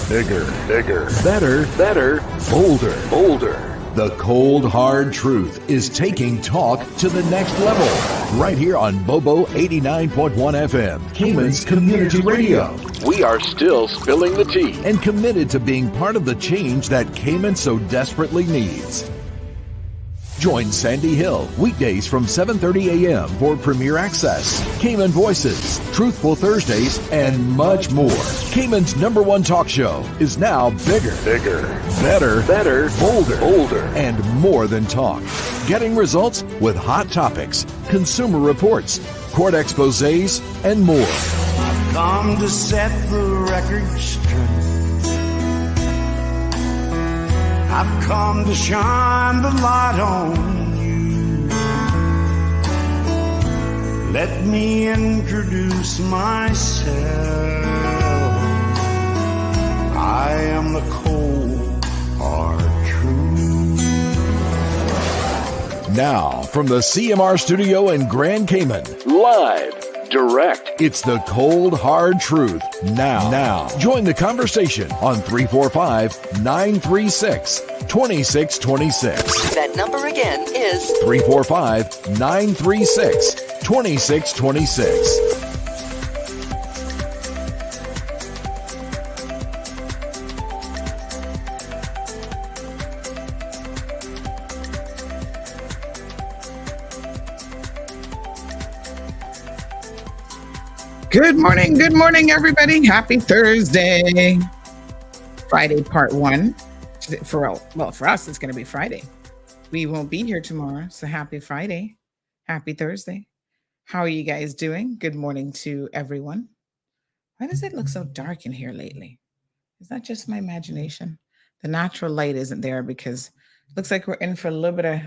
Bigger, better, bolder. The cold, hard truth is taking talk to the next level. Right here on Bobo 89.1 FM, Cayman's Community Radio. We are still spilling the tea and committed to being part of the change that Cayman so desperately needs. Join Sandy Hill weekdays from 7:30 a.m. for Premier Access, Cayman Voices, Truthful Thursdays, and much more. Cayman's #1 talk show is now bigger, better, bolder, and more than talk. Getting results with hot topics, consumer reports, court exposés, and more. I've come to set the record straight. I've come to shine the light on you. Let me introduce myself. I am the cold, hard truth. Now, from the CMR studio in Grand Cayman, live, direct, it's the cold, hard truth. Now, join the conversation on 345-936-2626. That number again is 345-936-2626. Good morning, everybody. Happy Thursday. Friday, part 1. For us, it's going to be Friday. We won't be here tomorrow, so happy Friday. Happy Thursday. How are you guys doing? Good morning to everyone. Why does it look so dark in here lately? Is that just my imagination? The natural light isn't there because it looks like we're in for a little bit of,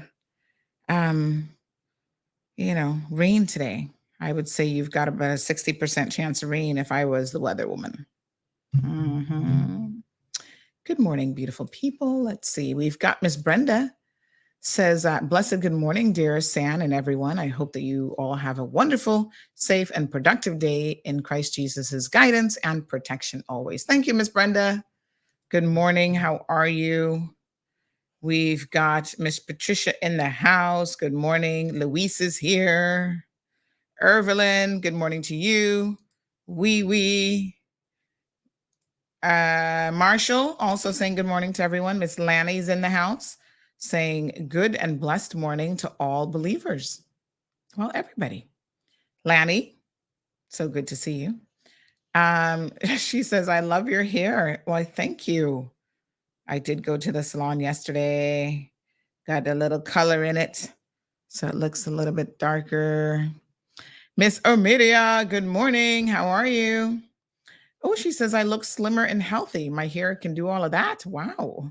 rain today. I would say you've got about a 60% chance of rain if I was the weather woman. Good morning, beautiful people. Let's see. We've got Miss Brenda says, blessed good morning, dear San and everyone. I hope that you all have a wonderful, safe, and productive day in Christ Jesus' guidance and protection always. Thank you, Miss Brenda. Good morning. How are you? We've got Miss Patricia in the house. Good morning. Luis is here. Evelyn, good morning to you. Marshall also saying good morning to everyone. Miss Lanny's in the house saying good and blessed morning to all believers. Well, everybody. Lanny, so good to see you. She says, I love your hair. Well, thank you. I did go to the salon yesterday. Got a little color in it, so it looks a little bit darker. Miss Omidia, good morning. How are you? Oh, she says, I look slimmer and healthy. My hair can do all of that. Wow.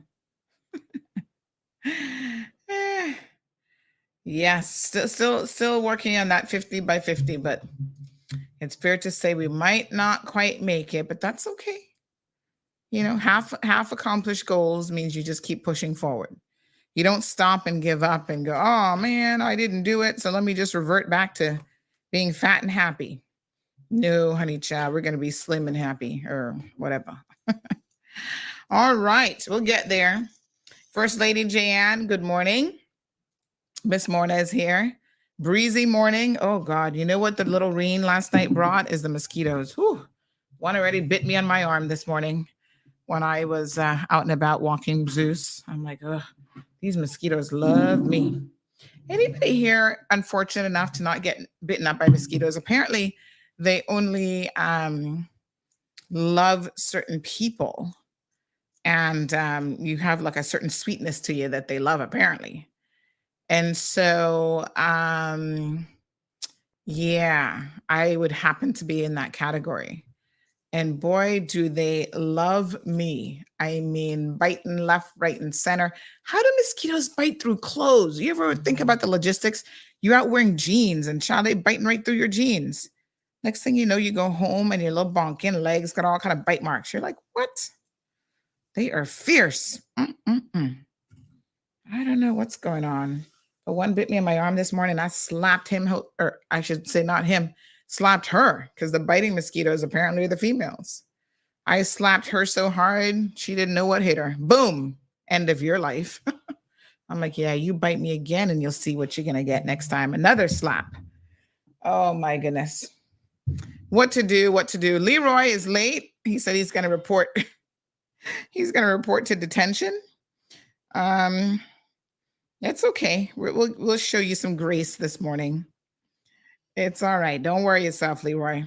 Yes, still working on that 50 by 50, but it's fair to say we might not quite make it, but that's okay. You know, half accomplished goals means you just keep pushing forward. You don't stop and give up and go, oh man, I didn't do it, so let me just revert back to being fat and happy. No, honey child, we're going to be slim and happy or whatever. All right, we'll get there. First Lady Jayanne, good morning. Miss Morna is here. Breezy morning. Oh, God, you know what the little rain last night brought is the mosquitoes. Whew. One already bit me on my arm this morning when I was out and about walking Zeus. I'm like, oh, these mosquitoes love me. Anybody here unfortunate enough to not get bitten up by mosquitoes? Apparently, they only love certain people. And you have like a certain sweetness to you that they love, apparently. And so, yeah, I would happen to be in that category. And boy, do they love me. I mean, biting left, right, and center. How do mosquitoes bite through clothes? You ever think about the logistics? You're out wearing jeans and child, they biting right through your jeans. Next thing you know, you go home and your little bonking legs got all kind of bite marks. You're like, what? They are fierce. I don't know what's going on. But one bit me in my arm this morning. I slapped him, or I should say not him, slapped her, because the biting mosquitoes apparently are the females. I slapped her so hard, she didn't know what hit her. Boom. End of your life. I'm like, yeah, you bite me again and you'll see what you're going to get next time. Another slap. Oh my goodness. What to do? What to do? Leroy is late. He said he's going to report. He's going to report to detention. It's okay. We'll show you some grace this morning. It's all right. Don't worry yourself, Leroy.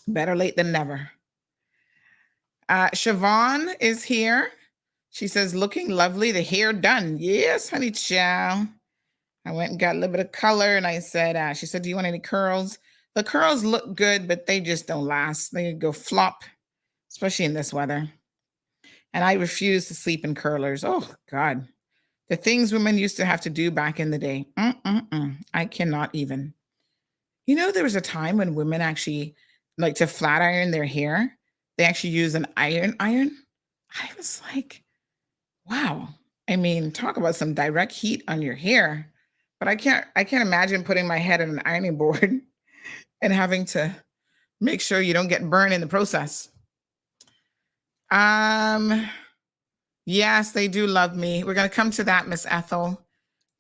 Better late than never. Siobhan is here. She says, looking lovely, the hair done. Yes, honey chow. I went and got a little bit of color and I said, she said, do you want any curls? The curls look good, but they just don't last. They go flop, especially in this weather. And I refuse to sleep in curlers. Oh, God. The things women used to have to do back in the day. I cannot even. You know, there was a time when women actually like to flat iron their hair. They actually use an iron. I was like, wow. I mean, talk about some direct heat on your hair. But I can't imagine putting my head on an ironing board and having to make sure you don't get burned in the process. Yes, they do love me. We're going to come to that, Miss Ethel.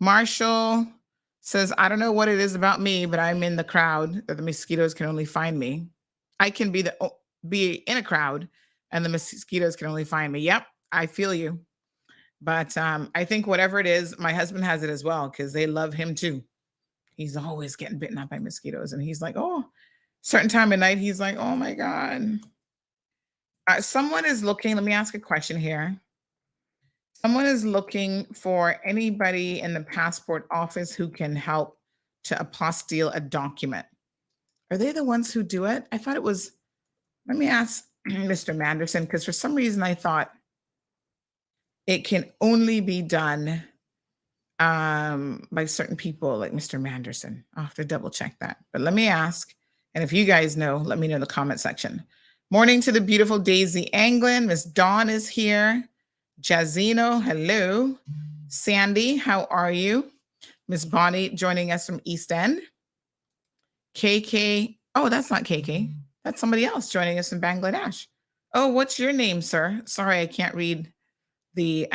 Marshall says, I don't know what it is about me, but I'm in the crowd that the mosquitoes can only find me. I can be in a crowd and the mosquitoes can only find me. Yep, I feel you. But I think whatever it is, my husband has it as well because they love him too. He's always getting bitten up by mosquitoes. And he's like, oh, certain time of night, he's like, oh my God. Someone is looking, let me ask a question here. Someone is looking for anybody in the passport office who can help to apostille a document. Are they the ones who do it? I thought it was, let me ask Mr. Manderson, because for some reason I thought it can only be done by certain people like Mr. Manderson. I'll have to double check that. But let me ask. And if you guys know, let me know in the comment section. Morning to the beautiful Daisy Anglin. Miss Dawn is here. Jazino, hello. Sandy, how are you? Miss Bonnie joining us from East End. KK, oh, that's not KK. That's somebody else joining us from Bangladesh. Oh, what's your name, sir? Sorry, I can't read the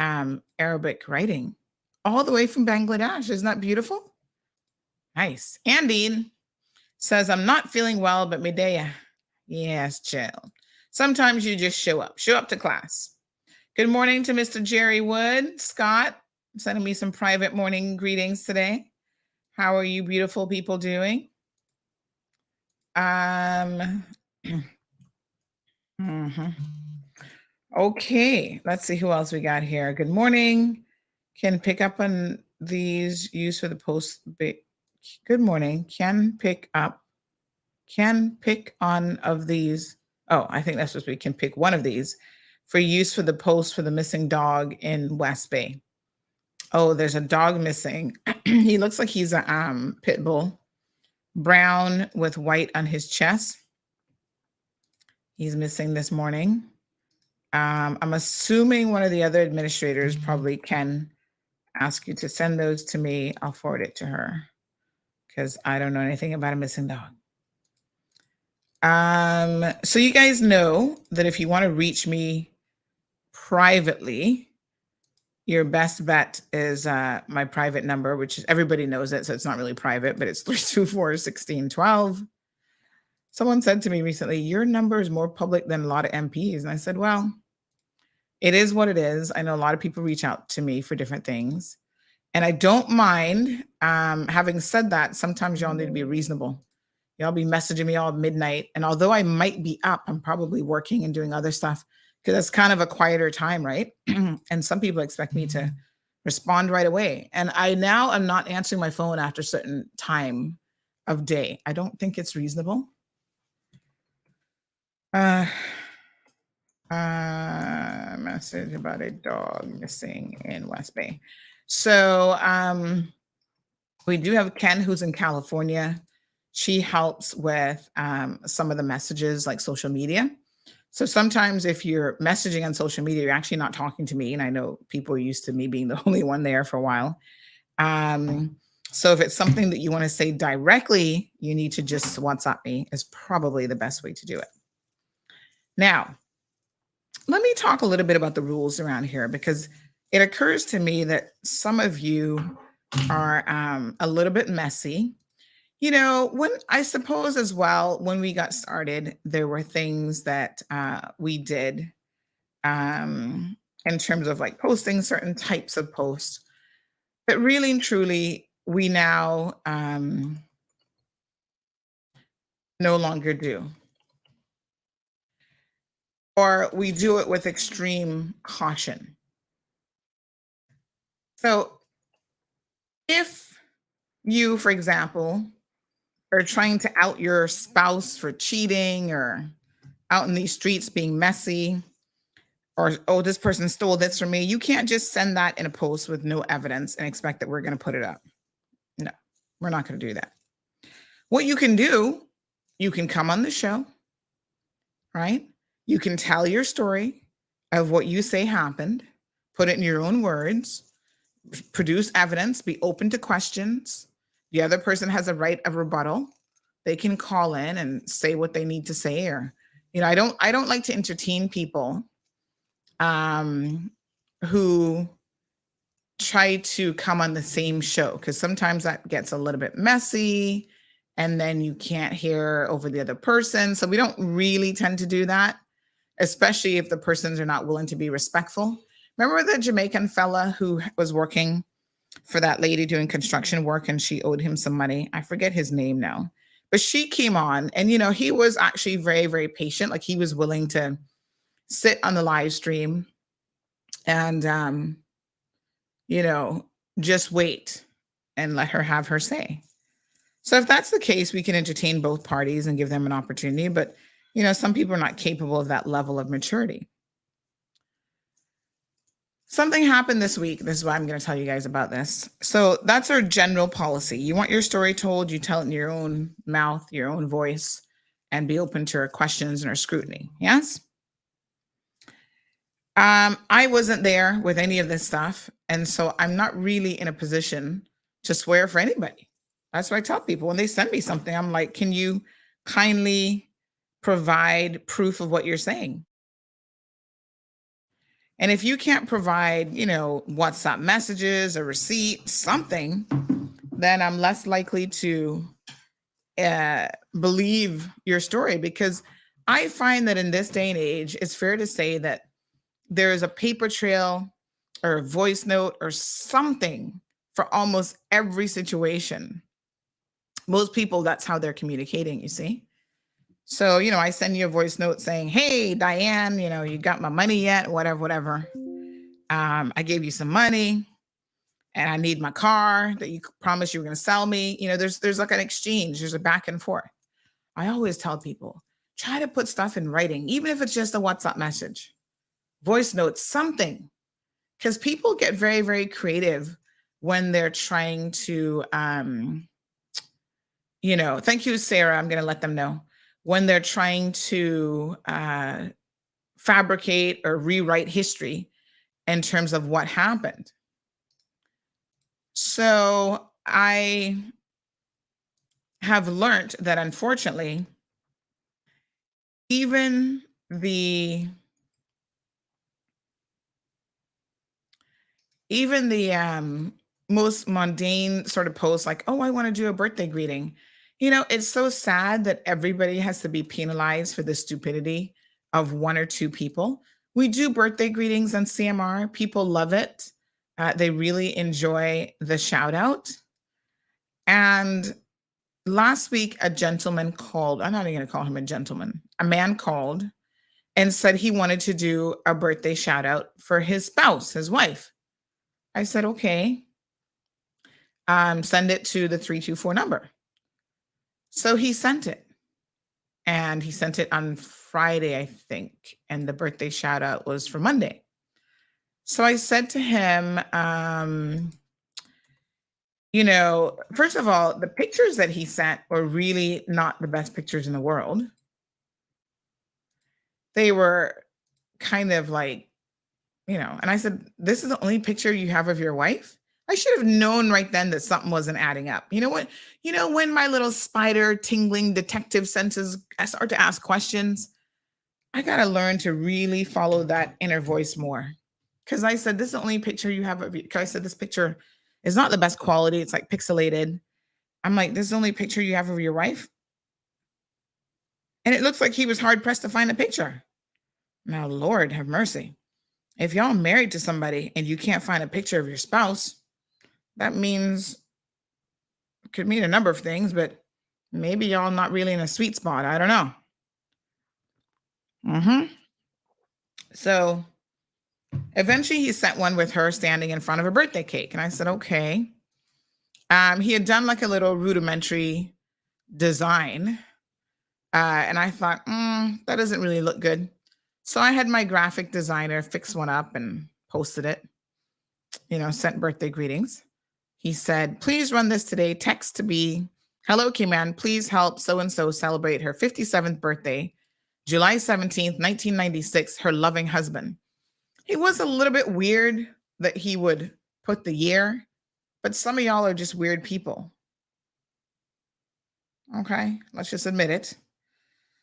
Arabic writing. All the way from Bangladesh. Isn't that beautiful? Nice. Andy says, I'm not feeling well, but Medea. Yes, chill. Sometimes you just show up to class. Good morning to Mr. Jerry Wood. Scott, sending me some private morning greetings today. How are you beautiful people doing? Okay, let's see who else we got here. Good morning. Can pick up on these used for the post. Good morning. Can pick on of these. Oh, I think that's supposed to be can pick one of these for use for the post for the missing dog in West Bay. Oh, there's a dog missing. He looks like he's a pit bull, brown with white on his chest. He's missing this morning. I'm assuming one of the other administrators probably can ask you to send those to me. I'll forward it to her because I don't know anything about a missing dog. So you guys know that if you want to reach me privately, your best bet is my private number, which is everybody knows it, so it's not really private, but it's 324-1612. Someone said to me recently, your number is more public than a lot of MPs. And I said, well, it is what it is. I know a lot of people reach out to me for different things. And I don't mind. Having said that, sometimes y'all need to be reasonable. Y'all be messaging me all midnight. And although I might be up, I'm probably working and doing other stuff because it's kind of a quieter time, right? And some people expect me to respond right away. And I now am not answering my phone after a certain time of day. I don't think it's reasonable. Message about a dog missing in West Bay. So we do have Ken who's in California. She helps with some of the messages like social media. So sometimes if you're messaging on social media, you're actually not talking to me. And I know people are used to me being the only one there for a while. So if it's something that you want to say directly, you need to just WhatsApp me is probably the best way to do it. Now, let me talk a little bit about the rules around here because it occurs to me that some of you are a little bit messy. When I suppose as well, when we got started, there were things that we did in terms of like posting certain types of posts, but really and truly, we now no longer do, or we do it with extreme caution. So if you, for example, are trying to out your spouse for cheating or out in these streets being messy, or, oh, this person stole this from me, you can't just send that in a post with no evidence and expect that we're going to put it up. No, we're not going to do that. What you can do, you can come on the show, right? You can tell your story of what you say happened, put it in your own words, produce evidence, be open to questions. The other person has a right of rebuttal. They can call in and say what they need to say, or, I don't like to entertain people who try to come on the same show, because sometimes that gets a little bit messy and then you can't hear over the other person. So we don't really tend to do that, especially if the persons are not willing to be respectful. Remember the Jamaican fella who was working for that lady doing construction work and she owed him some money? I forget his name now, but she came on and, he was actually very, very patient. Like, he was willing to sit on the live stream and, just wait and let her have her say. So if that's the case, we can entertain both parties and give them an opportunity. But, some people are not capable of that level of maturity. Something happened this week. This is why I'm going to tell you guys about this. So that's our general policy. You want your story told, you tell it in your own mouth, your own voice, and be open to our questions and our scrutiny. Yes? I wasn't there with any of this stuff. And so I'm not really in a position to swear for anybody. That's what I tell people when they send me something. I'm like, can you kindly provide proof of what you're saying? And if you can't provide, WhatsApp messages, a receipt, something, then I'm less likely to believe your story, because I find that in this day and age, it's fair to say that there is a paper trail or a voice note or something for almost every situation. Most people, that's how they're communicating, you see? So, I send you a voice note saying, hey, Diane, you got my money yet? Whatever. I gave you some money and I need my car that you promised you were going to sell me. There's like an exchange. There's a back and forth. I always tell people, try to put stuff in writing, even if it's just a WhatsApp message, voice notes, something, because people get very, very creative when they're trying to, thank you, Sarah. I'm going to let them know when they're trying to fabricate or rewrite history in terms of what happened. So I have learned that, unfortunately, even the most mundane sort of posts like, oh, I want to do a birthday greeting. It's so sad that everybody has to be penalized for the stupidity of one or two people. We do birthday greetings on CMR. People love it. They really enjoy the shout out. And last week, a gentleman called. I'm not even going to call him a gentleman. A man called and said he wanted to do a birthday shout out for his spouse, his wife. I said, okay, send it to the 324 number. So he sent it, and he sent it on Friday, I think. And the birthday shout out was for Monday. So I said to him, first of all, the pictures that he sent were really not the best pictures in the world. They were kind of like, and I said, this is the only picture you have of your wife? I should have known right then that something wasn't adding up. You know what? When my little spider tingling detective senses, I start to ask questions, I got to learn to really follow that inner voice more. Because I said, this is the only picture you have of you. 'Cause I said, this picture is not the best quality. It's like pixelated. I'm like, this is the only picture you have of your wife. And it looks like he was hard pressed to find a picture. Now, Lord have mercy. If y'all married to somebody and you can't find a picture of your spouse, that means, could mean a number of things, but maybe y'all not really in a sweet spot. I don't know. So eventually he sent one with her standing in front of a birthday cake. And I said, okay. He had done like a little rudimentary design. And I thought, that doesn't really look good. So I had my graphic designer fix one up and posted it, sent birthday greetings. He said, please run this today. Text to be, hello, K-Man, please help so-and-so celebrate her 57th birthday, July 17th, 1996, her loving husband. He was a little bit weird that he would put the year, but some of y'all are just weird people. Okay, let's just admit it.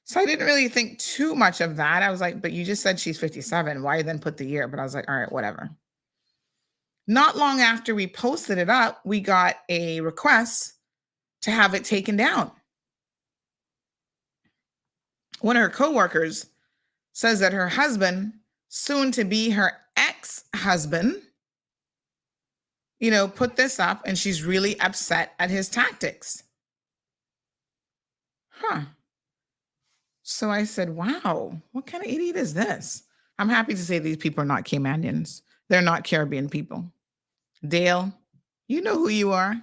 So I didn't really think too much of that. I was like, but you just said she's 57. Why then put the year? But I was like, all right, whatever. Not long after we posted it up, we got a request to have it taken down. One of her coworkers says that her husband, soon to be her ex-husband, put this up and she's really upset at his tactics. So I said, wow, what kind of idiot is this? I'm happy to say these people are not Caymanians. They're not Caribbean people. Dale, you know who you are.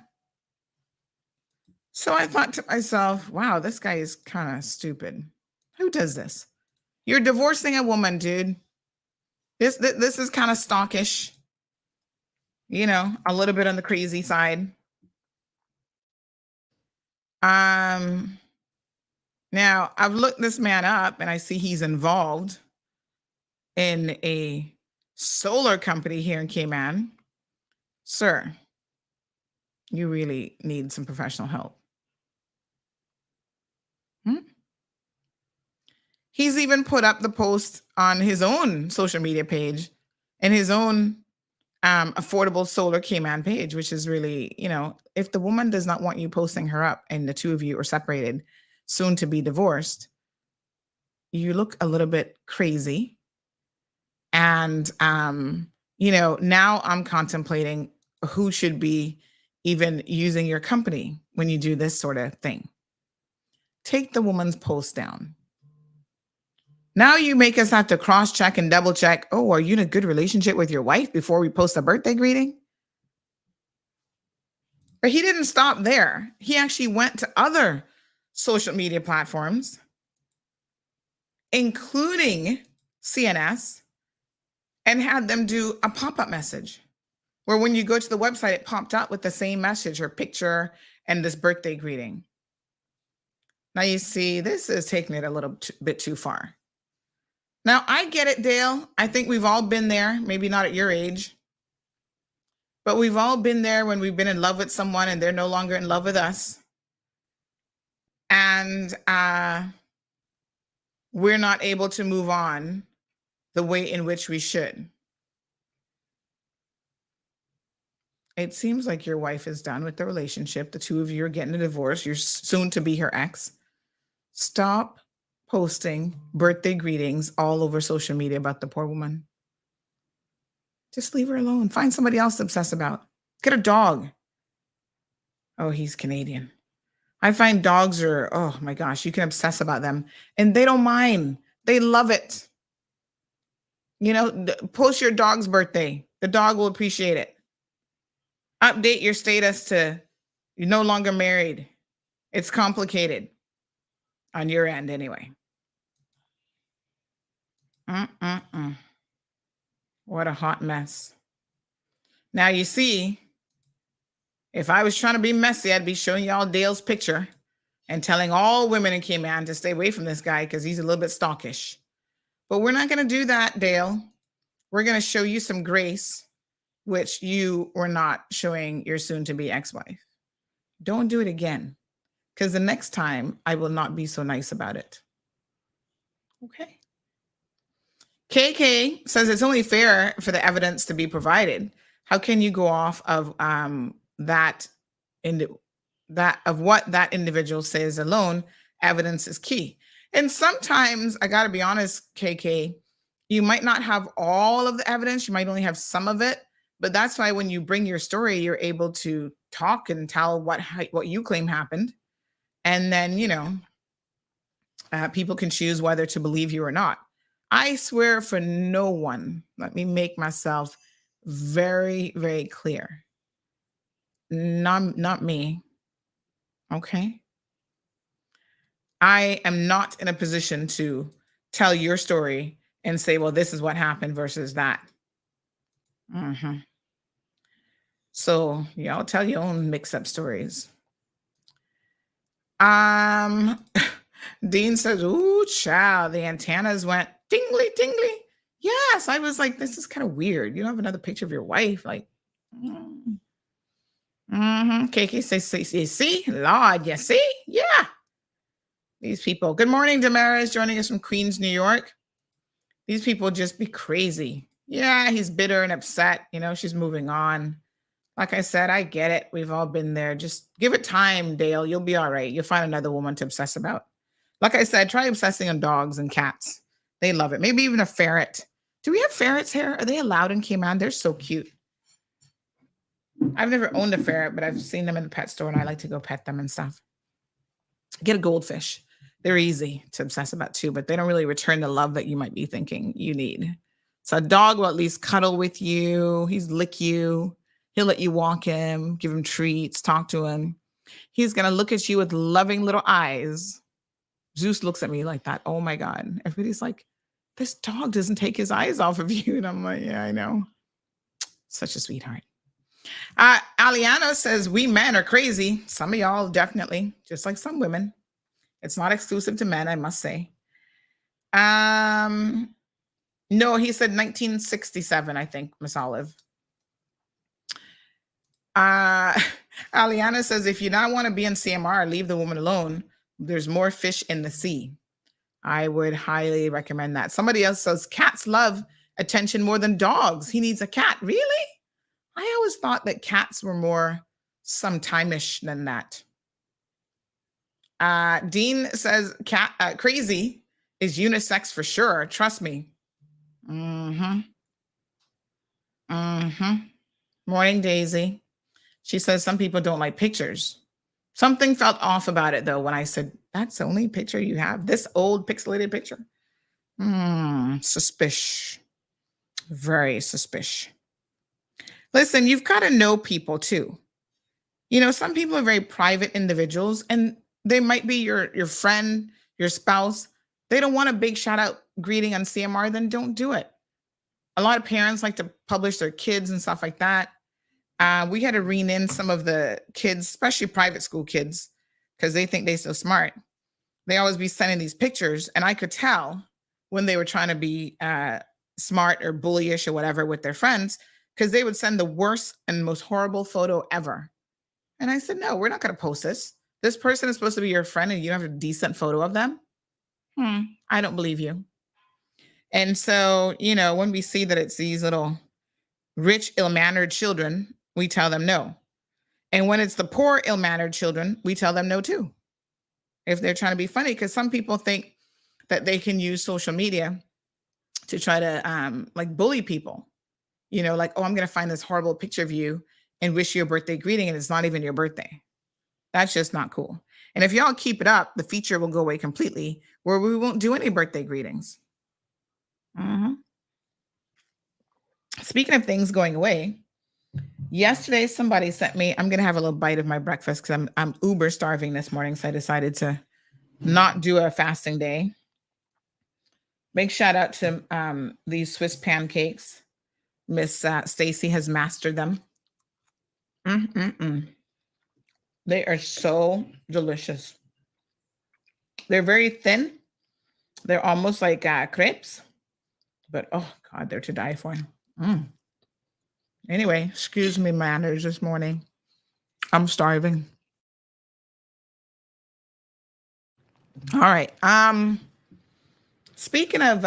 So I thought to myself, wow, this guy is kind of stupid. Who does this? You're divorcing a woman, dude. This is kind of stalkish. A little bit on the crazy side. Now, I've looked this man up and I see he's involved in a solar company here in Cayman. Sir, you really need some professional help. He's even put up the post on his own social media page and his own affordable solar Cayman page, which is really, if the woman does not want you posting her up and the two of you are separated, soon to be divorced, you look a little bit crazy. And, now I'm contemplating who should be even using your company when you do this sort of thing. Take the woman's post down. Now you make us have to cross-check and double-check, oh, are you in a good relationship with your wife before we post a birthday greeting? But he didn't stop there. He actually went to other social media platforms, including CNS, and had them do a pop-up message where when you go to the website, it popped up with the same message, her picture, and this birthday greeting. Now you see, this is taking it a little bit too far. Now, I get it, Dale. I think we've all been there, maybe not at your age, but we've all been there when we've been in love with someone and they're no longer in love with us. And we're not able to move on the way in which we should. It seems like your wife is done with the relationship. The two of you are getting a divorce. You're soon to be her ex. Stop posting birthday greetings all over social media about the poor woman. Just leave her alone. Find somebody else to obsess about. Get a dog. Oh, he's Canadian. I find dogs are, oh my gosh, you can obsess about them and they don't mind. They love it. Post your dog's birthday. The dog will appreciate it. Update your status to you're no longer married. It's complicated on your end anyway. What a hot mess. Now you see, if I was trying to be messy, I'd be showing y'all Dale's picture and telling all women in Cayman to stay away from this guy because he's a little bit stalkish. But we're not going to do that, Dale. We're going to show you some grace, which you were not showing your soon-to-be ex-wife. Don't do it again, because the next time I will not be so nice about it. Okay? KK says it's only fair for the evidence to be provided. How can you go off of that in that of what that individual says alone? Evidence is key. And sometimes I got to be honest, KK, you might not have all of the evidence. You might only have some of it. But that's why when you bring your story, you're able to talk and tell what you claim happened, and then people can choose whether to believe you or not. I swear for no one. Let me make myself very, very clear. Not me. Okay. I am not in a position to tell your story and say, well, this is what happened versus that. So y'all tell your own mix-up stories. Dean says, ooh, child, the antennas went tingly, tingly. Yes, I was like, this is kind of weird. You don't have another picture of your wife. Like, KK says, you see, Lord, you see? Yeah. These people. Good morning, Damaris, joining us from Queens, New York. These people just be crazy. Yeah, he's bitter and upset. She's moving on. Like I said, I get it. We've all been there. Just give it time, Dale. You'll be all right. You'll find another woman to obsess about. Like I said, try obsessing on dogs and cats. They love it. Maybe even a ferret. Do we have ferrets here? Are they allowed in Cayman? They're so cute. I've never owned a ferret, but I've seen them in the pet store, and I like to go pet them and stuff. Get a goldfish. They're easy to obsess about too, but they don't really return the love that you might be thinking you need. So a dog will at least cuddle with you. He's lick you. He'll let you walk him, give him treats, talk to him. He's going to look at you with loving little eyes. Zeus looks at me like that. Oh my God. Everybody's like, this dog doesn't take his eyes off of you. And I'm like, yeah, I know. Such a sweetheart. Aliana says, we men are crazy. Some of y'all definitely, just like some women. It's not exclusive to men, I must say. No, he said 1967, I think, Miss Olive. Aliana says, if you don't want to be in CMR, leave the woman alone. There's more fish in the sea. I would highly recommend that. Somebody else says, cats love attention more than dogs. He needs a cat. Really? I always thought that cats were more sometime-ish than that. Dean says, crazy is unisex for sure. Trust me. Morning, Daisy. She says some people don't like pictures. Something felt off about it, though, when I said, that's the only picture you have? This old pixelated picture? Suspicious. Very suspicious. Listen, you've got to know people, too. Some people are very private individuals, and they might be your friend, your spouse. They don't want a big shout-out greeting on CMR, then don't do it. A lot of parents like to publish their kids and stuff like that. We had to rein in some of the kids, especially private school kids, because they think they're so smart. They always be sending these pictures, and I could tell when they were trying to be smart or bullyish or whatever with their friends, because they would send the worst and most horrible photo ever. And I said, no, we're not going to post this. This person is supposed to be your friend, and you have a decent photo of them? I don't believe you. And so, when we see that it's these little rich, ill-mannered children, we tell them no. And when it's the poor, ill-mannered children, we tell them no too. If they're trying to be funny, because some people think that they can use social media to try to bully people. Like, oh, I'm going to find this horrible picture of you and wish you a birthday greeting, and it's not even your birthday. That's just not cool. And if y'all keep it up, the feature will go away completely, where we won't do any birthday greetings. Speaking of things going away, yesterday somebody sent me, I'm going to have a little bite of my breakfast because I'm uber starving this morning, so I decided to not do a fasting day. Big shout out to these Swiss pancakes. Miss Stacy has mastered them. They are so delicious. They're very thin. They're almost like crepes, but oh God, they're to die for. Anyway, excuse me, manners this morning. I'm starving. All right. Speaking of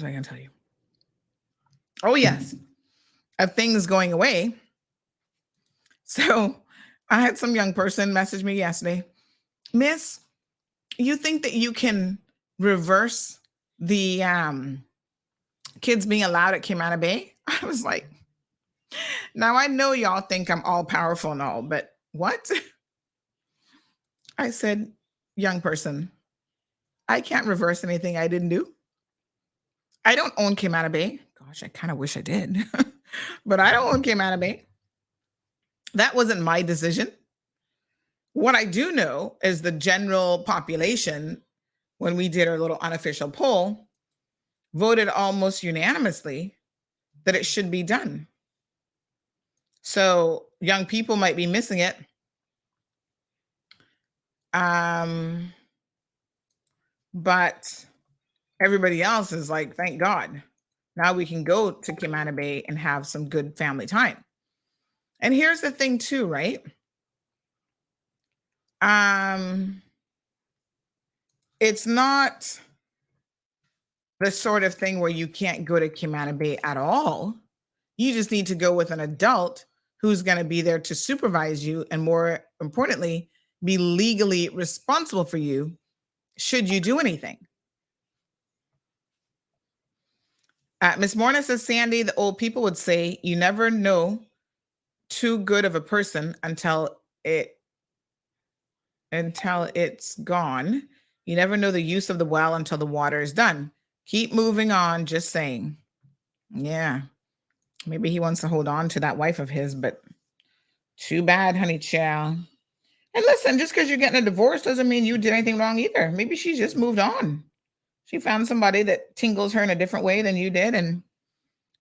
was I going to tell you? Oh, yes. Of things going away. So I had some young person message me yesterday. Miss, you think that you can reverse the kids being allowed at Kimana Bay? I was like, now I know y'all think I'm all powerful and all, but what? I said, young person, I can't reverse anything I didn't do. I don't own Kimana Bay. Gosh, I kind of wish I did, but I don't own Kimana Bay. That wasn't my decision. What I do know is the general population, when we did our little unofficial poll, voted almost unanimously that it should be done. So young people might be missing it. But everybody else is like, thank God. Now we can go to Kimana Bay and have some good family time. And here's the thing too, right? It's not the sort of thing where you can't go to Kimana Bay at all. You just need to go with an adult who's going to be there to supervise you and, more importantly, be legally responsible for you should you do anything. Miss Morna says, Sandy, the old people would say, you never know too good of a person until it's gone. You never know the use of the well until the water is done. Keep moving on, just saying. Yeah. Maybe he wants to hold on to that wife of his, but too bad, honey child. And listen, just because you're getting a divorce doesn't mean you did anything wrong either. Maybe she just moved on. She found somebody that tingles her in a different way than you did, and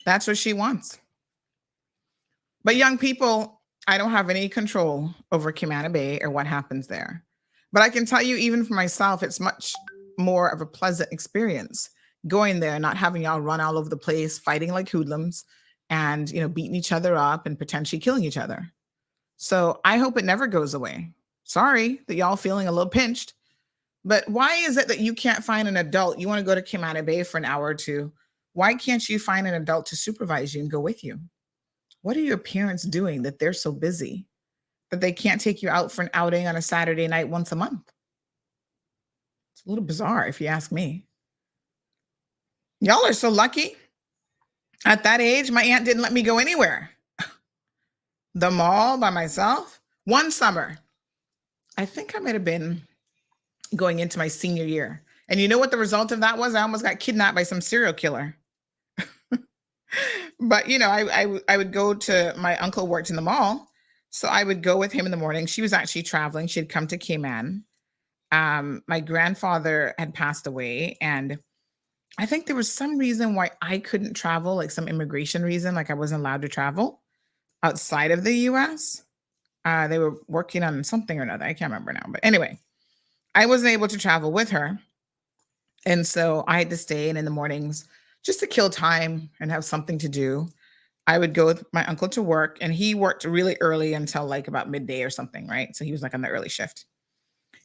that's what she wants. But young people, I don't have any control over Kimana Bay or what happens there. But I can tell you, even for myself, it's much more of a pleasant experience going there, not having y'all run all over the place, fighting like hoodlums and, beating each other up and potentially killing each other. So I hope it never goes away. Sorry that y'all feeling a little pinched, but why is it that you can't find an adult? You want to go to Kimana Bay for an hour or two. Why can't you find an adult to supervise you and go with you? What are your parents doing that they're so busy that they can't take you out for an outing on a Saturday night once a month? It's a little bizarre if you ask me. Y'all are so lucky. At that age, my aunt didn't let me go anywhere. The mall by myself. One summer, I think I might have been going into my senior year. And you know what the result of that was? I almost got kidnapped by some serial killer. But, I would go to, my uncle worked in the mall. So I would go with him in the morning. She was actually traveling. She had come to Cayman. My grandfather had passed away. And I think there was some reason why I couldn't travel, like some immigration reason, like I wasn't allowed to travel outside of the US. They were working on something or another. I can't remember now. But anyway, I wasn't able to travel with her. And so I had to stay. And in the mornings, just to kill time and have something to do, I would go with my uncle to work. And he worked really early until like about midday or something, right? So he was like on the early shift.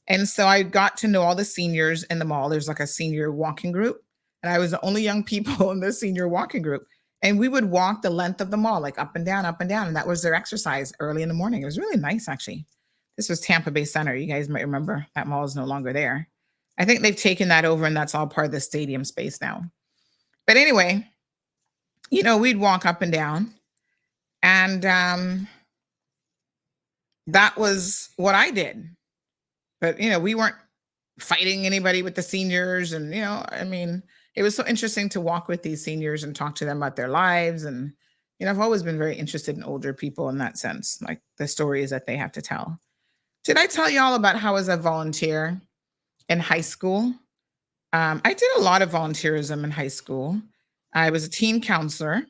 And so I got to know all the seniors in the mall. There's like a senior walking group. And I was the only young people in the senior walking group. And we would walk the length of the mall, like up and down, up and down. And that was their exercise early in the morning. It was really nice, actually. This was Tampa Bay Center. You guys might remember that mall is no longer there. I think they've taken that over and that's all part of the stadium space now. But anyway, we'd walk up and down. And that was what I did. But, we weren't fighting anybody with the seniors. And, it was so interesting to walk with these seniors and talk to them about their lives. And, I've always been very interested in older people in that sense, like the stories that they have to tell. Did I tell you all about how as a volunteer in high school? I did a lot of volunteerism in high school. I was a teen counselor.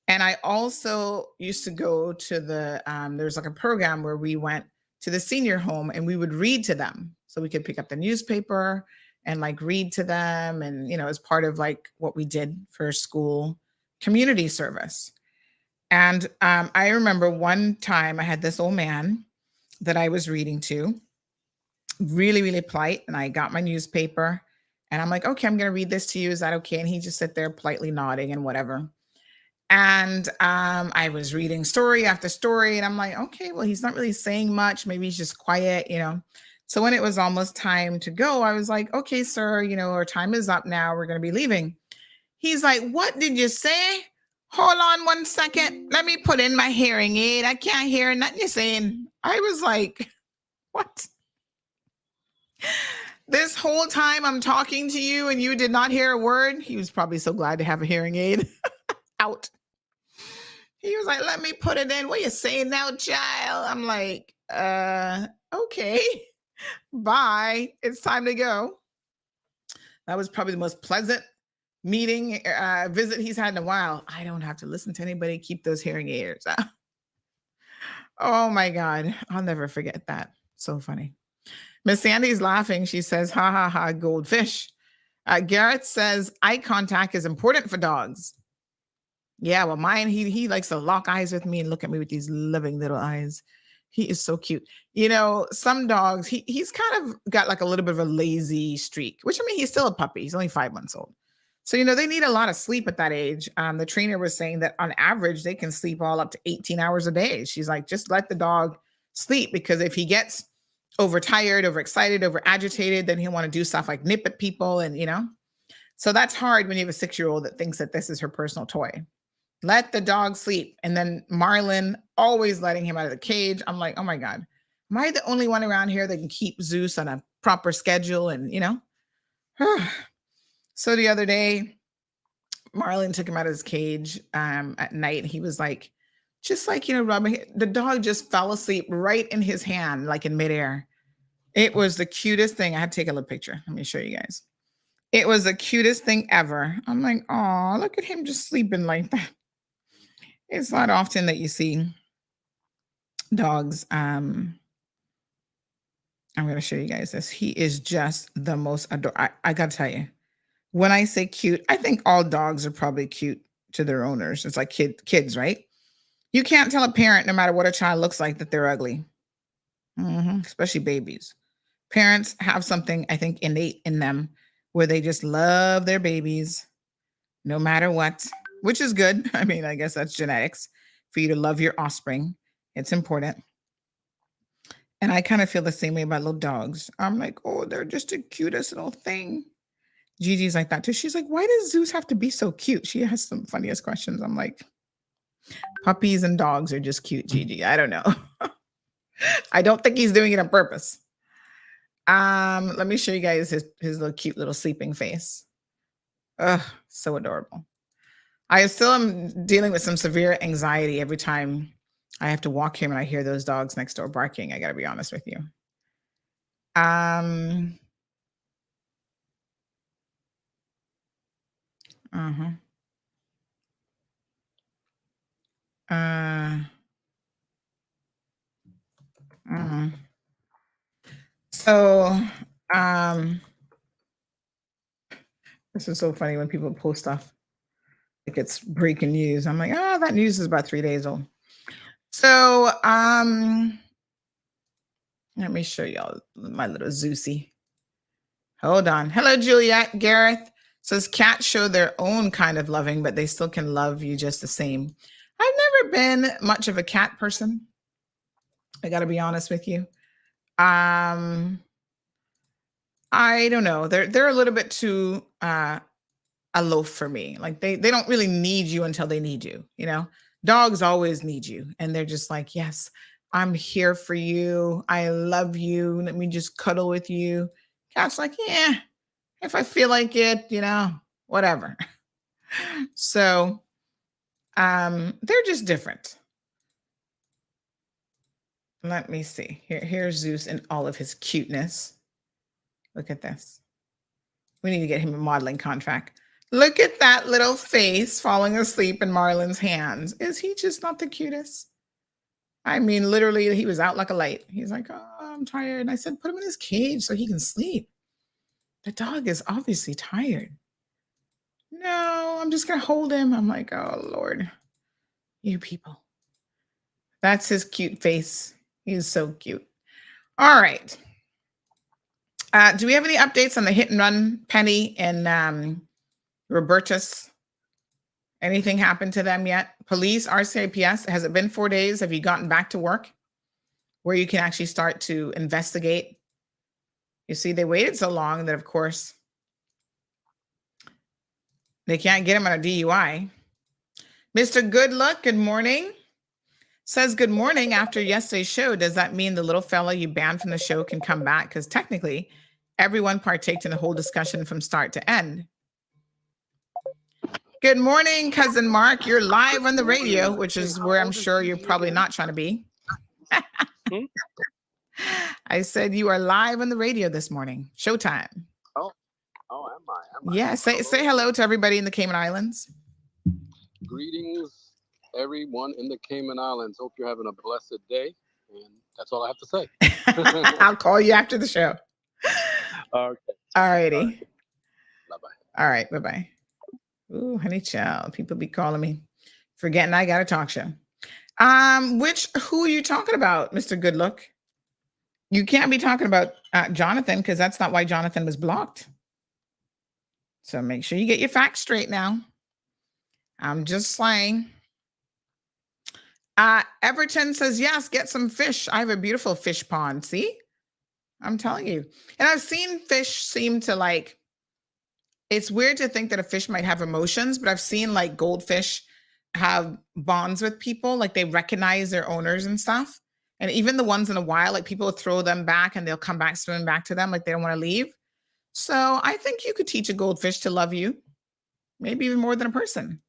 And I also used to go to there's like a program where we went to the senior home and we would read to them. So we could pick up the newspaper and like read to them. And, as part of like what we did for school community service. And I remember one time I had this old man that I was reading to, really, really polite. And I got my newspaper And I'm like, okay, I'm going to read this to you. Is that okay? And he just sit there politely nodding and whatever. And I was reading story after story, and I'm like, okay, well, he's not really saying much. Maybe he's just quiet, you know. So when it was almost time to go, I was like, okay, sir, you know, our time is up now. We're going to be leaving. He's like, what did you say? Hold on 1 second. Let me put in my hearing aid. I can't hear nothing you're saying. I was like, what? This whole time I'm talking to you and you did not hear a word? He was probably so glad to have a hearing aid out. He was like, let me put it in. What you saying now, child? I'm like, okay. Bye. It's time to go. That was probably the most pleasant visit he's had in a while. I don't have to listen to anybody. Keep those hearing aids. Oh my God. I'll never forget that. So funny. Miss Sandy's laughing. She says, ha ha ha, goldfish. Garrett says, eye contact is important for dogs. Yeah, well, mine, he likes to lock eyes with me and look at me with these loving little eyes. He is so cute. You know, some dogs, he's kind of got like a little bit of a lazy streak, which I mean, he's still a puppy. He's only 5 months old. So, you know, they need a lot of sleep at that age. The trainer was saying that on average, they can sleep all up to 18 hours a day. She's like, just let the dog sleep, because if he gets overtired, overexcited, over agitated, then he'll want to do stuff like nip at people. And, you know, so that's hard when you have a 6-year-old that thinks that this is her personal toy. Let the dog sleep. And then Marlin always letting him out of the cage. I'm like, oh my God, am I the only one around here that can keep Zeus on a proper schedule? And, you know, so the other day, Marlin took him out of his cage at night. He was like, just like, you know, rubbing the dog just fell asleep right in his hand, like in midair. It was the cutest thing. I had to take a little picture. Let me show you guys. It was the cutest thing ever. I'm like, oh, look at him just sleeping like that. It's not often that you see dogs. I'm going to show you guys this. He is just the most adorable. I got to tell you, when I say cute, I think all dogs are probably cute to their owners. It's like kids, right? You can't tell a parent, no matter what a child looks like, that they're ugly, especially babies. Parents have something, I think, innate in them where they just love their babies no matter what, which is good. I mean, I guess that's genetics for you to love your offspring. It's important. And I kind of feel the same way about little dogs. I'm like, oh, they're just the cutest little thing. Gigi's like that too. She's like, why does Zeus have to be so cute? She has some funniest questions. I'm like, puppies and dogs are just cute, Gigi. I don't know. I don't think he's doing it on purpose. Let me show you guys his little cute little sleeping face. Ugh, so adorable. I still am dealing with some severe anxiety every time I have to walk him and I hear those dogs next door barking. I got to be honest with you. So, this is so funny when people post stuff like it's breaking news. I'm like, oh, that news is about 3 days old. So, let me show y'all my little Zeusy. Hold on. Hello, Juliet. Gareth says cats show their own kind of loving, but they still can love you just the same. I've never been much of a cat person. I got to be honest with you. I don't know. They're a little bit too aloof for me. Like they don't really need you until they need you. You know, dogs always need you, and they're just like, yes, I'm here for you. I love you. Let me just cuddle with you. Cat's like, yeah, if I feel like it, you know, whatever. So, they're just different. Let me see. Here's Zeus in all of his cuteness. Look at this. We need to get him a modeling contract. Look at that little face falling asleep in Marlin's hands. Is he just not the cutest? I mean, literally, he was out like a light. He's like, oh, I'm tired. And I said, put him in his cage so he can sleep. The dog is obviously tired. No, I'm just going to hold him. I'm like, oh, Lord, you people. That's his cute face. He's so cute. All right. Do we have any updates on the hit and run Penny and Robertus? Anything happened to them yet? Police, RCIPS, has it been 4 days? Have you gotten back to work where you can actually start to investigate? You see, they waited so long that, of course, they can't get him on a DUI. Mr. Goodluck, good morning. Says good morning after yesterday's show. Does that mean the little fella you banned from the show can come back? Because technically, everyone partaked in the whole discussion from start to end. Good morning, Cousin Mark. You're live on the radio, which is where I'm sure you're probably not trying to be. I said you are live on the radio this morning. Showtime. Oh, am I? Yeah, say hello to everybody in the Cayman Islands. Greetings, everyone in the Cayman Islands. Hope you're having a blessed day. And that's all I have to say. I'll call you after the show. Okay. All righty. Right. Bye-bye. All right. Bye-bye. Ooh, honey child. People be calling me, forgetting I got a talk show. Who are you talking about, Mr. Goodluck? You can't be talking about Jonathan, because that's not why Jonathan was blocked. So make sure you get your facts straight now. I'm just saying. Everton says, yes, get some fish. I have a beautiful fish pond. See? I'm telling you. And I've seen fish seem to like, it's weird to think that a fish might have emotions, but I've seen like goldfish have bonds with people. Like they recognize their owners and stuff. And even the ones in the wild, like people throw them back and they'll come back swimming back to them. Like they don't want to leave. So I think you could teach a goldfish to love you. Maybe even more than a person.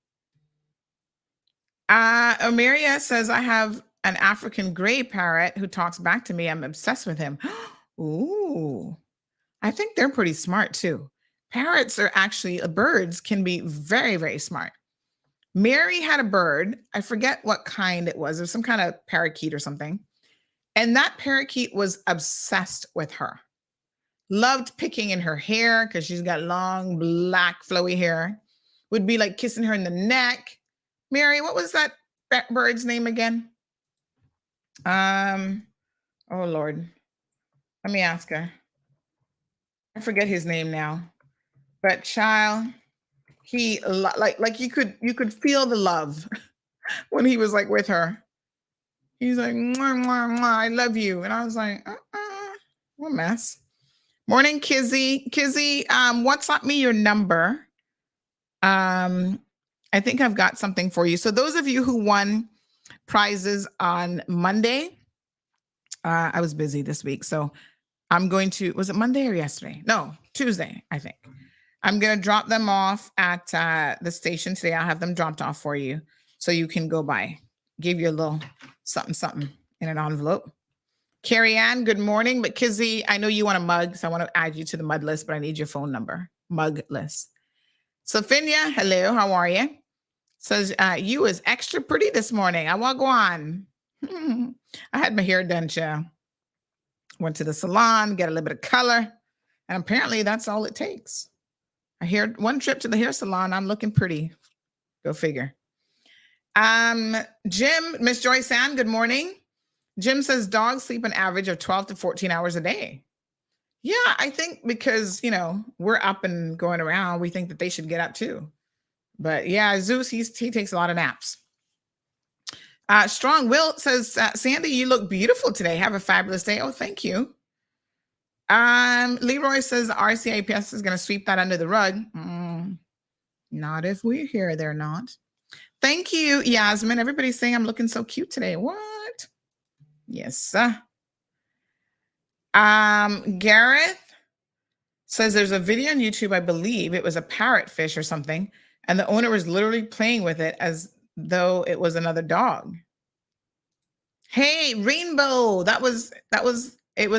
Omeria says, I have an African gray parrot who talks back to me. I'm obsessed with him. Ooh, I think they're pretty smart too. Parrots are actually, birds can be very, very smart. Mary had a bird. I forget what kind it was. It was some kind of parakeet or something. And that parakeet was obsessed with her. Loved picking in her hair because she's got long, black, flowy hair. Would be like kissing her in the neck. Mary, what was that bird's name again? Oh, Lord. Let me ask her. I forget his name now. But child, he like you could feel the love when he was like with her. He's like, mwah, mwah, mwah, I love you. And I was like, what a mess. Morning, Kizzy. Kizzy, WhatsApp me your number. I think I've got something for you. So those of you who won prizes on Monday, I was busy this week. So I'm going to, was it Monday or yesterday? No, Tuesday, I think. I'm going to drop them off at the station today. I'll have them dropped off for you so you can go by. Give you a little something in an envelope. Carrie Ann, good morning. But Kizzy, I know you want a mug, so I want to add you to the mud list, but I need your phone number. Mug list. Sophia, hello, how are you? Says, you was extra pretty this morning. I want to go on. I had my hair done, child. Went to the salon, get a little bit of color, and apparently that's all it takes. One trip to the hair salon, I'm looking pretty. Go figure. Jim, Miss Joyce Ann, good morning. Jim says dogs sleep an average of 12 to 14 hours a day. Yeah, I think because, we're up and going around, we think that they should get up too. But yeah, Zeus, he takes a lot of naps. Strong Will says, Sandy, you look beautiful today. Have a fabulous day. Oh, thank you. Leroy says the RCIPS is going to sweep that under the rug. Not if we're here, they're not. Thank you, Yasmin. Everybody's saying I'm looking so cute today. What? Yes. Gareth says there's a video on YouTube, I believe it was a parrotfish or something, and the owner was literally playing with it as though it was another dog. Hey, Rainbow. It was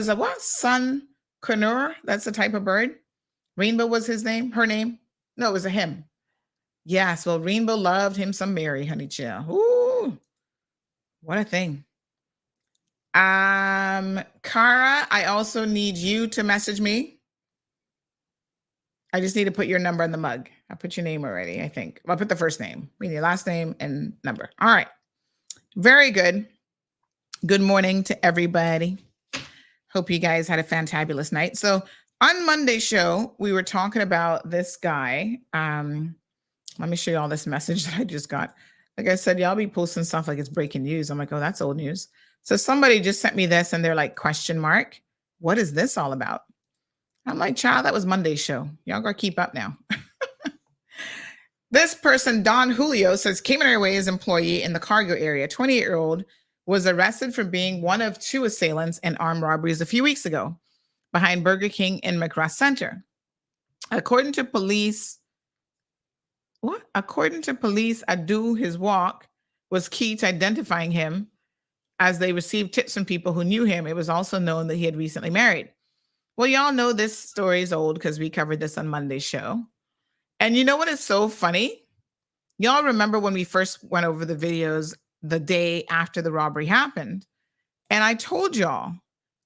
a what? Sun Conur. That's the type of bird. Rainbow was his name, her name. No, it was a him. Yes, well, Rainbow loved him some Mary, honey chill. Ooh, what a thing. Cara, I also need you to message me. I just need to put your number on the mug. I put your name already, I think. I'll put the first name, meaning your last name and number. All right. Very good. Good morning to everybody. Hope you guys had a fantabulous night. So On Monday's show, we were talking about this guy. Let me show you all this message that I just got. Like I said, y'all be posting stuff like it's breaking news. I'm like, oh, that's old news. So somebody just sent me this and they're like, question mark. What is this all about? I'm like, child, that was Monday's show. Y'all gotta keep up now. This person, Don Julio, says Cayman Airways employee in the cargo area, 28-year-old, was arrested for being one of 2 assailants in armed robberies a few weeks ago behind Burger King in McGrath Center. According to police, Adu, his walk was key to identifying him as they received tips from people who knew him. It was also known that he had recently married. Well, y'all know this story is old because we covered this on Monday's show. And you know what is so funny? Y'all remember when we first went over the videos the day after the robbery happened? And I told y'all,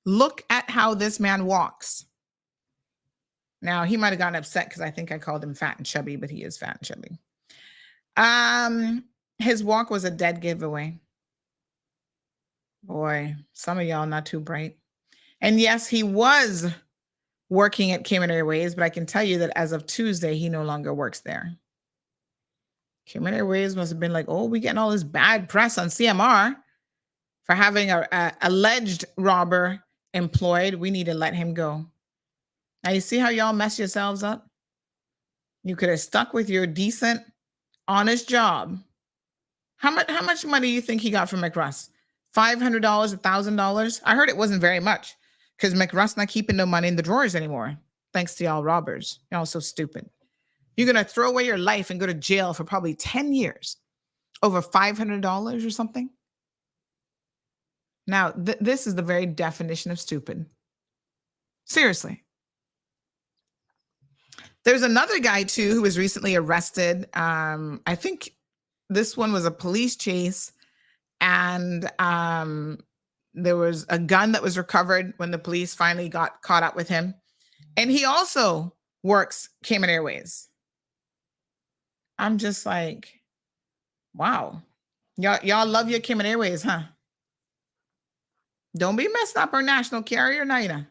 look at how this man walks. Now, he might have gotten upset because I think I called him fat and chubby, but he is fat and chubby. His walk was a dead giveaway. Boy, some of y'all not too bright. And yes, he was working at Cayman Airways, but I can tell you that as of Tuesday, he no longer works there. Cayman Airways must have been like, oh, we getting all this bad press on CMR for having a alleged robber employed. We need to let him go. Now, you see how y'all mess yourselves up? You could have stuck with your decent, honest job. How much money do you think he got from McRuss? $500, $1,000? I heard it wasn't very much because McRuss not keeping no money in the drawers anymore, thanks to y'all robbers. Y'all so stupid. You're going to throw away your life and go to jail for probably 10 years over $500 or something? Now, this is the very definition of stupid. Seriously. There's another guy, too, who was recently arrested. I think this one was a police chase, and there was a gun that was recovered when the police finally got caught up with him. And he also works Cayman Airways. I'm just like, wow. Y'all love your Cayman Airways, huh? Don't be messed up our national carrier, neither.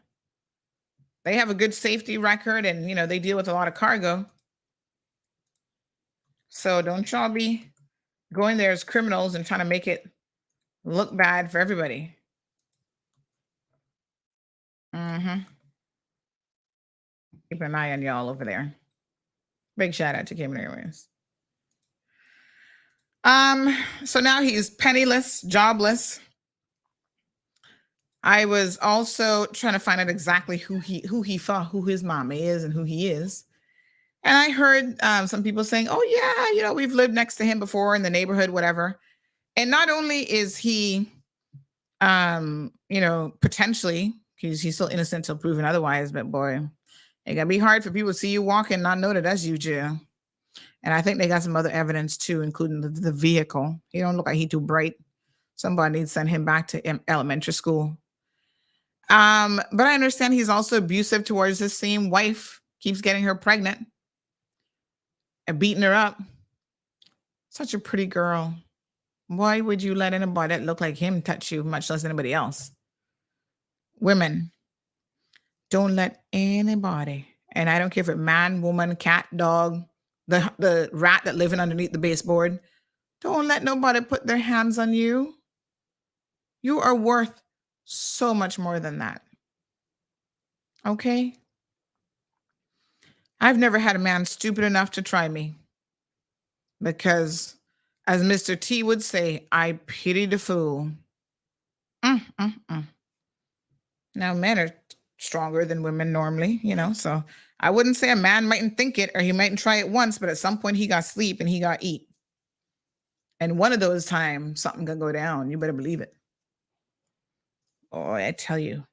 They have a good safety record and, they deal with a lot of cargo. So don't y'all be going there as criminals and trying to make it look bad for everybody. Keep an eye on y'all over there. Big shout out to Cayman Airways. So now he's penniless, jobless. I was also trying to find out exactly who his mama is and who he is. And I heard some people saying, oh yeah, we've lived next to him before in the neighborhood, whatever. And not only is he, potentially, because he's still innocent till proven otherwise, but boy, it gotta be hard for people to see you walking and not know that that's you, Jill. And I think they got some other evidence too, including the vehicle. He don't look like he too bright. Somebody needs to send him back to elementary school. But I understand he's also abusive towards his same wife, keeps getting her pregnant and beating her up. Such a pretty girl. Why would you let anybody that look like him touch you, much less anybody else? Women, don't let anybody, and I don't care if it's man, woman, cat, dog, the rat that living underneath the baseboard, don't let nobody put their hands on you. You are worth so much more than that. Okay? I've never had a man stupid enough to try me. Because, as Mr. T would say, I pity the fool. Now, men are stronger than women normally, so I wouldn't say a man mightn't think it or he mightn't try it once, but at some point he got sleep and he got eat. And one of those times, something gonna go down. You better believe it. Oh, I tell you,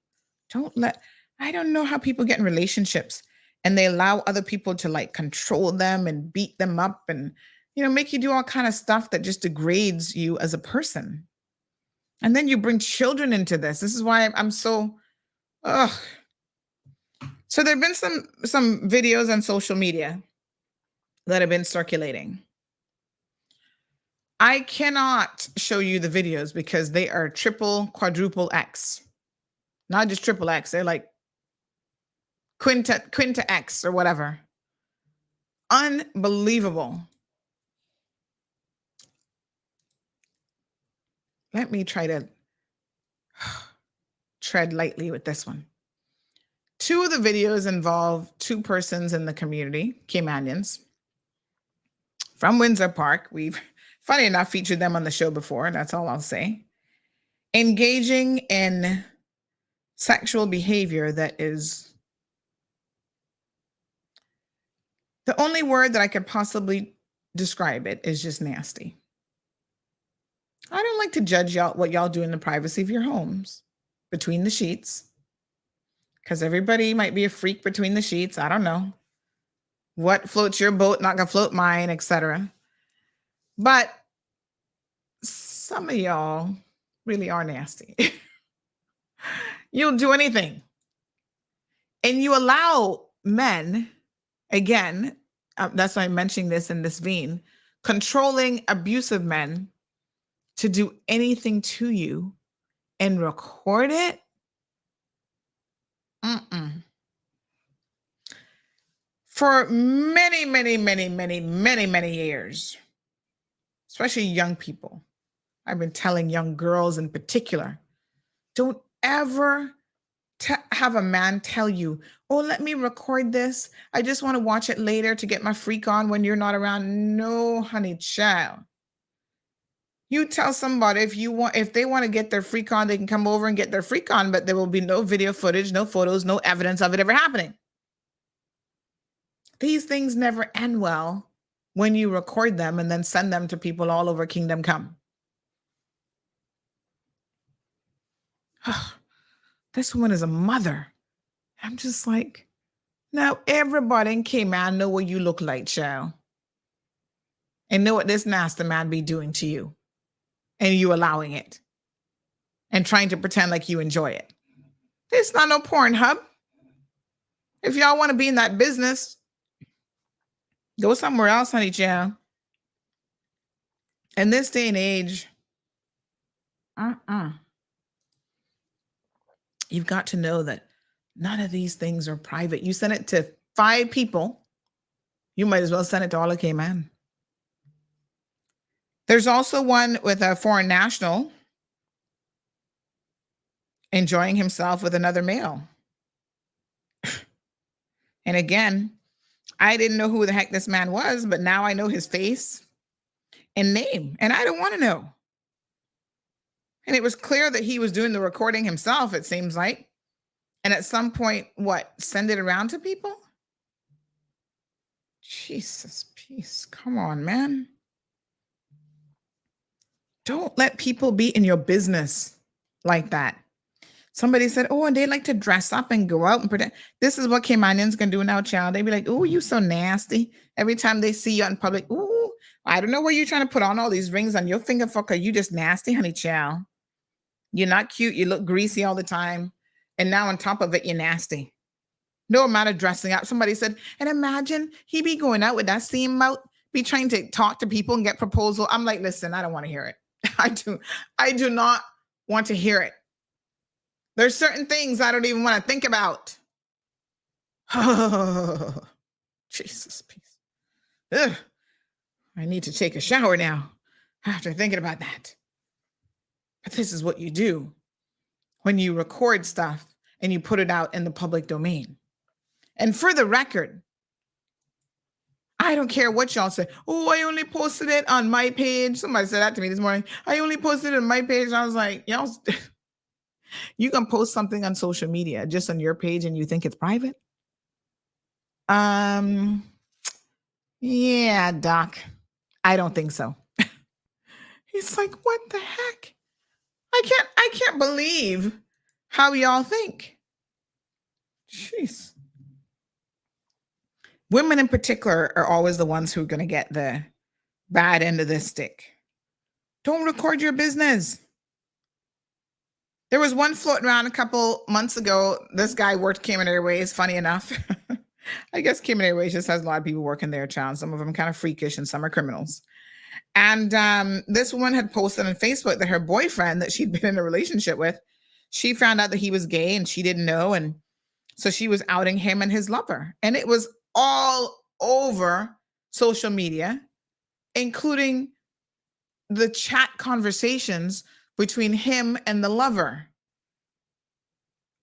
I don't know how people get in relationships and they allow other people to control them and beat them up and, make you do all kind of stuff that just degrades you as a person. And then you bring children into this. This is why I'm so, ugh. So there've been some videos on social media that have been circulating. I cannot show you the videos because they are triple, quadruple X. Not just triple X. They're like Quinta X or whatever. Unbelievable. Let me try to tread lightly with this one. 2 of the videos involve 2 persons in the community, Caymanians, from Windsor Park. We've, funny enough, featured them on the show before. That's all I'll say. Engaging in sexual behavior that is, the only word that I could possibly describe it is just nasty. I don't like to judge y'all what y'all do in the privacy of your homes, between the sheets, because everybody might be a freak between the sheets. I don't know what floats your boat, not gonna float mine, etc. But some of y'all really are nasty. You'll do anything, and you allow men, again, that's why I'm mentioning this in this vein, controlling, abusive men to do anything to you and record it. For many, many, many, many, many, many years, especially young people, I've been telling young girls in particular, don't ever have a man tell you, oh, let me record this. I just want to watch it later to get my freak on when you're not around. No, honey, child. You tell somebody if they want to get their freak on, they can come over and get their freak on, but there will be no video footage, no photos, no evidence of it ever happening. These things never end well when you record them and then send them to people all over Kingdom Come. This woman is a mother. I'm just like, now everybody in Cayman know what you look like, child. And know what this nasty man be doing to you. And you allowing it. And trying to pretend like you enjoy it. It's not no Pornhub. If y'all want to be in that business, go somewhere else, honey, child. In this day and age, you've got to know that none of these things are private. You send it to 5 people, you might as well send it to all of Cayman. There's also one with a foreign national enjoying himself with another male. And again, I didn't know who the heck this man was, but now I know his face and name, and I don't want to know. And it was clear that he was doing the recording himself, it seems like. And at some point, send it around to people? Jesus, peace. Come on, man. Don't let people be in your business like that. Somebody said, oh, and they like to dress up and go out and pretend. This is what Caymanians can do now, child. They be like, oh, you so nasty. Every time they see you out in public, oh, I don't know where you're trying to put on all these rings on your finger, fucker. You just nasty, honey, child. You're not cute. You look greasy all the time. And now on top of it, you're nasty. No amount of dressing up. Somebody said, and imagine he be going out with that seam out, be trying to talk to people and get proposal. I'm like, listen, I don't want to hear it. I do not want to hear it. There's certain things I don't even want to think about. Oh, Jesus, peace. Ugh. I need to take a shower now after thinking about that. But this is what you do when you record stuff and you put it out in the public domain. And for the record, I don't care what y'all say. Oh, I only posted it on my page. Somebody said that to me this morning. I only posted it on my page. And I was like, y'all, you can post something on social media just on your page and you think it's private? Yeah, Doc. I don't think so. He's like, what the heck? I can't believe how y'all think. Jeez. Women in particular are always the ones who are going to get the bad end of this stick. Don't record your business. There was one floating around a couple months ago. This guy worked Cayman Airways, funny enough. I guess Cayman Airways just has a lot of people working there, child. Some of them kind of freakish and some are criminals. And this woman had posted on Facebook that her boyfriend that she'd been in a relationship with, she found out that he was gay and she didn't know. And So she was outing him and his lover. And it was all over social media, including the chat conversations between him and the lover.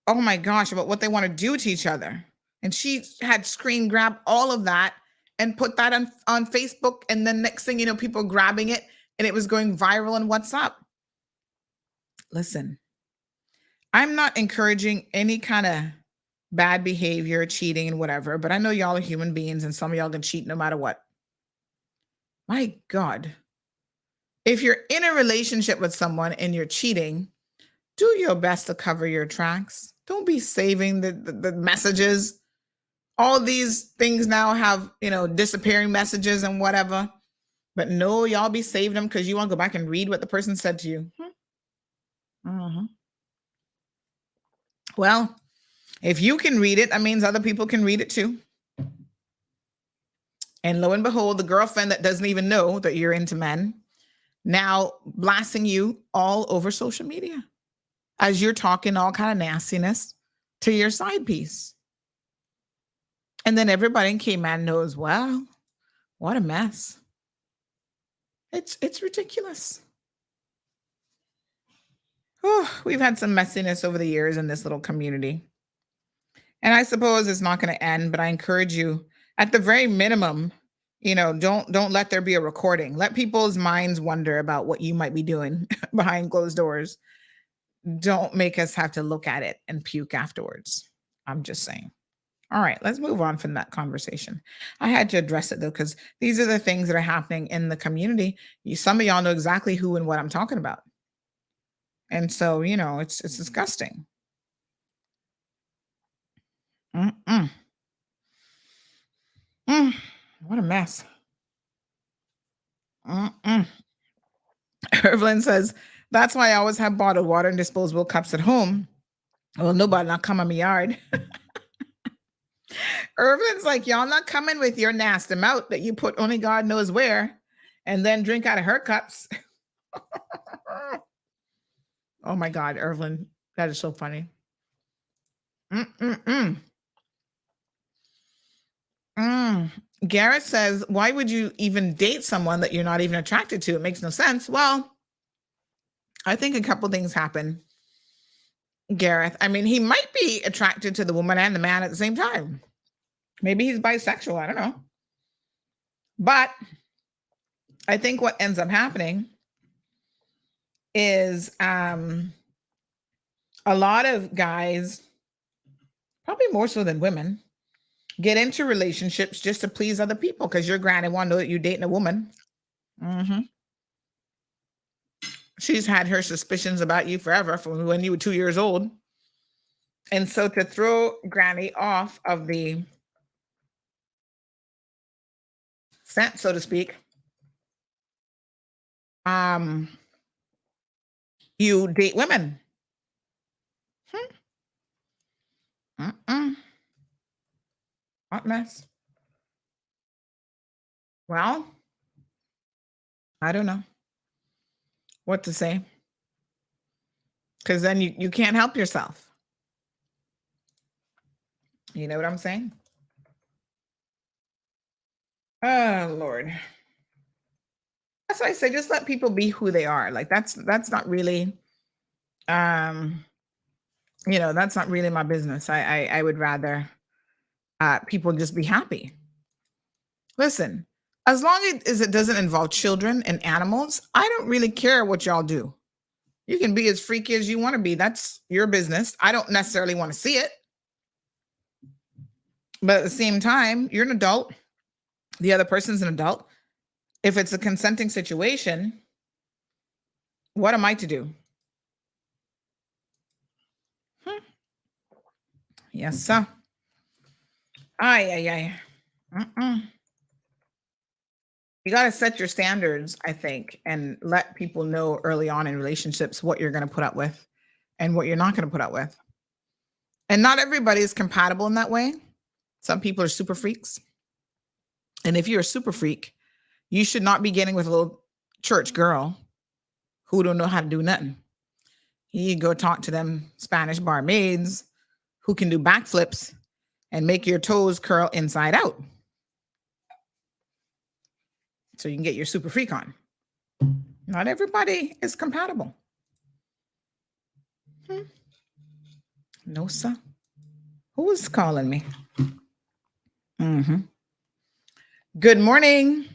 Oh my gosh, about what they want to do to each other. And she had screen grab all of that and put that on Facebook. And then next thing you know, people grabbing it and it was going viral on WhatsApp. Listen, I'm not encouraging any kind of bad behavior, cheating and whatever, but I know y'all are human beings and some of y'all can cheat no matter what. My God. If you're in a relationship with someone and you're cheating, do your best to cover your tracks. Don't be saving the messages. All these things now have, disappearing messages and whatever. But no, y'all be saving them because you want to go back and read what the person said to you. Well, if you can read it, that means other people can read it too. And lo and behold, the girlfriend that doesn't even know that you're into men now blasting you all over social media as you're talking all kind of nastiness to your side piece. And then everybody in Cayman knows, wow, what a mess. It's ridiculous. Oh, we've had some messiness over the years in this little community. And I suppose it's not going to end, but I encourage you at the very minimum, don't let there be a recording. Let people's minds wonder about what you might be doing behind closed doors. Don't make us have to look at it and puke afterwards. I'm just saying. All right, let's move on from that conversation. I had to address it though, because these are the things that are happening in the community. Some of y'all know exactly who and what I'm talking about. And so, it's disgusting. What a mess. Evelyn says, that's why I always have bottled water and disposable cups at home. Well, nobody not come on my yard. Irvin's like, y'all not coming with your nasty mouth that you put only God knows where and then drink out of her cups. Oh my God, Irvin, that is so funny. Garrett says, why would you even date someone that you're not even attracted to? It makes no sense. Well, I think a couple things happen, Gareth. I mean, he might be attracted to the woman and the man at the same time. Maybe he's bisexual. I don't know. But I think what ends up happening is a lot of guys, probably more so than women, get into relationships just to please other people because your granny want to know that you're dating a woman. She's had her suspicions about you forever from when you were 2 years old. And so to throw granny off of the scent, so to speak, you date women. What mess? Well, I don't know what to say. Because then you can't help yourself. You know what I'm saying? Oh, Lord. That's why I say just let people be who they are. Like that's not really that's not really my business. I would rather people just be happy. Listen, as long as it doesn't involve children and animals, I don't really care what y'all do. You can be as freaky as you want to be. That's your business. I don't necessarily want to see it. But at the same time, you're an adult. The other person's an adult. If it's a consenting situation, what am I to do? Yes, sir. Ay. You got to set your standards, I think, and let people know early on in relationships what you're going to put up with and what you're not going to put up with. And not everybody is compatible in that way. Some people are super freaks. And if you're a super freak, you should not be getting with a little church girl who don't know how to do nothing. You go talk to them Spanish barmaids who can do backflips and make your toes curl inside out. So you can get your super freak on. Not everybody is compatible. No, sir. Who is calling me? Good morning.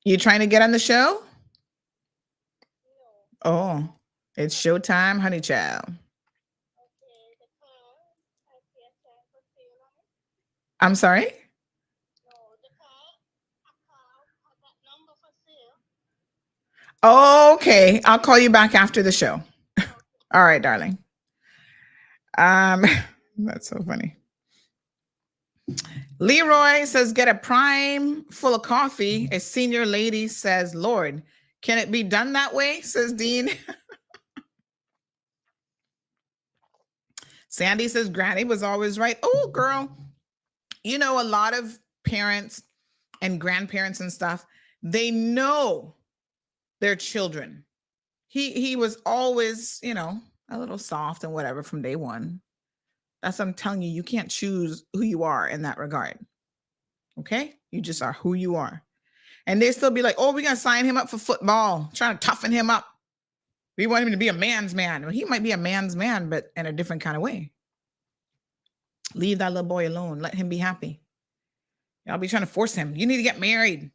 You trying to get on the show? Oh, it's showtime, honey child. I'm sorry? Okay, I'll call you back after the show. All right, darling. That's so funny. Leroy says, get a prime full of coffee. A senior lady says, Lord, can it be done that way? Says Dean. Sandy says, Granny was always right. Oh, girl. You know, a lot of parents and grandparents and stuff, they know their children. He was always, you know, a little soft and whatever from day one. That's what I'm telling you. You can't choose who you are in that regard. Okay? You just are who you are. And they still be like, oh, we're going to sign him up for football, trying to toughen him up. We want him to be a man's man. Well, he might be a man's man, but in a different kind of way. Leave that little boy alone. Let him be happy. Y'all be trying to force him. You need to get married.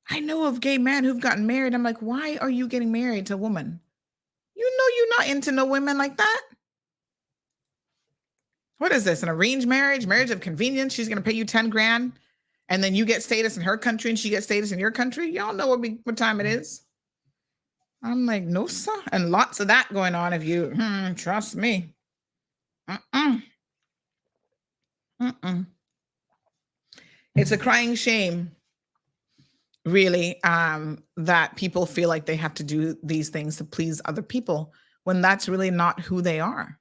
I know of gay men who've gotten married. I'm like, why are you getting married to a woman? You know you're not into no women like that. What is this? An arranged marriage? Marriage of convenience? She's going to pay you 10 grand and then you get status in her country and she gets status in your country? Y'all know what time it is. I'm like, no, sir. And lots of that going on if you trust me. It's a crying shame, really, that people feel like they have to do these things to please other people when that's really not who they are.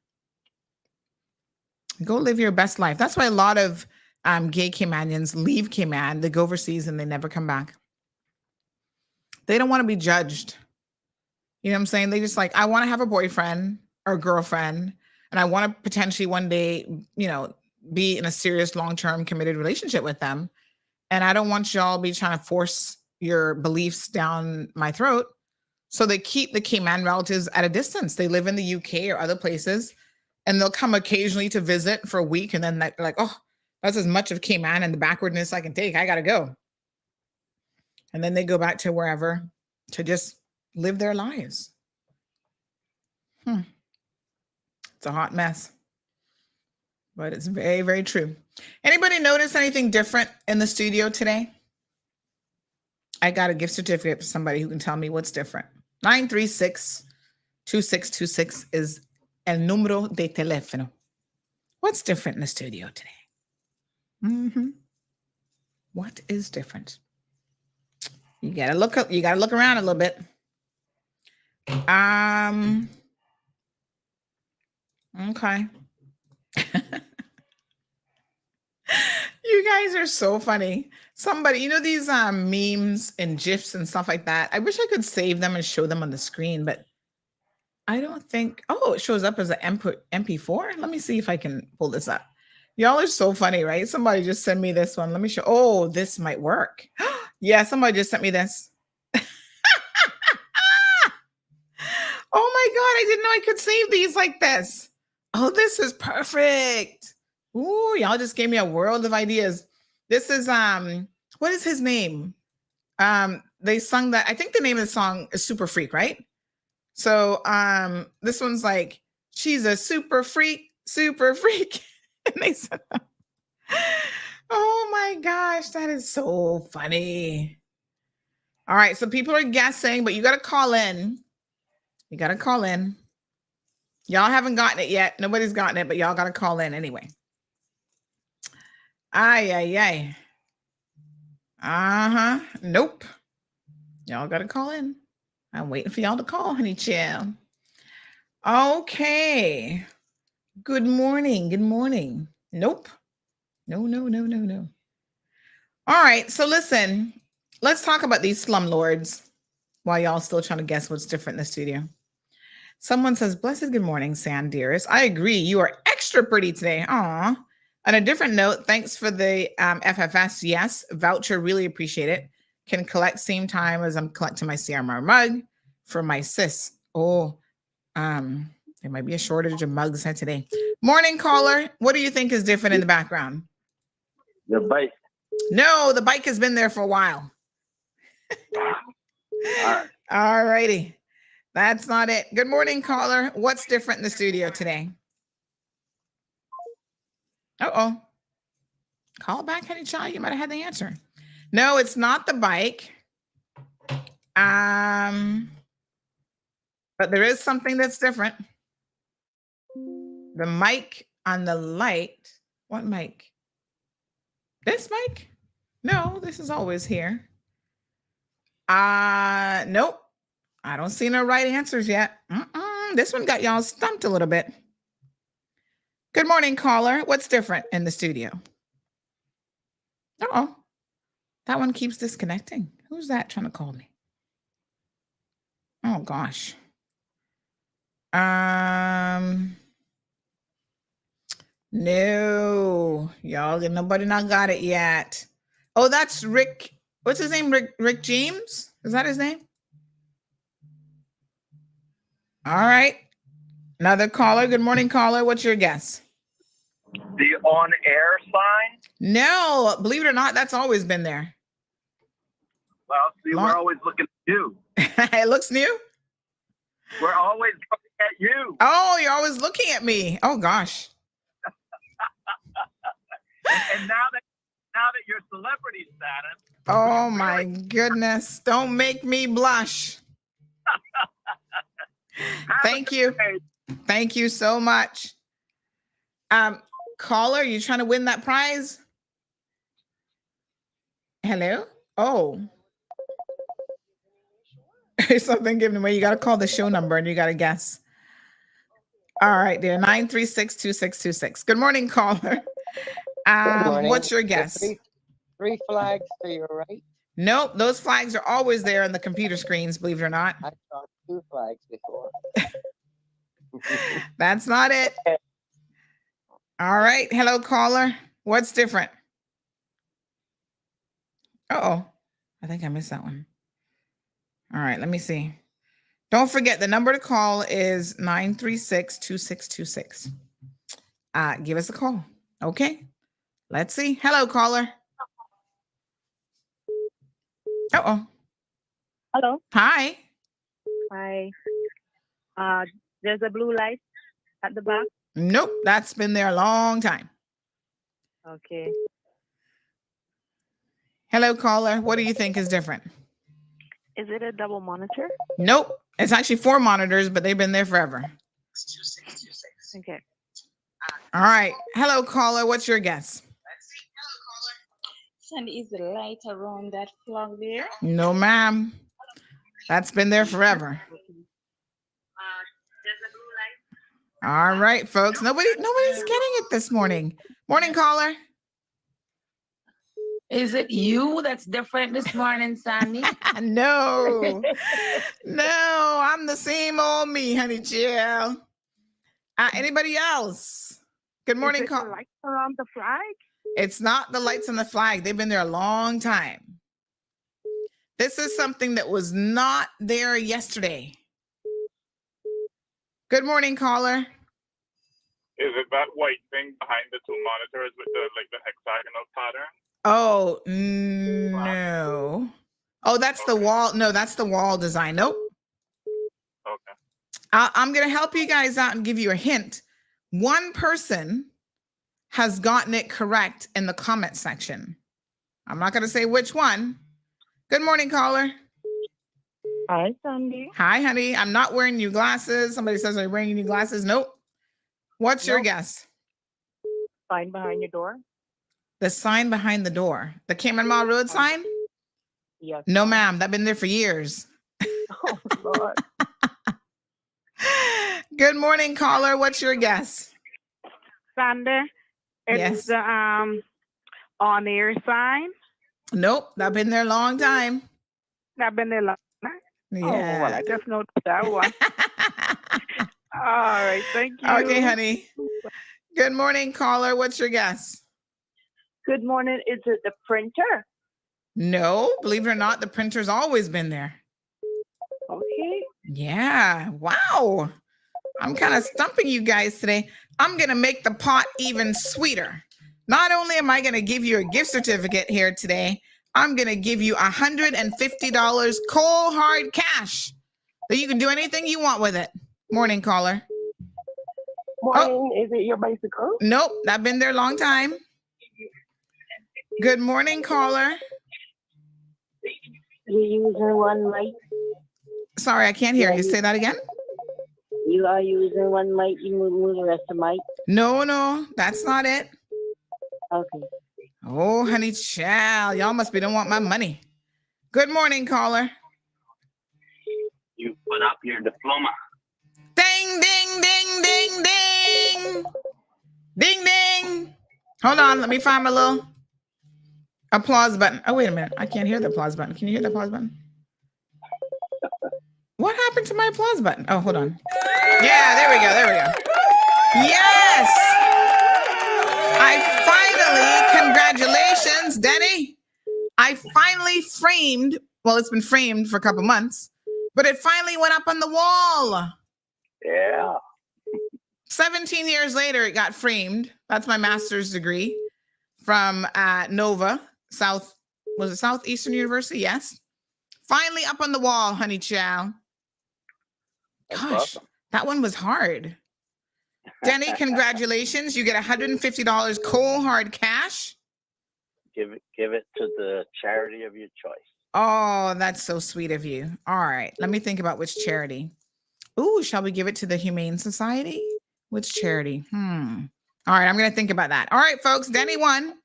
Go live your best life. That's why a lot of gay Caymanians leave Cayman. They go overseas and they never come back. They don't want to be judged. You know what I'm saying? They just like, I want to have a boyfriend or girlfriend, and I want to potentially one day, you know, be in a serious long-term committed relationship with them. And I don't want y'all be trying to force your beliefs down my throat. So they keep the Cayman relatives at a distance. They live in the UK or other places, and they'll come occasionally to visit for a week. And then they're like, oh, that's as much of Cayman and the backwardness I can take. I got to go. And then they go back to wherever to just live their lives. It's a hot mess. But it's very, very true. Anybody notice anything different in the studio today? I got a gift certificate for somebody who can tell me what's different. 936-2626 is el número de teléfono. What's different in the studio today? What is different? You gotta look up. You gotta look around a little bit. Okay. You guys are so funny. Somebody, you know, these memes and GIFs and stuff like that. I wish I could save them and show them on the screen, but I don't think. Oh, it shows up as an MP4. Let me see if I can pull this up. Y'all are so funny, right? Somebody just sent me this one. Let me show. Oh, this might work. Yeah, somebody just sent me this. Oh my God, I didn't know I could save these like this. Oh, this is perfect. Ooh, y'all just gave me a world of ideas. This is what is his name? They sung that. I think the name of the song is Super Freak, right? So this one's like, she's a super freak. And they said, oh my gosh, that is so funny. All right, so people are guessing, but you got to call in. You got to call in. Y'all haven't gotten it yet. Nobody's gotten it, but y'all got to call in anyway. Ay. Nope. Y'all got to call in. I'm waiting for y'all to call, honey child. Okay. Good morning. Nope. No. All right. So listen, let's talk about these slumlords while y'all still trying to guess what's different in the studio. Someone says, blessed good morning, Sand dearest. I agree. You are extra pretty today. Aw. On a different note, thanks for the FFS. Yes, voucher. Really appreciate it. Can collect same time as I'm collecting my CRMR mug for my sis. Oh, there might be a shortage of mugs today. Morning, caller. What do you think is different in the background? The bike. No, the bike has been there for a while. All righty. That's not it. Good morning, caller. What's different in the studio today? Uh-oh. Call back, honey child. You might have had the answer. No, it's not the bike. But there is something that's different. The mic on the light. What mic? This mic? No, this is always here. Nope. I don't see no right answers yet. This one got y'all stumped a little bit. Good morning, caller. What's different in the studio? Uh-oh. That one keeps disconnecting. Who's that trying to call me? Oh, gosh. No. Y'all, nobody not got it yet. Oh, that's Rick. What's his name? Rick James? Is that his name? All right. Another caller. Good morning, caller. What's your guess? The on-air sign? No, believe it or not, that's always been there. Well, see, we're always looking at you. It looks new? We're always looking at you. Oh, you're always looking at me. Oh, gosh. and now that you're celebrity status. Oh, my goodness. Don't make me blush. Thank you. Thank you so much. Caller, you trying to win that prize? Hello? Oh. Something given away. You got to call the show number and you got to guess. All right, dear. 936-2626. Good morning, caller. Good morning. What's your guess? Three flags to your right. Nope, those flags are always there on the computer screens, believe it or not. I saw two flags before. That's not it. All right. Hello, caller. What's different? Uh-oh. I think I missed that one. All right. Let me see. Don't forget, the number to call is 936-2626. Give us a call. Okay. Let's see. Hello, caller. Uh-oh. Hello. Hi. Hi. There's a blue light at the back. Nope. That's been there a long time. Okay. Hello, caller. What do you think is different? Is it a double monitor? Nope. It's actually 4 monitors, but they've been there forever. Okay. All right. Hello, caller. What's your guess? Sandy, is the light around that plug there? No, ma'am. That's been there forever. All right, folks. Nobody's getting it this morning. Morning, caller. Is it you that's different this morning, Sandy? No. No, I'm the same old me, honey chill. Anybody else? Good morning, Is it the lights around the flag? It's not the lights on the flag. They've been there a long time. This is something that was not there yesterday. Good morning, caller. Is it that white thing behind the 2 monitors with the hexagonal pattern? Oh, no. Oh, that's the wall. No, that's the wall design. Nope. Okay. I'm going to help you guys out and give you a hint. One person has gotten it correct in the comment section. I'm not going to say which one. Good morning, caller. Hi, Sandy. Hi, honey. I'm not wearing new glasses. Somebody says, are you wearing new glasses? Nope. What's your guess? Sign behind your door? The sign behind the door. The Cayman Mall Road sign? Yes. No, ma'am. That's been there for years. Oh, Lord. Good morning, caller. What's your guess? Sandy, it's Yes. the on-air sign. Nope. That's been there a long time. I've been there long time. Yeah. Oh, well, I just noticed that one. All right, thank you. Okay, honey. Good morning, caller. What's your guess? Good morning. Is it the printer? No, believe it or not, the printer's always been there. Okay. Yeah. Wow. I'm kind of stumping you guys today. I'm going to make the pot even sweeter. Not only am I going to give you a gift certificate here today, I'm going to give you $150 cold hard cash that you can do anything you want with it. Morning, caller. Morning. Is it your bicycle? Nope, I've been there a long time. Good morning, caller. You're using one mic. Sorry, I can't hear you. Say that again. You are using one mic. You move the rest of the mic. No, that's not it. Okay. Oh, honey child, y'all must be don't want my money. Good morning, caller. You put up your diploma. Ding, ding, ding, ding, ding. Ding, ding. Hold on, let me find my little applause button. Oh, wait a minute. I can't hear the applause button. Can you hear the applause button? What happened to my applause button? Oh, hold on. Yeah, there we go. Yes. Congratulations, Denny. I finally framed, well, it's been framed for a couple months, but it finally went up on the wall. Yeah. 17 years later, it got framed. That's my master's degree from Nova, Southeastern University? Yes. Finally up on the wall, honey chow. Gosh, awesome. That one was hard. Denny, congratulations. You get $150 cold hard cash. Give it to the charity of your choice. Oh, that's so sweet of you. All right. Let me think about which charity. Ooh, shall we give it to the Humane Society? Which charity? All right, I'm going to think about that. All right, folks, Denny won.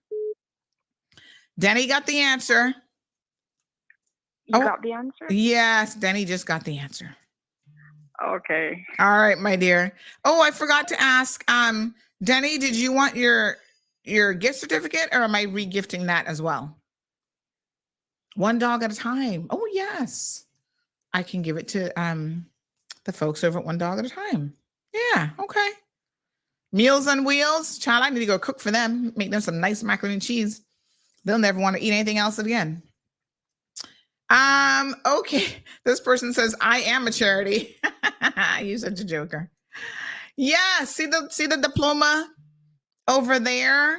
Denny got the answer. You got the answer? Yes, Denny just got the answer. Okay. All right, my dear. Oh, I forgot to ask. Denny, did you want your gift certificate, or am I re-gifting that as well? One dog at a time. Oh, yes. I can give it to the folks over at One Dog at a Time. Yeah, okay. Meals on Wheels. Child, I need to go cook for them. Make them some nice macaroni and cheese. They'll never want to eat anything else again. Okay. This person says, I am a charity. You're such a joker. Yeah, see the diploma over there?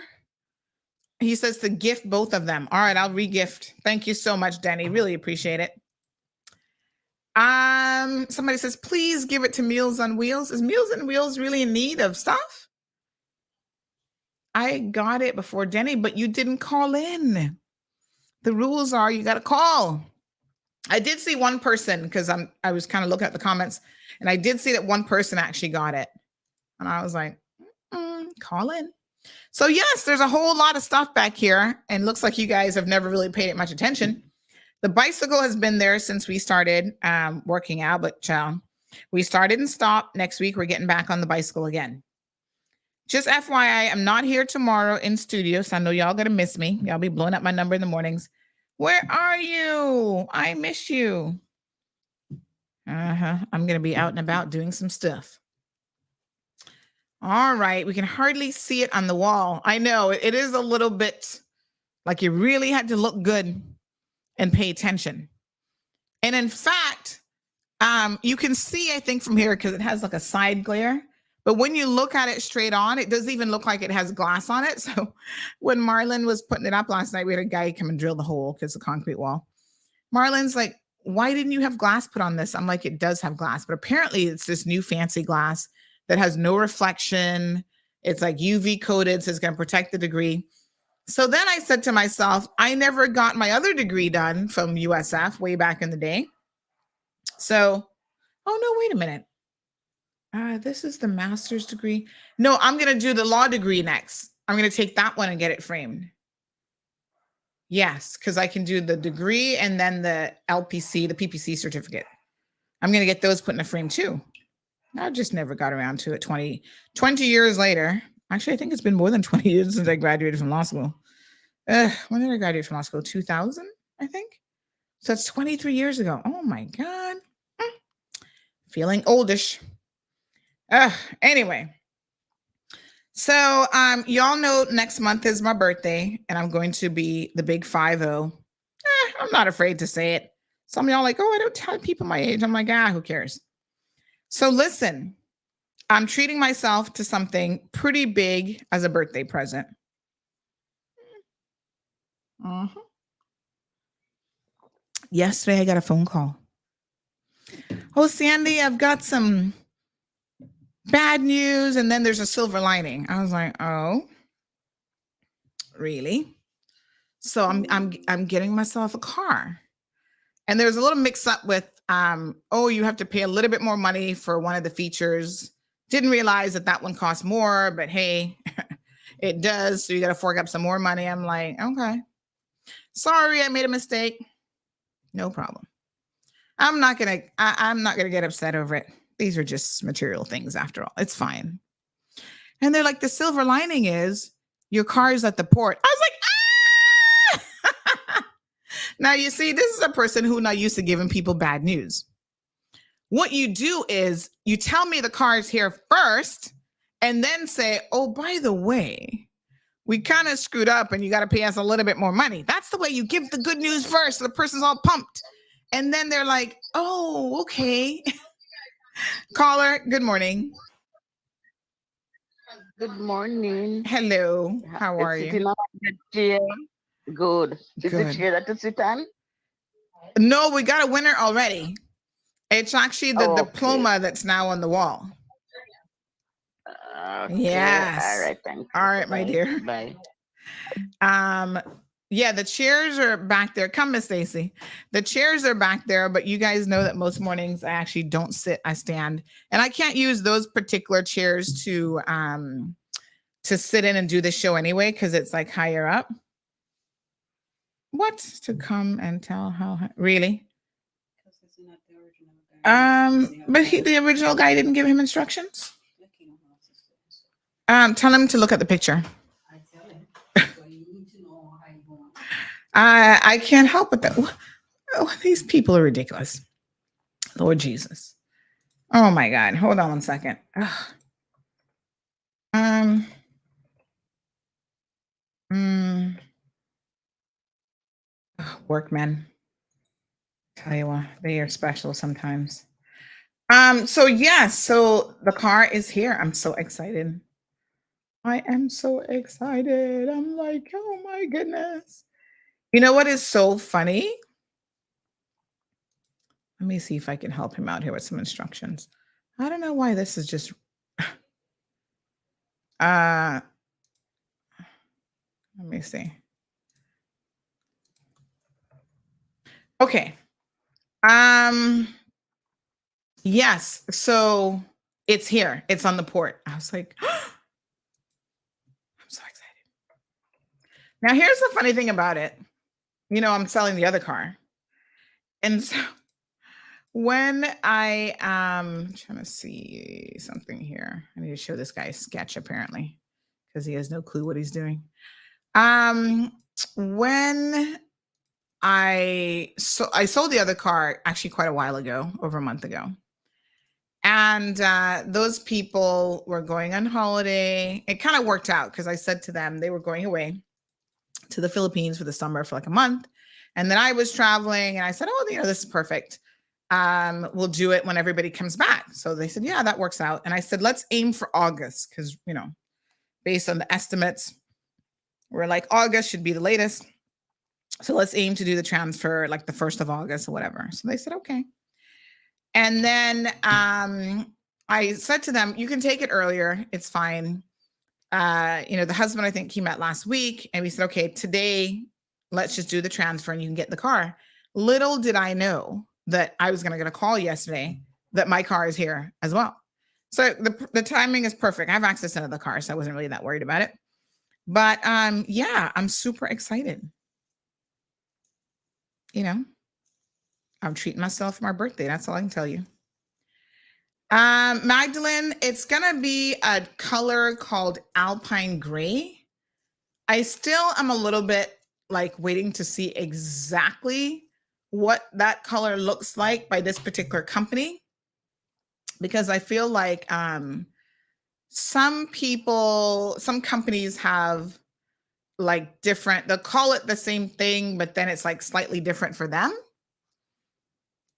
He says to gift both of them. All right, I'll re-gift. Thank you so much, Denny. Really appreciate it. Somebody says, please give it to Meals on Wheels. Is Meals on Wheels really in need of stuff? I got it before Denny, but you didn't call in. The rules are you got to call. I did see one person because I was kind of looking at the comments, and I did see that one person actually got it. And I was like, call in. So yes, there's a whole lot of stuff back here, and looks like you guys have never really paid it much attention. The bicycle has been there since we started working out, but we started and stopped. Next week, we're getting back on the bicycle again. Just FYI, I'm not here tomorrow in studio, so I know y'all gonna miss me. Y'all be blowing up my number in the mornings. Where are you? I miss you. I'm gonna be out and about doing some stuff. All right, we can hardly see it on the wall. I know it is a little bit like you really had to look good and pay attention. And in fact, you can see, I think, from here because it has like a side glare. But when you look at it straight on, it doesn't even look like it has glass on it. So when Marlon was putting it up last night, we had a guy come and drill the hole because it's a concrete wall. Marlon's like, why didn't you have glass put on this? I'm like, it does have glass, but apparently it's this new fancy glass that has no reflection. It's like UV coated, so it's going to protect the degree. So then I said to myself, I never got my other degree done from USF way back in the day. So, oh no, wait a minute. This is the master's degree. No, I'm going to do the law degree next. I'm going to take that one and get it framed. Yes, because I can do the degree and then the LPC, the PPC certificate. I'm going to get those put in a frame too. I just never got around to it 20 years later. Actually, I think it's been more than 20 years since I graduated from law school. When did I graduate from law school? 2000, I think. So that's 23 years ago. Oh my God. Feeling oldish. Anyway, so y'all know next month is my birthday, and I'm going to be the big 50. I'm not afraid to say it. Some of y'all like, oh, I don't tell people my age. I'm like, who cares? So listen, I'm treating myself to something pretty big as a birthday present. Yesterday, I got a phone call. Oh, Sandy, I've got some bad news, and then there's a silver lining. I was like, oh, really? So I'm getting myself a car. And there's a little mix up with, you have to pay a little bit more money for one of the features. Didn't realize that one costs more, but hey, it does. So you got to fork up some more money. I'm like, okay, sorry, I made a mistake. No problem. I'm not gonna get upset over it. These are just material things after all. It's fine. And they're like, the silver lining is your car is at the port. I was like, Now, you see, this is a person who not used to giving people bad news. What you do is you tell me the car is here first and then say, oh, by the way, we kind of screwed up and you got to pay us a little bit more money. That's the way you give the good news first. So the person's all pumped. And then they're like, oh, okay. Caller, good morning. Good morning. Hello. How are you? Sitting on the chair. Good. Is Good. the chair that to sit on? No, we got a winner already. It's actually the Okay. diploma that's now on the wall. Okay. Yes. All right. Thank you. All right, my Bye. dear. Bye. Yeah, the chairs are back there. Come, Miss Stacy. The chairs are back there, but you guys know that most mornings I actually don't sit, I stand. And I can't use those particular chairs to sit in and do the show anyway, because it's like higher up. What? To come and tell how really? But the original guy didn't give him instructions. Tell him to look at the picture. I can't help with that. These people are ridiculous. Lord Jesus. Oh my God. Hold on 1 second. Workmen. Tell you what, they are special sometimes. So yes, so the car is here. I'm so excited. I am so excited. I'm like, oh my goodness. You know what is so funny? Let me see if I can help him out here with some instructions. I don't know why this is just let me see. Okay. Yes, so it's here. It's on the port. I was like, I'm so excited. Now, here's the funny thing about it. You know, I'm selling the other car. And so when I'm trying to see something here. I need to show this guy a sketch apparently, because he has no clue what he's doing. When I sold the other car actually quite a while ago, over a month ago. And those people were going on holiday. It kind of worked out because I said to them, they were going away to the Philippines for the summer for like a month. And then I was traveling and I said, oh, this is perfect. We'll do it when everybody comes back. So they said, yeah, that works out. And I said, let's aim for August because, based on the estimates, we're like August should be the latest. So let's aim to do the transfer like the 1st of August or whatever. So they said, okay. And then I said to them, you can take it earlier. It's fine. The husband, I think he met last week and we said, okay, today, let's just do the transfer and you can get the car. Little did I know that I was going to get a call yesterday that my car is here as well. So the timing is perfect. I have access to the car, so I wasn't really that worried about it. But yeah, I'm super excited. I'm treating myself for my birthday. That's all I can tell you. Magdalene, it's going to be a color called Alpine Gray. I still am a little bit like waiting to see exactly what that color looks like by this particular company. because I feel like some companies have like different, they'll call it the same thing, but then it's like slightly different for them.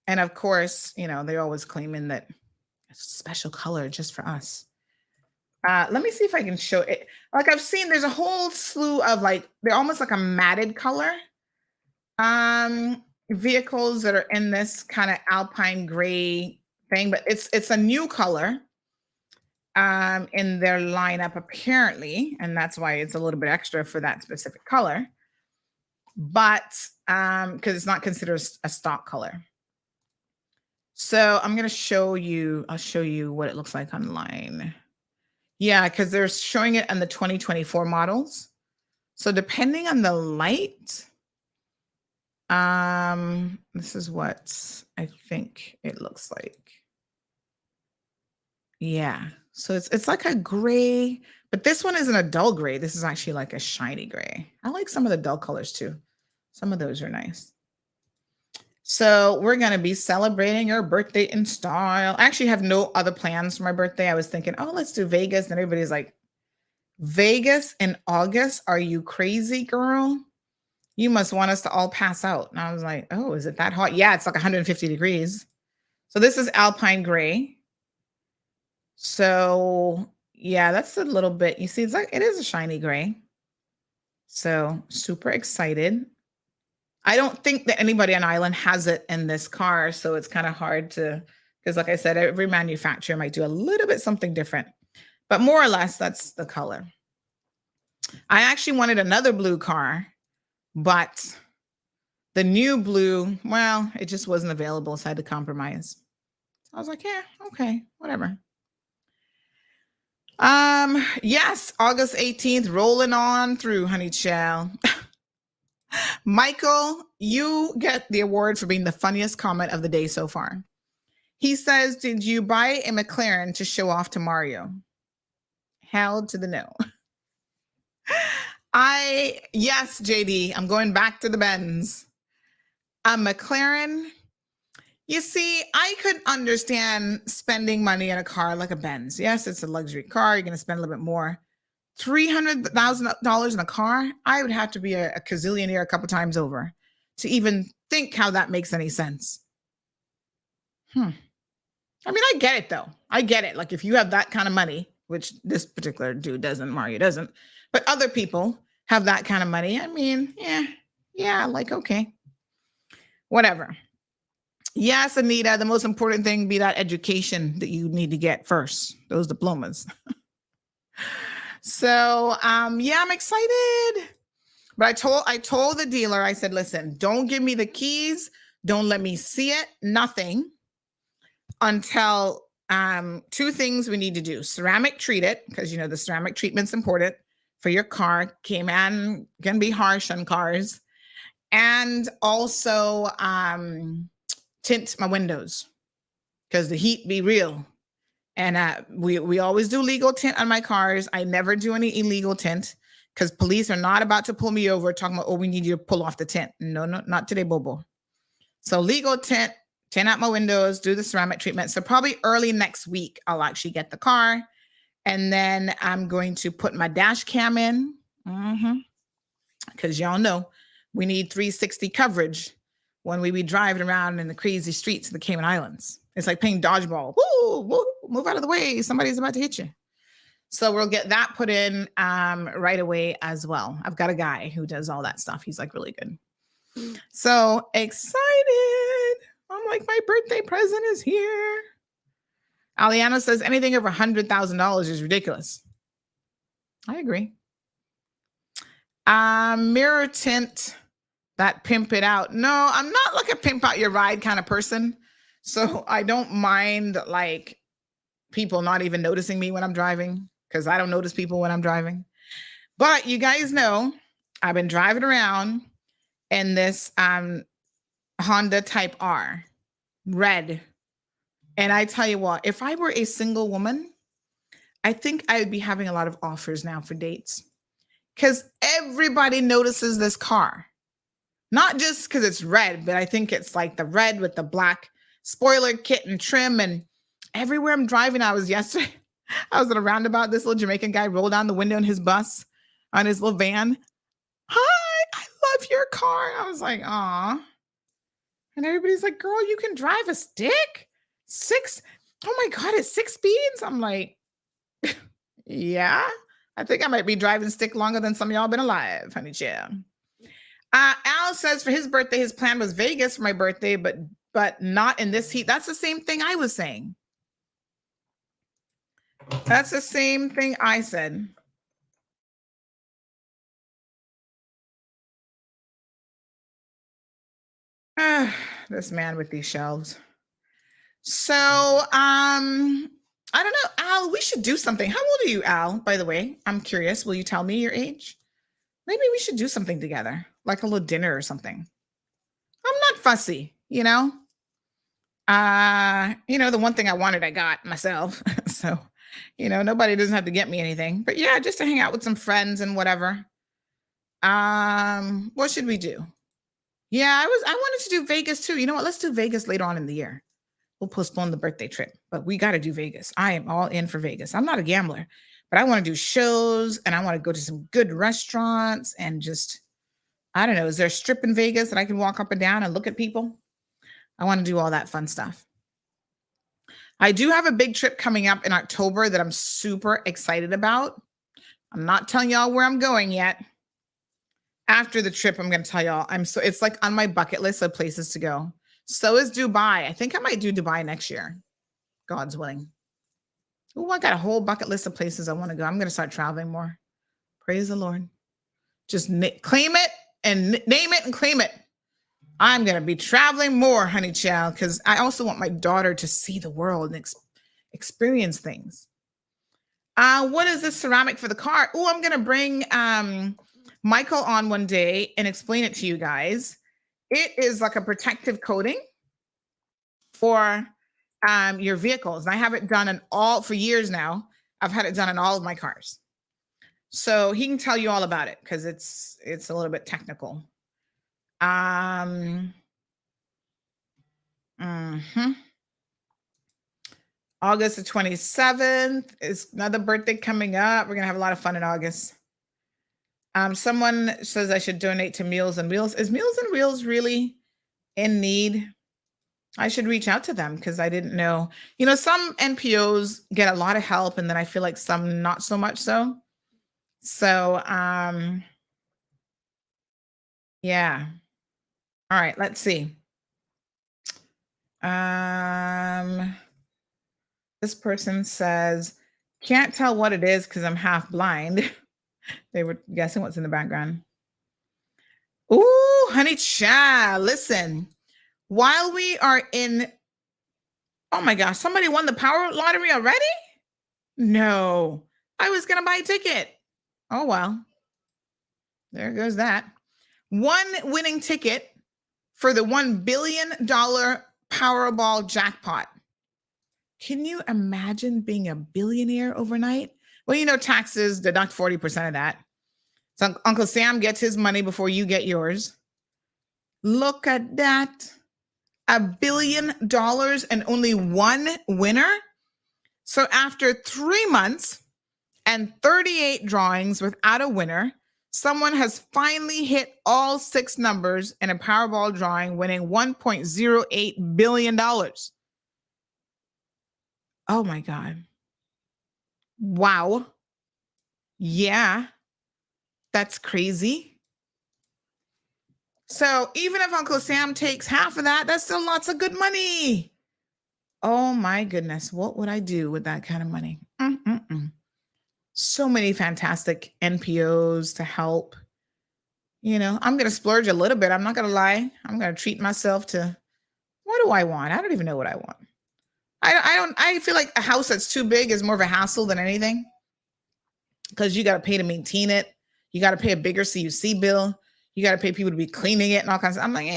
And of course, they're always claiming that it's a special color just for us. Let me see if I can show it. Like I've seen, there's a whole slew of like, they're almost like a matted color vehicles that are in this kind of alpine gray thing, but it's a new color in their lineup apparently, and that's why it's a little bit extra for that specific color. But because it's not considered a stock color. So I'm going to show you, I'll show you what it looks like online. Yeah, because they're showing it on the 2024 models. So depending on the light, this is what I think it looks like. Yeah, so it's like a gray, but this one isn't a dull gray. This is actually like a shiny gray. I like some of the dull colors too. Some of those are nice. So we're going to be celebrating your birthday in style. I actually have no other plans for my birthday. I was thinking, oh, let's do Vegas. And everybody's like, Vegas in August? Are you crazy, girl? You must want us to all pass out. And I was like, oh, is it that hot? Yeah, it's like 150 degrees. So this is Alpine Gray. So yeah, that's a little bit, you see, it's like, it is a shiny gray. So super excited. I don't think that anybody on island has it in this car. So it's kind of hard to, because like I said, every manufacturer might do a little bit something different, but more or less that's the color. I actually wanted another blue car, but the new blue, well, it just wasn't available. So I had to compromise. So I was like, yeah, okay, whatever. Yes, August 18th, rolling on through, honey child. Michael, you get the award for being the funniest comment of the day so far. He says, did you buy a McLaren to show off to Mario? Hell to the no. Yes, JD, I'm going back to the Benz. A McLaren. You see, I could understand spending money on a car like a Benz. Yes, it's a luxury car. You're going to spend a little bit more. $300,000 in a car, I would have to be a gazillionaire a couple times over to even think how that makes any sense. I mean, I get it though. I get it. Like if you have that kind of money, which this particular dude doesn't, Mario doesn't, but other people have that kind of money. I mean, yeah, like, okay, whatever. Yes, Anita, the most important thing be that education that you need to get first, those diplomas. So, yeah, I'm excited. But I told the dealer, I said, listen, don't give me the keys. Don't let me see it. Nothing until two things we need to do. Ceramic treat it, because, the ceramic treatment's important for your car. Can be harsh on cars. And also tint my windows because the heat be real. And we always do legal tint on my cars. I never do any illegal tint because police are not about to pull me over talking about, oh, we need you to pull off the tint. No, not today, Bobo. So legal tint out my windows, do the ceramic treatment. So probably early next week, I'll actually get the car. And then I'm going to put my dash cam in. Because y'all know we need 360 coverage when we be driving around in the crazy streets of the Cayman Islands. It's like playing dodgeball. Woo, move out of the way. Somebody's about to hit you. So we'll get that put in right away as well. I've got a guy who does all that stuff. He's like really good. So excited. I'm like, my birthday present is here. Aliana says anything over $100,000 is ridiculous. I agree. Mirror tint that pimp it out. No, I'm not like a pimp out your ride kind of person. So I don't mind like people not even noticing me when I'm driving because I don't notice people when I'm driving. But you guys know I've been driving around in this Honda Type R, red. And I tell you what, if I were a single woman, I think I would be having a lot of offers now for dates because everybody notices this car. Not just because it's red, but I think it's like the red with the black spoiler kit and trim. And everywhere I'm driving. I was yesterday. I was at a roundabout. This little Jamaican guy rolled down the window in his bus on his little van. Hi, I love your car. I was like, aw. And everybody's like, girl, you can drive a stick? Oh my God, it's 6 speeds? I'm like, yeah, I think I might be driving stick longer than some of y'all been alive, honey chill. Al says for his birthday, his plan was Vegas for my birthday, but not in this heat. That's the same thing I was saying. That's the same thing I said. This man with these shelves. So, I don't know, Al, we should do something. How old are you, Al, by the way? I'm curious. Will you tell me your age? Maybe we should do something together, like a little dinner or something. I'm not fussy, you know? The one thing I wanted, I got myself. So, nobody doesn't have to get me anything. But yeah, just to hang out with some friends and whatever. What should we do? Yeah, I wanted to do Vegas too. You know what? Let's do Vegas later on in the year. We'll postpone the birthday trip, but we got to do Vegas. I am all in for Vegas. I'm not a gambler, but I want to do shows and I want to go to some good restaurants and just, I don't know, is there a strip in Vegas that I can walk up and down and look at people? I want to do all that fun stuff. I do have a big trip coming up in October that I'm super excited about. I'm not telling y'all where I'm going yet. After the trip, I'm going to tell y'all. It's like on my bucket list of places to go. So is Dubai. I think I might do Dubai next year. God's willing. Oh, I got a whole bucket list of places I want to go. I'm going to start traveling more. Praise the Lord. Just claim it and name it and claim it. I'm going to be traveling more, honey child, because I also want my daughter to see the world and experience things. What is this ceramic for the car? Oh, I'm going to bring Michael on one day and explain it to you guys. It is like a protective coating for your vehicles. And I have it done for years now. I've had it done in all of my cars. So he can tell you all about it because it's a little bit technical. August the 27th is another birthday coming up. We're going to have a lot of fun in August. Someone says I should donate to Meals and Wheels. Is Meals and Wheels really in need? I should reach out to them because I didn't know. Some NPOs get a lot of help and then I feel like some not so much so. So, yeah. All right, let's see. This person says, can't tell what it is because I'm half blind. They were guessing what's in the background. Ooh, honey child, listen. While we are in, oh my gosh, somebody won the power lottery already? No, I was going to buy a ticket. Oh, well, there goes that. One winning ticket for the $1 billion Powerball jackpot. Can you imagine being a billionaire overnight? Well, taxes deduct 40% of that. So Uncle Sam gets his money before you get yours. Look at that. $1 billion and only one winner. So after 3 months and 38 drawings without a winner, someone has finally hit all 6 numbers in a Powerball drawing, winning $1.08 billion. Oh my God. Wow. Yeah. That's crazy. So even if Uncle Sam takes half of that, that's still lots of good money. Oh my goodness. What would I do with that kind of money? So many fantastic NPOs to help. I'm going to splurge a little bit. I'm not going to lie. I'm going to treat myself to, what do I want? I don't even know what I want. I feel like a house that's too big is more of a hassle than anything because you got to pay to maintain it. You got to pay a bigger CUC bill. You got to pay people to be cleaning it and all kinds of. I'm like,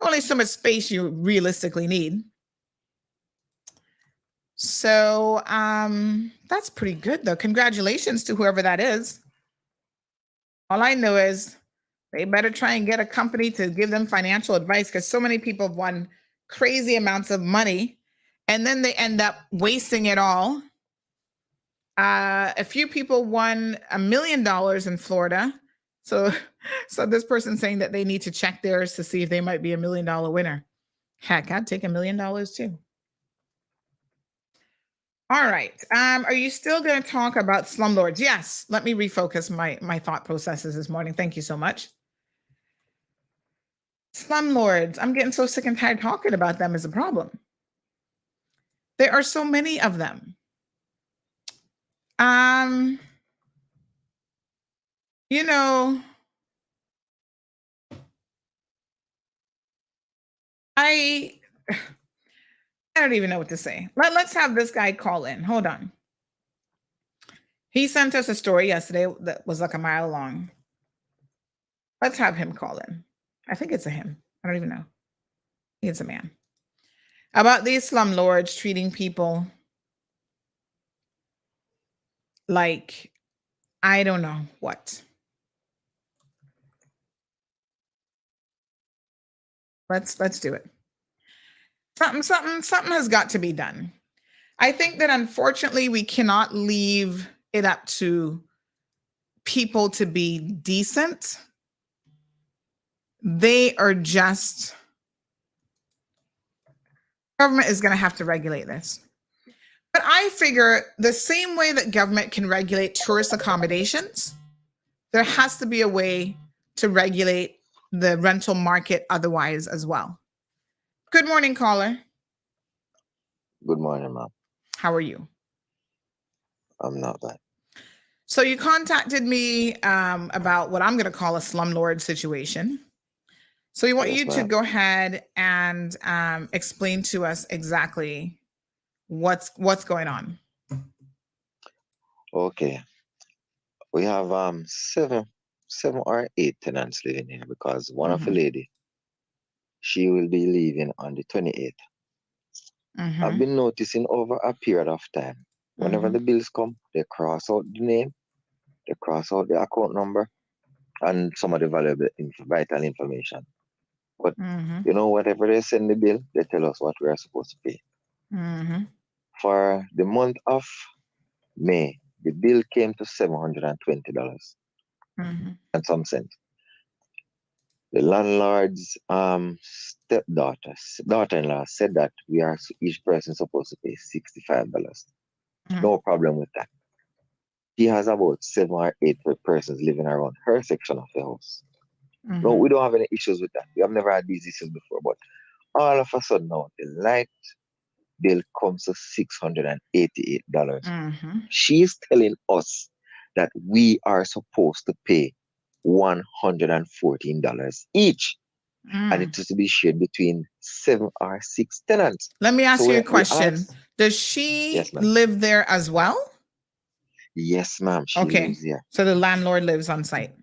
only so much space you realistically need. So that's pretty good though. Congratulations to whoever that is. All I know is they better try and get a company to give them financial advice because so many people have won crazy amounts of money and then they end up wasting it all. A few people won $1 million in Florida. So this person's saying that they need to check theirs to see if they might be $1 million winner. Heck, I'd take $1 million too. All right. Are you still going to talk about slumlords? Yes. Let me refocus my thought processes this morning. Thank you so much. Slumlords. I'm getting so sick and tired talking about them is a problem. There are so many of them. You know, I don't even know what to say. Let's have this guy call in. Hold on. He sent us a story yesterday that was like a mile long. Let's have him call in. I think it's a him. I don't even know. I think it's a man. About these slumlords treating people like, I don't know what. Let's do it. Something has got to be done. I think that unfortunately we cannot leave it up to people to be decent. They are just, government is going to have to regulate this. But I figure the same way that government can regulate tourist accommodations, there has to be a way to regulate the rental market otherwise as well. Good morning, caller. Good morning, ma'am. How are you? I'm not bad. So you contacted me about what I'm going to call a slumlord situation. So we want you to go ahead and explain to us exactly what's going on. Okay. We have seven or eight tenants living here because one of the lady, she will be leaving on the 28th. I've been noticing over a period of time, whenever the bills come, they cross out the name, they cross out the account number, and some of the valuable vital information. But you know, whatever they send the bill, they tell us what we are supposed to pay. For the month of May, the bill came to $720 and some cents. The landlord's daughter-in-law said that we are each person supposed to pay $65. No problem with that. She has about 7 or 8 persons living around her section of the house. No, we don't have any issues with that. We have never had these issues before, but all of a sudden now, the light bill comes to $688. She's telling us that we are supposed to pay $114 each. And it is to be shared between 7 or 6 tenants. Let me ask you a question. Does she live there as well? Yes, ma'am. She lives here. So the landlord lives on site.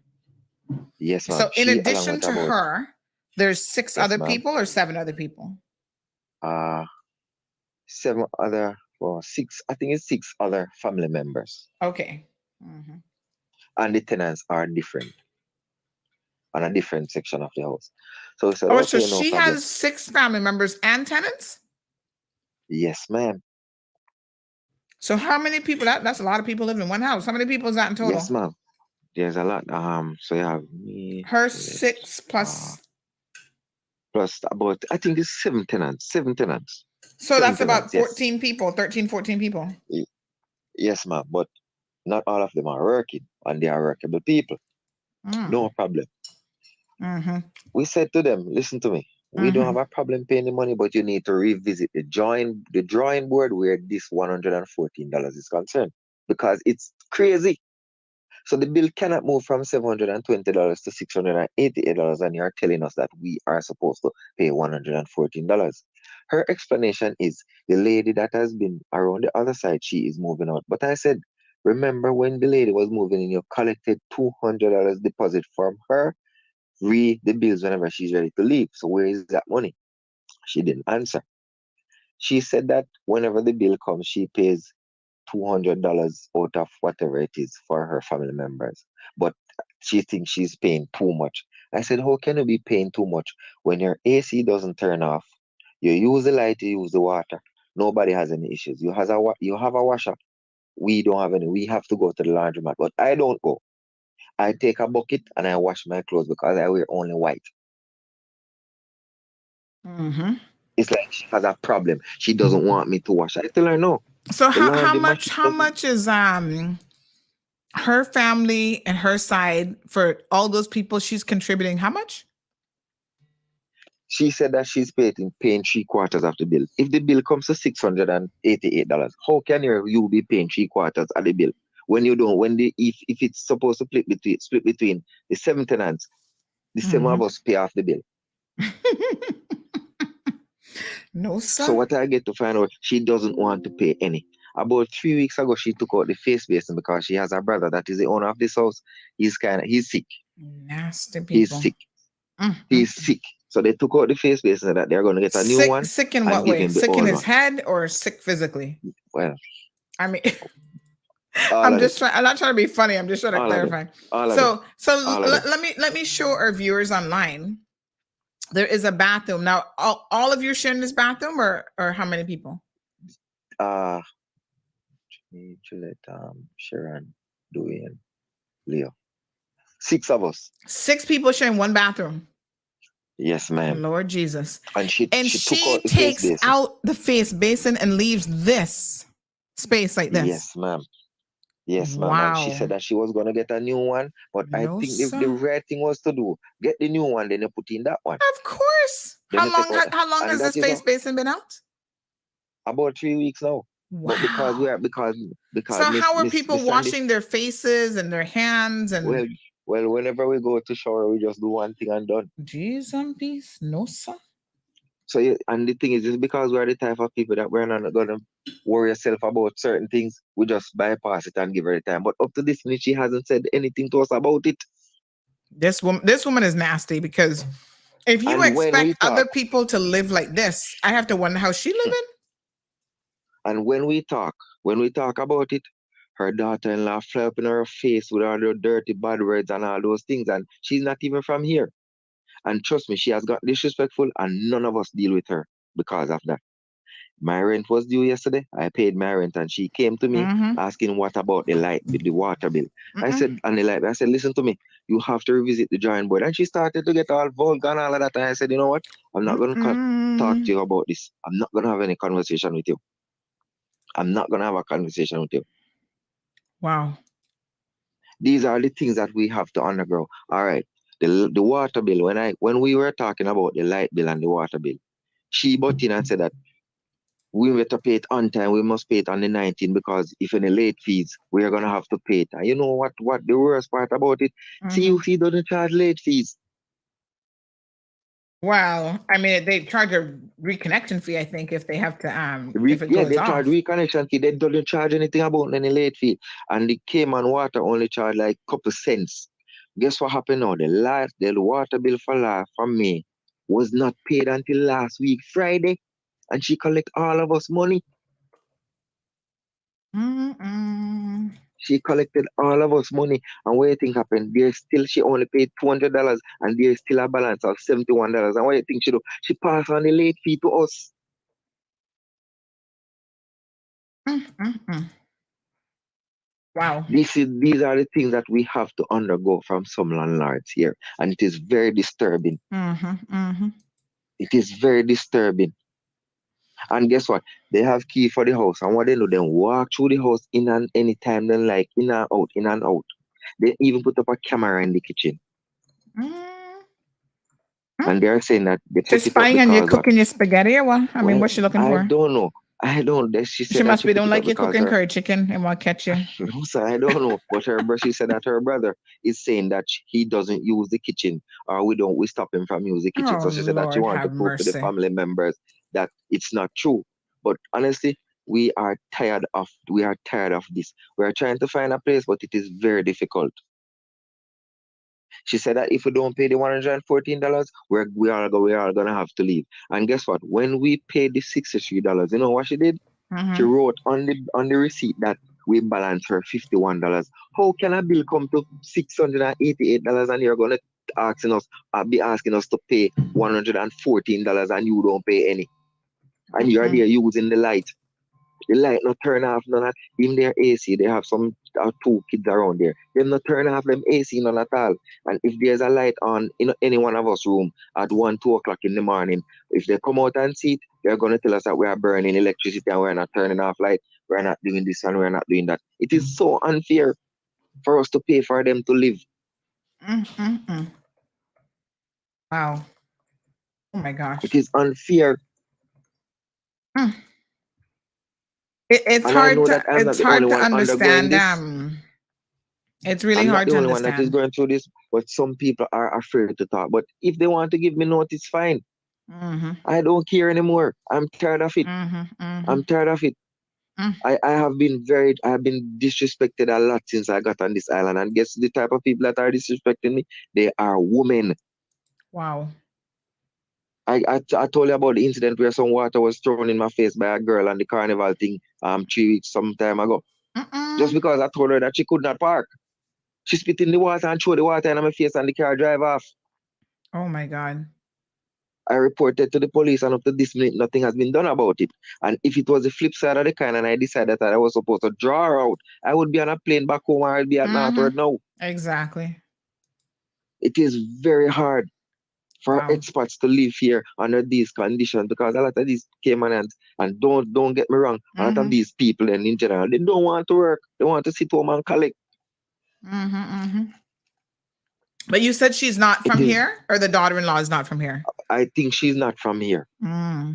Yes, ma'am. So in addition to her, there's 6 other people or 7 other people? 7 other, or 6, I think it's 6 other family members. Okay. And the tenants are different on a different section of the house. So we said, so she has 6 family members and tenants? Yes, ma'am. So how many people, that's a lot of people living in one house. How many people is that in total? Yes, ma'am. There's a lot. So you have me. Her 6 plus. Plus about, I think it's 7 tenants. 7 tenants. So that's about 14 people, 13, 14 people. Yes, ma'am. But not all of them are working, and they are workable people. No problem. We said to them, listen to me. We don't have a problem paying the money, but you need to revisit the drawing board where this $114 is concerned, because it's crazy. So the bill cannot move from $720 to $688, and you're telling us that we are supposed to pay $114. Her explanation is the lady that has been around the other side, she is moving out. But I said, remember when the lady was moving in, you collected $200 deposit from her? Read the bills whenever she's ready to leave. So where is that money? She didn't answer. She said that whenever the bill comes, she pays $200 out of whatever it is for her family members. But she thinks she's paying too much. I said, how can you be paying too much when your AC doesn't turn off? You use the light, you use the water. Nobody has any issues. You have a washer. We don't have any. We have to go to the laundromat, but I don't go. I take a bucket and I wash my clothes because I wear only white. Mm-hmm. It's like she has a problem. She doesn't want me to wash. I tell her no. So how much doesn't- is her family and her side for all those people she's contributing? How much? She said that she's paying 3/4 of the bill. If the bill comes to $688, how can you be paying 3/4 of the bill when you don't? If it's supposed to split between the 7 tenants, the 7 of us pay off the bill. No, sir. So what I get to find out, she doesn't want to pay any. About 3 weeks ago, she took out the face basin because she has a brother that is the owner of this house. He's sick. Nasty people. He's sick. He's sick. So they took out the face basin so that they're going to get a new one. Sick in what way? Sick in his head or sick physically? Well, I mean, I'm not trying to be funny. I'm just trying to clarify. So let me show our viewers online. There is a bathroom. Now, all of you sharing this bathroom or how many people? Juliet, Sharon, Dwayne, Leo. 6 of us. 6 people sharing one bathroom. Yes, ma'am. Lord Jesus. And she takes out the face basin and leaves this space like this. Yes, ma'am. Yes, ma'am. Wow. And she said that she was going to get a new one, but I think the right thing was to do, get the new one, then you put in that one. Of course. How long has this face basin been out? About 3 weeks now. Wow. But because so how are people washing their faces and their hands and well, whenever we go to shower, we just do one thing and done. Jeez and peace. No, sir. So and the thing is, just because we're the type of people that we're not gonna worry yourself about certain things, we just bypass it and give her the time. But up to this minute, she hasn't said anything to us about it. This woman is nasty because if you expect other people to live like this, I have to wonder how she living. And when we talk about it, her daughter-in-law fly up in her face with all the dirty bad words and all those things, and she's not even from here. And trust me, she has got disrespectful, and none of us deal with her because of that. My rent was due yesterday. I paid my rent, and she came to me asking what about the light, the water bill. I said, and the light bill. I said, listen to me, you have to revisit the drawing board. And she started to get all vulgar and all of that. And I said, you know what? I'm not going to talk to you about this. I'm not going to have any conversation with you. I'm not going to have a conversation with you. Wow. These are the things that we have to undergo. All right. The water bill, when we were talking about the light bill and the water bill, she butted in and said that we have to pay it on time. We must pay it on the 19th because if any late fees, we are going to have to pay it. And you know what the worst part about it? CUC doesn't charge late fees. Wow. I mean, they charge a reconnection fee, I think, if they have to if it goes they off. charge reconnection fee. They don't charge anything about any late fee. And the Cayman water only charge like a couple cents. Guess what happened now? The water bill for May was not paid until last week, Friday. And she collect all of us money. She collected all of us money. And what do you think happened? She only paid $200 and there's still a balance of $71. And what do you think she do? She passed on the late fee to us. Wow. These are the things that we have to undergo from some landlords here. And it is very disturbing. It is very disturbing. And guess what? They have key for the house. And what they do, they walk through the house in and any time they like, in and out. They even put up a camera in the kitchen. And they're saying that they She's spying on you cooking your spaghetti or what? I mean, what's she looking for? I don't know. She said she must be don't like you cooking curry chicken and want to catch you. No, sir, I don't know. But she said that her brother is saying that he doesn't use the kitchen, or we stop him from using the kitchen. So she said that she wants to prove to the family members that it's not true. But honestly, we are tired of this. We are trying to find a place, but it is very difficult. She said that if we don't pay the $114, we are gonna have to leave. And guess what? When we paid the $63, you know what she did? She wrote on the receipt that we balance her $51. How can a bill come to $688 and you're gonna be asking us to pay $114 and you don't pay any? and you're there using the light. The light not turn off none at in their AC. They have some 2 kids around there. They not turn off them AC none at all. And if there's a light on in any one of us room at 1, 2 o'clock in the morning, if they come out and see it, they're gonna tell us that we are burning electricity and we're not turning off light. We're not doing this and we're not doing that. It is so unfair for us to pay for them to live. Wow. Oh my gosh. It is unfair. It's and hard I know to that I'm not the only one understand. undergoing this. It's really I'm not hard the to only one that is understand. going through this, but some people are afraid to talk. But if they want to give me notice, fine. I don't care anymore. I'm tired of it. I'm tired of it. I have been disrespected a lot since I got on this island. And guess the type of people that are disrespecting me? They are women. Wow. I told you about the incident where some water was thrown in my face by a girl on the carnival thing 3 weeks some time ago. Just because I told her that she could not park. She spit in the water and threw the water in my face and the car drive off. Oh my God. I reported to the police and up to this minute nothing has been done about it. And if it was the flip side of the coin and I decided that I was supposed to draw her out, I would be on a plane back home or I'd be at Northward now. Exactly. It is very hard for expats to live here under these conditions because a lot of these Caymanians, and don't get me wrong, a lot of these people and in general, they don't want to work. They want to sit home and collect. But you said she's not from here, or the daughter-in-law is not from here? I think she's not from here. I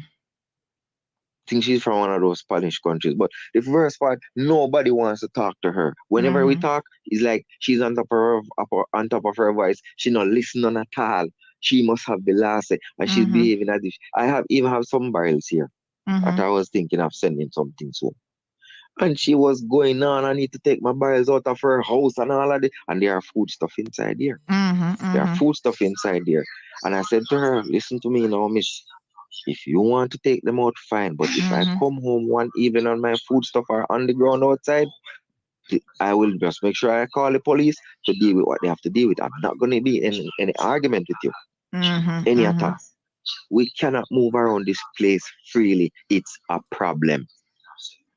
think she's from one of those Spanish countries. But the first part, nobody wants to talk to her. Whenever we talk, it's like she's on top of her voice. She not listening at all. She must have the last say, and she's behaving as if I even have some barrels here that I was thinking of sending something soon. And she was going on, I need to take my barrels out of her house and all of it. And there are food stuff inside here. There are food stuff inside there. And I said to her, listen to me now, miss. If you want to take them out, fine. But if I come home one evening and my food stuff are on the ground outside, I will just make sure I call the police to deal with what they have to deal with. I'm not going to be in any argument with you. Any attack. We cannot move around this place freely. It's a problem.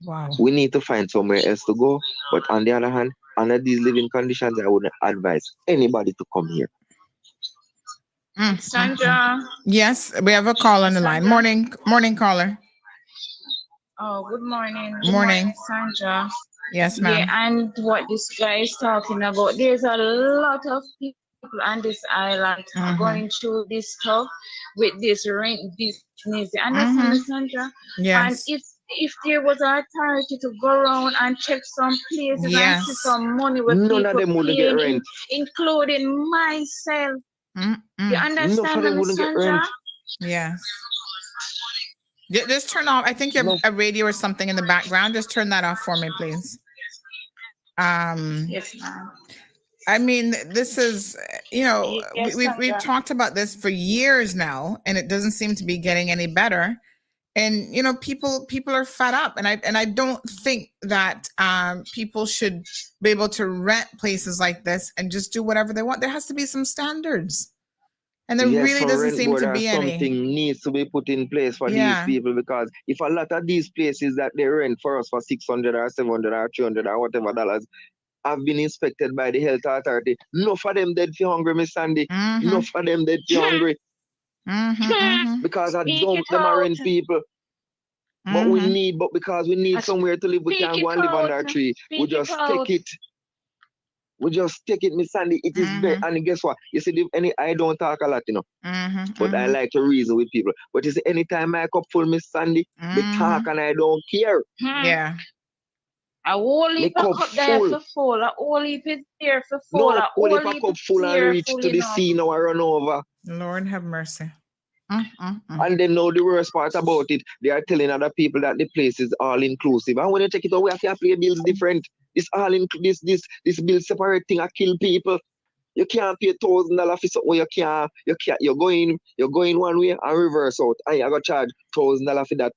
Wow. We need to find somewhere else to go. But on the other hand, under these living conditions, I wouldn't advise anybody to come here. Sandra. Yes, we have a call on the line. Morning caller. Oh, good morning. Good morning, Sandra. Yes, ma'am. Yeah, and what this guy is talking about, there's a lot of people on this island going through this stuff with this rent business. You understand, Sandra? Yes. And if there was an authority to go around and check some places and see some money with none of them wouldn't get rent, including myself. You understand, Sandra? Yes. Just turn off. I think you have a radio or something in the background. Just turn that off for me, please. Yes, ma'am. I mean, this is, we've talked about this for years now, and it doesn't seem to be getting any better. And people are fed up, and I don't think that people should be able to rent places like this and just do whatever they want. There has to be some standards, and there really doesn't seem to be any. Something needs to be put in place for these people, because if a lot of these places that they rent for us for $600 or $700 or $300 or whatever dollars have been inspected by the health authority, enough of them dead for hungry, Miss Sandy. Enough of them dead for hungry. Because I don't them are rent people. But because we need somewhere to live, we can't go and live under a tree. We just take it. We just take it, Miss Sandy. It is very, and guess what? You see, I don't talk a lot, but I like to reason with people. But you see, anytime I cup full, Miss Sandy, they talk and I don't care. Yeah. I only cup there for full. I only is there for full. No, only if a cup full and reach to the sea now I run over. Lord have mercy. And then now the worst part about it, they are telling other people that the place is all inclusive. And when you check it out, we have to pay bills different. This all this bill separate thing. I kill people. You can't pay $1,000 for something you can't. You're going one way and reverse out. And you got charge $1,000 for that.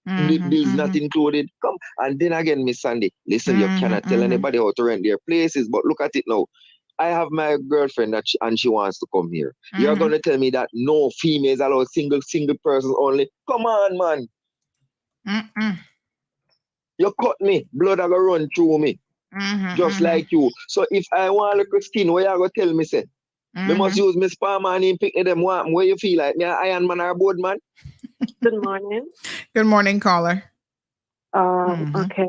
The bill's not included. Come. And then again, Miss Sandy, listen, you cannot tell anybody how to rent their places, but look at it now. I have my girlfriend and she wants to come here. You're going to tell me that no females allowed, single persons only? Come on, man. You cut me, blood are gonna run through me. Just like you. So if I want a little skin, what you gonna tell me, say? Me must use my sperm and him pick them one. Where you feel like me, Iron Man or board man? Good morning. Good morning, caller. Okay.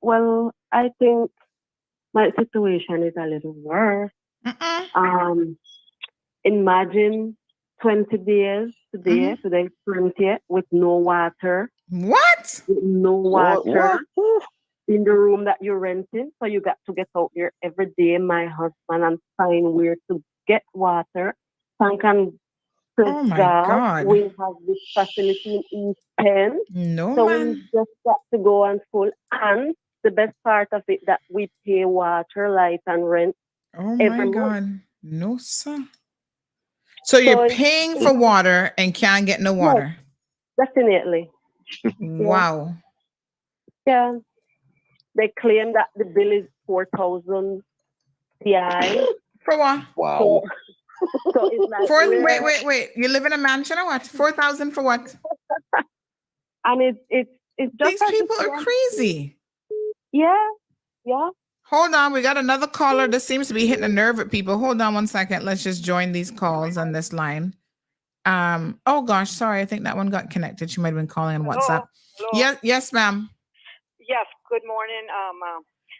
Well, I think my situation is a little worse. Imagine 20 days today, today's 20th, with no water. What? With no water in the room that you're renting. So you got to get out there every day, my husband, and find where to get water. Thank and Oh my God. we have this facility in East Penn. No, so man. we just got to go and full. And the best part of it that we pay water, light, and rent. Oh every my month. God. No, sir. So you're paying for water and can't get no water. Definitely. Wow. Yeah. They claim that the bill is 4,000 CI. For what? Wow. So it's like wait. You live in a mansion or what? 4,000 for what? And it's just these people are crazy. Yeah. Hold on, we got another caller. This seems to be hitting a nerve with people. Hold on 1 second. Let's just join these calls on this line. Oh gosh, sorry. I think that one got connected. She might have been calling on WhatsApp. Hello. Yes, ma'am. Yes, good morning.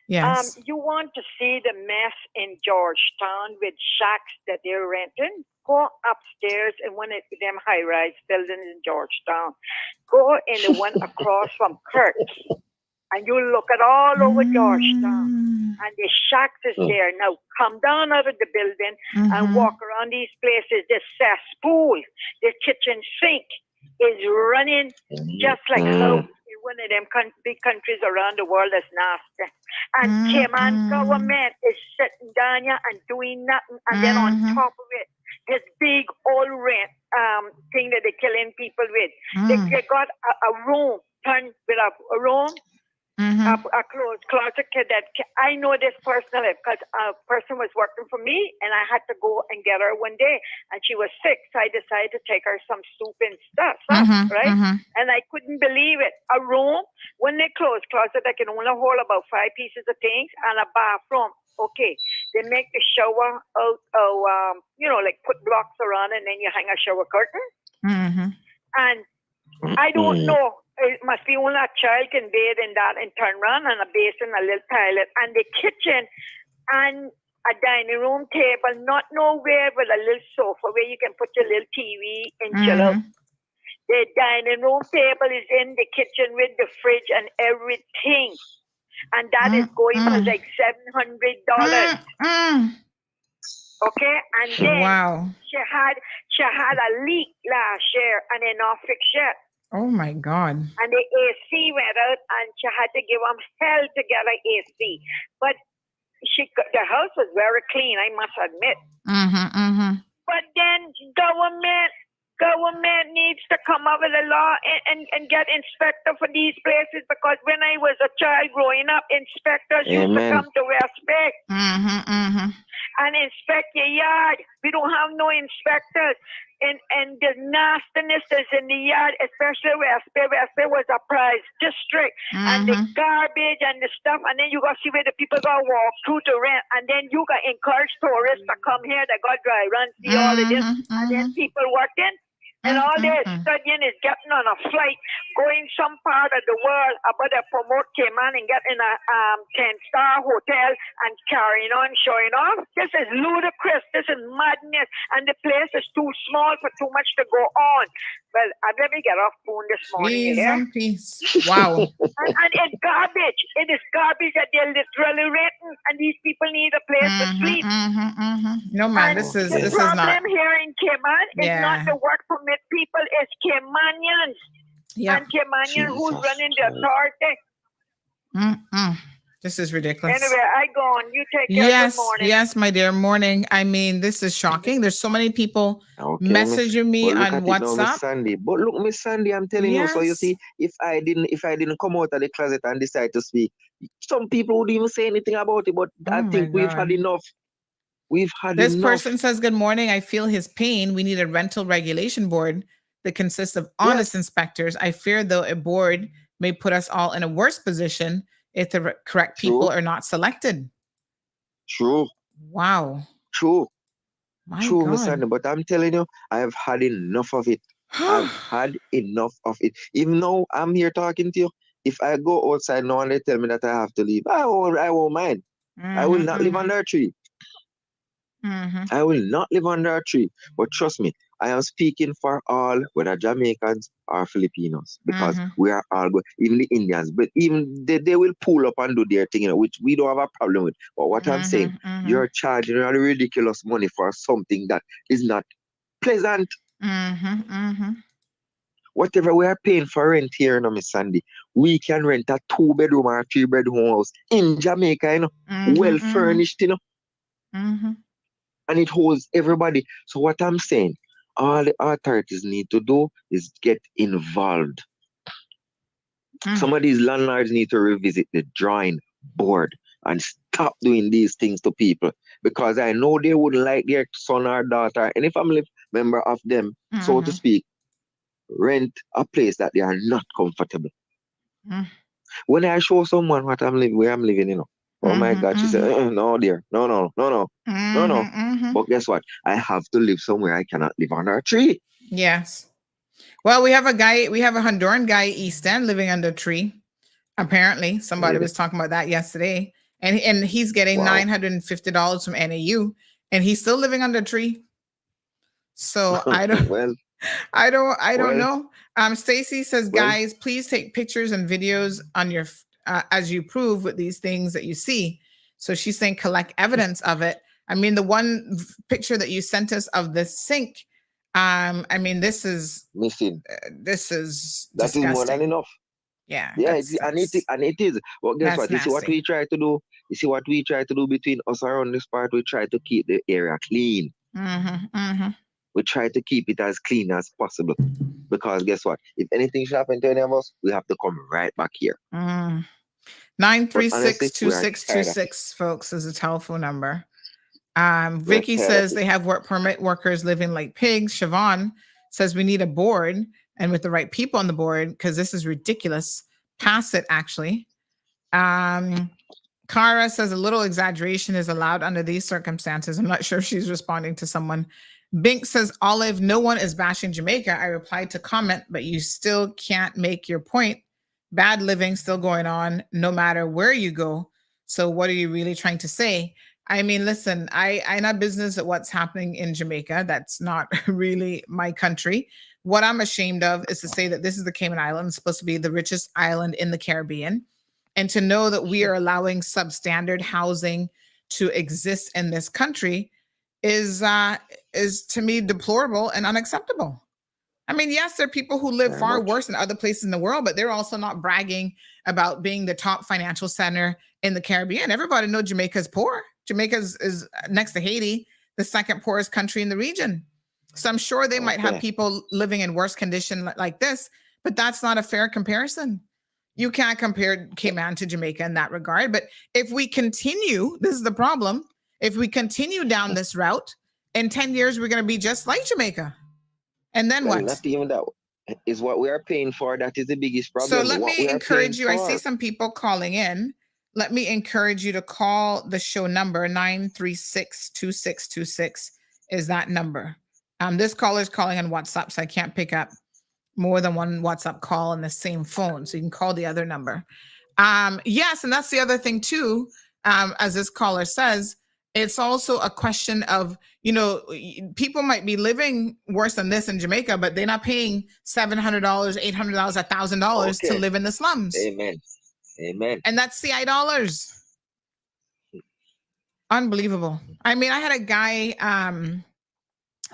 Yes. You want to see the mess in Georgetown with shacks that they're renting? Go upstairs in one of them high-rise buildings in Georgetown. Go in the one across from Kurt's, and you look at all over Georgetown, and the shacks is there. Now, come down out of the building and walk around these places. The cesspool, the kitchen sink is running just like how in one of them big countries around the world is nasty. And Cayman government is sitting down here and doing nothing. And then on top of it, this big old rent thing that they're killing people with. They got a room turned with a room. A closet that I know this personally because a person was working for me and I had to go and get her one day and she was sick, so I decided to take her some soup and stuff, right? And I couldn't believe it. A room, when they close closet that can only hold about 5 pieces of things, and a bathroom. Okay, they make the shower out of like put blocks around and then you hang a shower curtain. And I don't know. It must be only a child can bathe in that and turn around, and a basin, a little toilet, and the kitchen, and a dining room table, not nowhere but a little sofa where you can put your little TV and chill out. The dining room table is in the kitchen with the fridge and everything. And that is going for like $700. Okay, and then she had a leak last year and then not fixed it. Oh my God. And the AC went out and she had to give them hell to get an AC. But the house was very clean, I must admit. But then government needs to come up with a law and get inspector for these places, because when I was a child growing up, inspectors used to come to respect and inspect your yard. We don't have no inspectors. And the nastiness is in the yard, especially where West Bay was a prize district, and the garbage and the stuff, and then you got to see where the people go walk through to rent, and then you got encourage tourists to come here, they got dry run, see all of this, and then people working. And all they're studying is getting on a flight, going some part of the world, about to promote Cayman and get in a 10-star hotel and carrying on, showing off. This is ludicrous. This is madness. And the place is too small for too much to go on. Well, let me get off phone this morning. Peace. Wow. and it's garbage. It is garbage that they're literally renting, and these people need a place to sleep. No, man, this is not. The problem here in Cayman is not the work permit people, it's Caymanians. And Caymanian who's running the authority. This is ridiculous. Anyway, I go on. You take care. Good morning. Yes, my dear. Morning. I mean, this is shocking. There's so many people messaging me on WhatsApp. But look, Miss Sandy, I'm telling you. So you see, if I didn't come out of the closet and decide to speak, some people would even say anything about it. But I think we've had enough. We've had enough. This person says, "Good morning. I feel his pain. We need a rental regulation board that consists of honest inspectors. I fear, though, a board may put us all in a worse position if the correct people are not selected. True. Wow. True. My True, God. Miss Sandy, but I'm telling you, I have had enough of it. I've had enough of it. Even though I'm here talking to you, if I go outside now and they tell me that I have to leave, I won't mind. I will not live under a tree. I will not live under a tree. But trust me, I am speaking for all, whether Jamaicans or Filipinos, because we are all good, even the Indians, but even they will pull up and do their thing, which we don't have a problem with. But what I'm saying, you're charging a ridiculous money for something that is not pleasant. Whatever we are paying for rent here, Miss Sandy, we can rent a 2-bedroom or 3-bedroom house in Jamaica, well furnished, and it holds everybody. So what I'm saying, all the authorities need to do is get involved. Some of these landlords need to revisit the drawing board and stop doing these things to people, because I know they wouldn't like their son or daughter, any family member of them, so to speak, rent a place that they are not comfortable. When I show someone where I'm living, oh my God, she said, no, dear, no. But guess what? I have to live somewhere. I cannot live under a tree. Yes. Well, we have a Honduran guy, East End, living under a tree. Apparently, somebody was talking about that yesterday, and he's getting $950 from NAU, and he's still living under a tree. So I don't, I don't know. Stacy says, guys, please take pictures and videos on your as you prove with these things that you see. So she's saying collect evidence of it. I mean, the one picture that you sent us of the sink. I mean, this is missing. This is that disgusting. is more than enough. Yeah. Yeah, and it is. Well, guess what? You see what we try to do? You see what we try to do between us around this part? We try to keep the area clean. We try to keep it as clean as possible. Because guess what? If anything should happen to any of us, we have to come right back here. 936-2626, folks, is a telephone number. Vicky says they have work permit workers living like pigs. Siobhan says we need a board, and with the right people on the board, because this is ridiculous. Pass it, actually. Cara says a little exaggeration is allowed under these circumstances. I'm not sure if she's responding to someone. Bink says, Olive, no one is bashing Jamaica. I replied to comment, but you still can't make your point. Bad living still going on no matter where you go. So what are you really trying to say? I mean, listen, I know business at what's happening in Jamaica. That's not really my country. What I'm ashamed of is to say that this is the Cayman Islands, supposed to be the richest island in the Caribbean. And to know that we are allowing substandard housing to exist in this country is to me deplorable and unacceptable. I mean, yes, there are people who live far worse in other places in the world, but they're also not bragging about being the top financial center in the Caribbean. Everybody knows Jamaica is poor. Jamaica is next to Haiti, the second poorest country in the region. So I'm sure they might have people living in worse condition like this, but that's not a fair comparison. You can't compare Cayman to Jamaica in that regard. But if we continue, this is the problem. If we continue down this route, in 10 years, we're going to be just like Jamaica. And then what? Not even that is what we are paying for. That is the biggest problem. So let me encourage you. I see some people calling in. Let me encourage you to call the show number 936-2626 is that number. This caller is calling on WhatsApp, so I can't pick up more than one WhatsApp call on the same phone. So you can call the other number. Yes, and that's the other thing too. As this caller says, it's also a question of, people might be living worse than this in Jamaica, but they're not paying $700, $800, $1,000 to live in the slums. Amen. And that's CI dollars. Unbelievable. I mean, I had a guy, I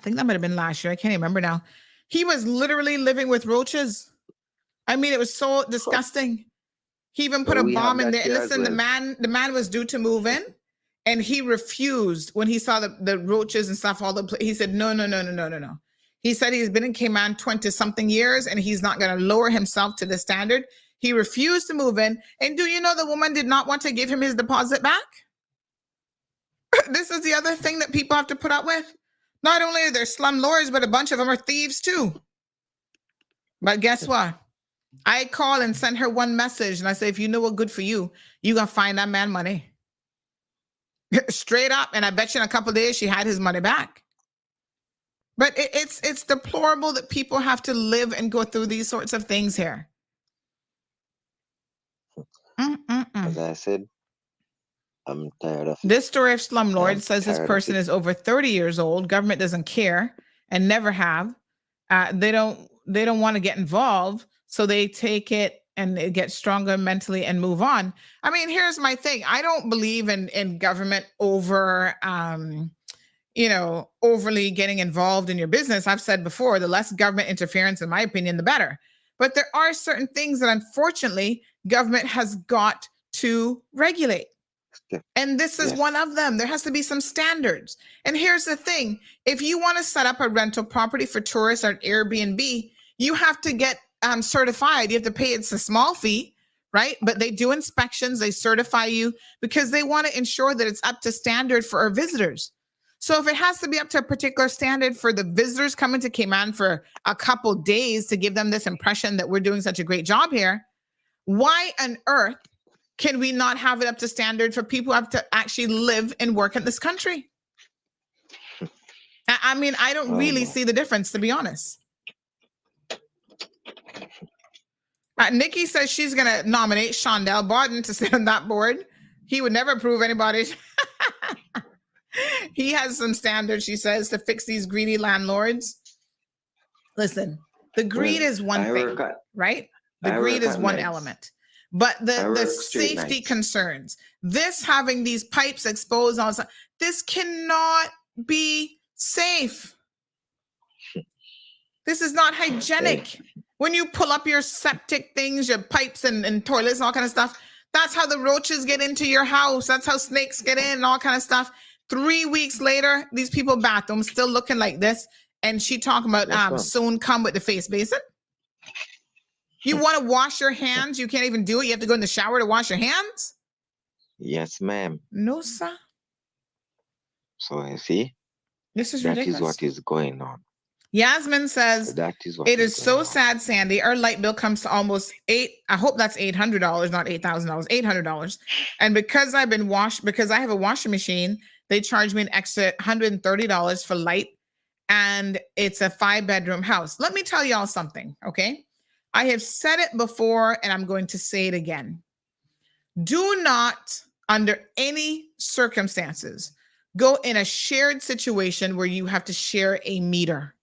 think that might have been last year. I can't remember now. He was literally living with roaches. I mean, it was so disgusting. He even put a bomb in there. Listen, the man was due to move in. And he refused when he saw the roaches and stuff. He said, no. He said he's been in Cayman 20-something years and he's not going to lower himself to the standard. He refused to move in. And do you know the woman did not want to give him his deposit back? This is the other thing that people have to put up with. Not only are there slumlords, but a bunch of them are thieves too. But guess what? I call and send her one message and I say, if you know what good for you, you gonna find that man money. Straight up. And I bet you in a couple of days she had his money back. But it's deplorable that people have to live and go through these sorts of things here. As I said, I'm tired of it. This story of Slumlords says this person is over 30 years old. Government doesn't care and never have. They don't want to get involved, so they take it and it gets stronger mentally and move on. I mean, here's my thing. I don't believe in government overly getting involved in your business. I've said before, the less government interference, in my opinion, the better. But there are certain things that unfortunately government has got to regulate. And this is one of them. There has to be some standards. And here's the thing. If you want to set up a rental property for tourists or Airbnb, you have to get certified. You have to pay. It's a small fee, right? But they do inspections. They certify you because they want to ensure that it's up to standard for our visitors. So if it has to be up to a particular standard for the visitors coming to Cayman for a couple days to give them this impression that we're doing such a great job here, why on earth can we not have it up to standard for people who have to actually live and work in this country? I mean, I don't really see the difference, to be honest. Nikki says she's going to nominate Shondell Barton to sit on that board. He would never approve anybody. He has some standards, she says, to fix these greedy landlords. Listen, the greed is one thing, right? The greed is one element. But the safety concerns, this having these pipes exposed, this cannot be safe. This is not hygienic. When you pull up your septic things, your pipes and toilets and all kind of stuff, that's how the roaches get into your house. That's how snakes get in and all kind of stuff. 3 weeks later, these people bathrooms still looking like this. And she talking about soon come with the face basin. You want to wash your hands? You can't even do it. You have to go in the shower to wash your hands? Yes, ma'am. No, sir. So you see, this is ridiculous. That is what is going on. Yasmin says, that is what it is so sad, Sandy. Our light bill comes to almost I hope that's $800, not $8,000, $800. And because I have a washing machine, they charge me an extra $130 for light. And it's a 5-bedroom house. Let me tell y'all something, okay? I have said it before and I'm going to say it again. Do not, under any circumstances, go in a shared situation where you have to share a meter.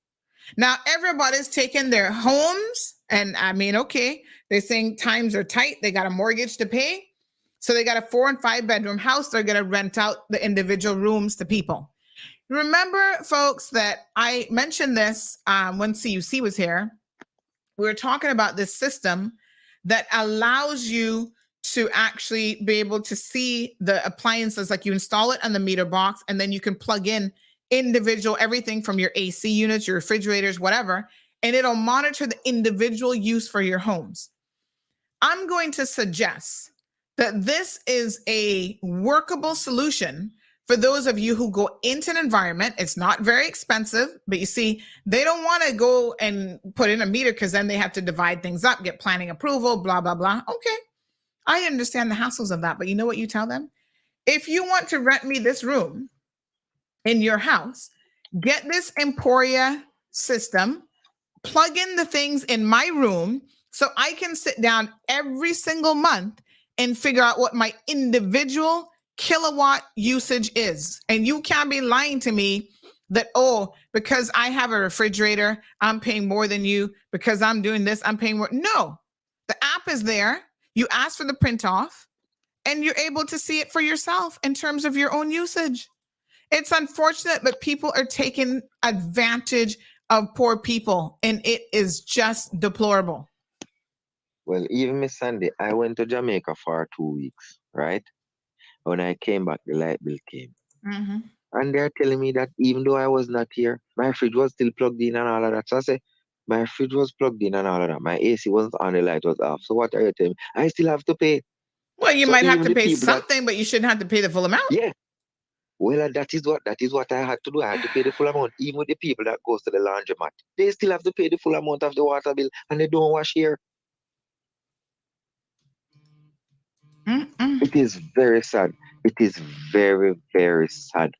Now, everybody's taking their homes and I mean, okay, they're saying times are tight. They got a mortgage to pay. So they got a 4 and 5 bedroom house. They're going to rent out the individual rooms to people. Remember, folks, that I mentioned this when CUC was here. We were talking about this system that allows you to actually be able to see the appliances, like you install it on the meter box, and then you can plug in individual, everything from your AC units, your refrigerators, whatever, and it'll monitor the individual use for your homes. I'm going to suggest that this is a workable solution for those of you who go into an environment. It's not very expensive, but you see, they don't want to go and put in a meter because then they have to divide things up, get planning approval, blah, blah, blah. Okay, I understand the hassles of that, but you know what you tell them? If you want to rent me this room in your house, get this Emporia system, plug in the things in my room so I can sit down every single month and figure out what my individual kilowatt usage is. And you can't be lying to me that, oh, because I have a refrigerator, I'm paying more than you. Because I'm doing this, I'm paying more. No, the app is there. You ask for the print off and you're able to see it for yourself in terms of your own usage. It's unfortunate, but people are taking advantage of poor people and it is just deplorable. Well, even Miss Sandy, I went to Jamaica for 2 weeks, right? When I came back, the light bill came. Mm-hmm. And they're telling me that even though I was not here, my fridge was still plugged in and all of that. So I say, my fridge was plugged in and all of that. My AC wasn't on, the light was off. So what are you telling me? I still have to pay. Well, you might have to pay something, but you shouldn't have to pay the full amount. Yeah. Well, that is what I had to do. I had to pay the full amount, even with the people that goes to the laundromat. They still have to pay the full amount of the water bill, and they don't wash here. It is very sad. It is very, very sad.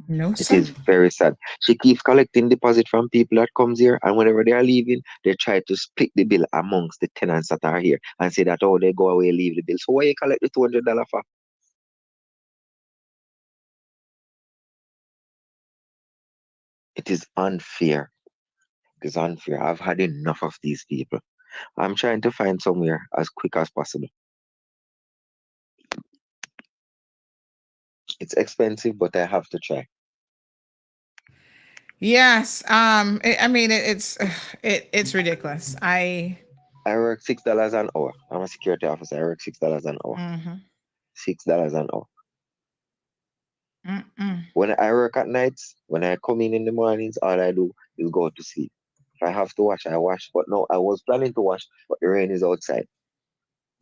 No, It sir. is very sad. She keeps collecting deposit from people that comes here, and whenever they are leaving, they try to split the bill amongst the tenants that are here and say that, oh, they go away, leave the bill. So why you collect the $200 for? It is unfair. It is unfair. I've had enough of these people. I'm trying to find somewhere as quick as possible. It's expensive, but I have to try. Yes. It's ridiculous. I work $6 an hour. I'm a security officer. I work $6 an hour. $6 an hour. When I work at nights, when I come in the mornings, all I do is go to sleep. If I have to wash, I wash. But no, I was planning to wash, but the rain is outside.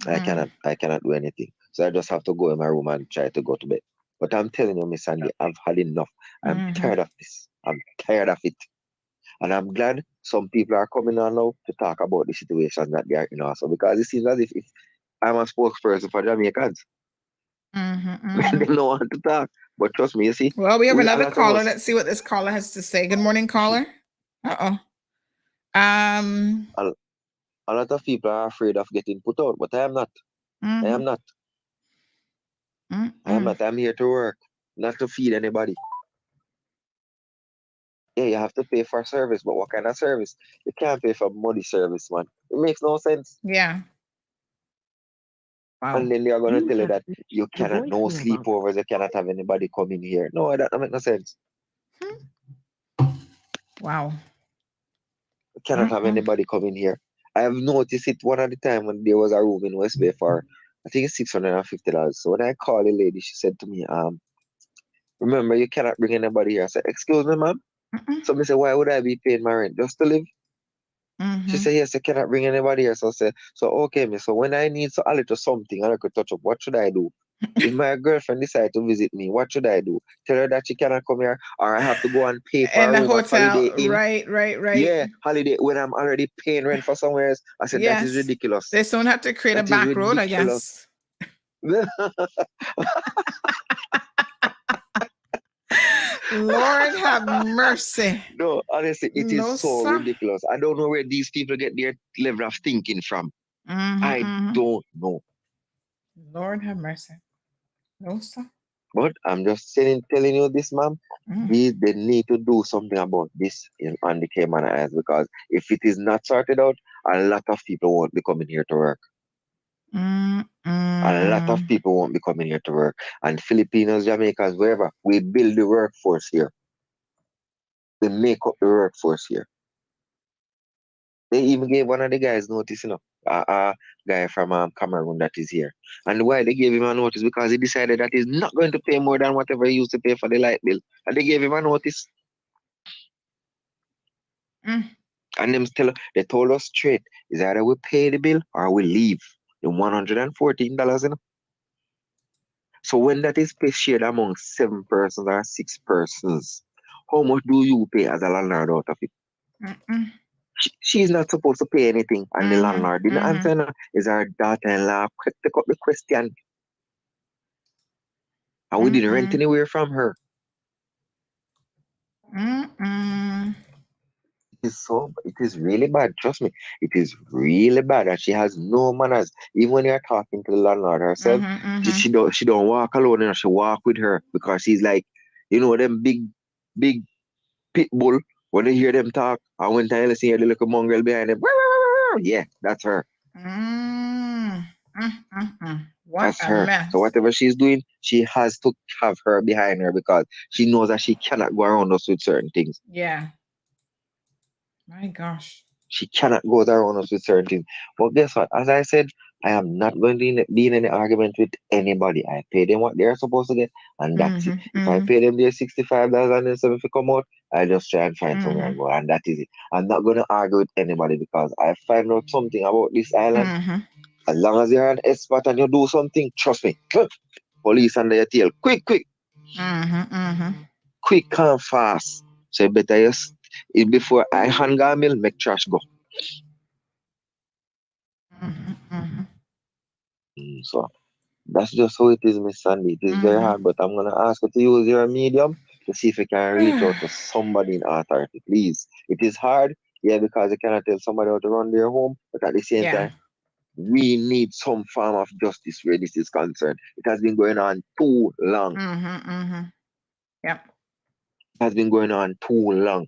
I cannot do anything. So I just have to go in my room and try to go to bed. But I'm telling you, Miss Sandy, I've had enough. I'm tired of this. I'm tired of it. And I'm glad some people are coming on now to talk about the situation that they are in also, because it seems as if I'm a spokesperson for Jamaicans. They don't want to talk. But trust me, you see. Well, we have another caller. Let's see what this caller has to say. Good morning, caller. A lot of people are afraid of getting put out, but I am not. I am not. I am not. I'm here to work, not to feed anybody. Yeah, you have to pay for service, but what kind of service? You can't pay for money service, man. It makes no sense. Yeah. Wow. And then they are going to tell you that you cannot, no sleepovers, you cannot have anybody come in here. No, that doesn't make no sense. Wow. You cannot have anybody come in here. I have noticed it one at the time when there was a room in West Bay for, I think it's $650. So when I called the lady, she said to me, remember, you cannot bring anybody here. I said, excuse me, ma'am. So I said, why would I be paying my rent? Just to live? She said, yes, I cannot bring anybody here. So I said, so okay, miss. So when I need a little something and I could touch up, what should I do? If my girlfriend decides to visit me, what should I do? Tell her that she cannot come here, or I have to go and pay for and a the room at hotel. Holiday Inn. Right. Yeah, Holiday, when I'm already paying rent for somewhere else. I said, that is ridiculous. They soon have to create a back road, I guess. Lord have mercy. No, honestly, it is so ridiculous. I don't know where these people get their level of thinking from. I don't know. Lord have mercy. No, sir. But I'm just telling you this, ma'am. They need to do something about this on the Cayman Islands, because if it is not sorted out, a lot of people won't be coming here to work. A lot of people won't be coming here to work. And Filipinos, Jamaicans, wherever, we build the workforce here. We make up the workforce here. They even gave one of the guys notice, a guy from Cameroon that is here. And why they gave him a notice? Because he decided that he's not going to pay more than whatever he used to pay for the light bill. And they gave him a notice. And they told us straight, is either we pay the bill or we leave. The $114, So when that is shared among 7 persons or 6 persons, how much do you pay as a landlord out of it? She's not supposed to pay anything, and the landlord didn't answer. Is our daughter-in-law pick up the question? And we didn't rent anywhere from her. It is really bad. Trust me, it is really bad. And she has no manners. Even when you're talking to the landlord herself, she don't walk alone. She walk with her, because she's like, them big pit bull. When you hear them talk, and when time you see the little mongrel behind them, yeah, that's her. That's her. Mess. So whatever she's doing, she has to have her behind her, because she knows that she cannot go around us with certain things. Yeah. My gosh. She cannot go around us with certain things. But guess what? As I said, I am not going to be in any argument with anybody. I pay them what they're supposed to get, and that's it. If I pay them their $65 and then if they come out, I just try and find somewhere and go, and that is it. I'm not going to argue with anybody, because I find out something about this island. As long as you're an expert and you do something, trust me, police under your tail, quick. Quick and fast. So you better before I hang a mill, make trash go. So that's just how it is, Miss Sandy. It is very hard, but I'm gonna ask you to use your medium to see if you can reach out to somebody in authority, please. It is hard, yeah, because you cannot tell somebody how to run their home, but at the same time, we need some form of justice where this is concerned. It has been going on too long. Yep. It has been going on too long.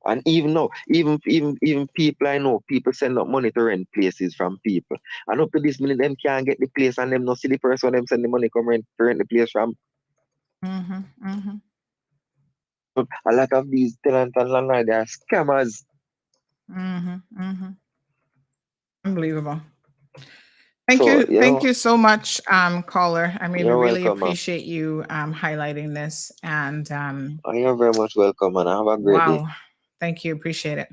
And even now, even people I know, people send up money to rent places from people. And up to this minute, them can't get the place and them no see the person them send the money come rent to rent the place from. A lot of these tenants and landlords, they are scammers. Unbelievable. Thank you so much, caller. I mean, You're we really welcome, appreciate you highlighting this. And you're very much welcome, and have a great day. Thank you. Appreciate it.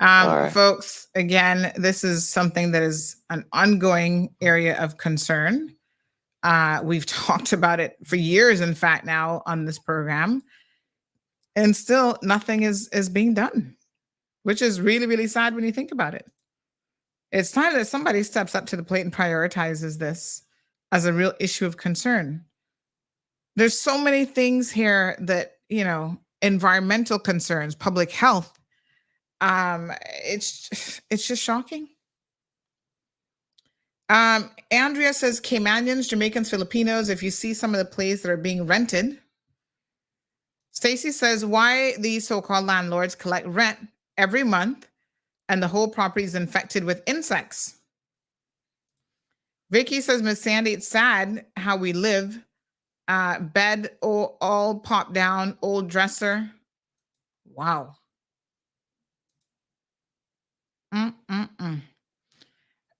Right. Folks, again, this is something that is an ongoing area of concern. We've talked about it for years, in fact, now on this program, and still nothing is being done, which is really, really sad when you think about it. It's time that somebody steps up to the plate and prioritizes this as a real issue of concern. There's so many things here that, environmental concerns, public health. It's just shocking. Andrea says, Caymanians, Jamaicans, Filipinos, if you see some of the places that are being rented. Stacy says, why these so-called landlords collect rent every month and the whole property is infected with insects. Vicky says, Miss Sandy, it's sad how we live. Bed all popped down, old dresser. Wow.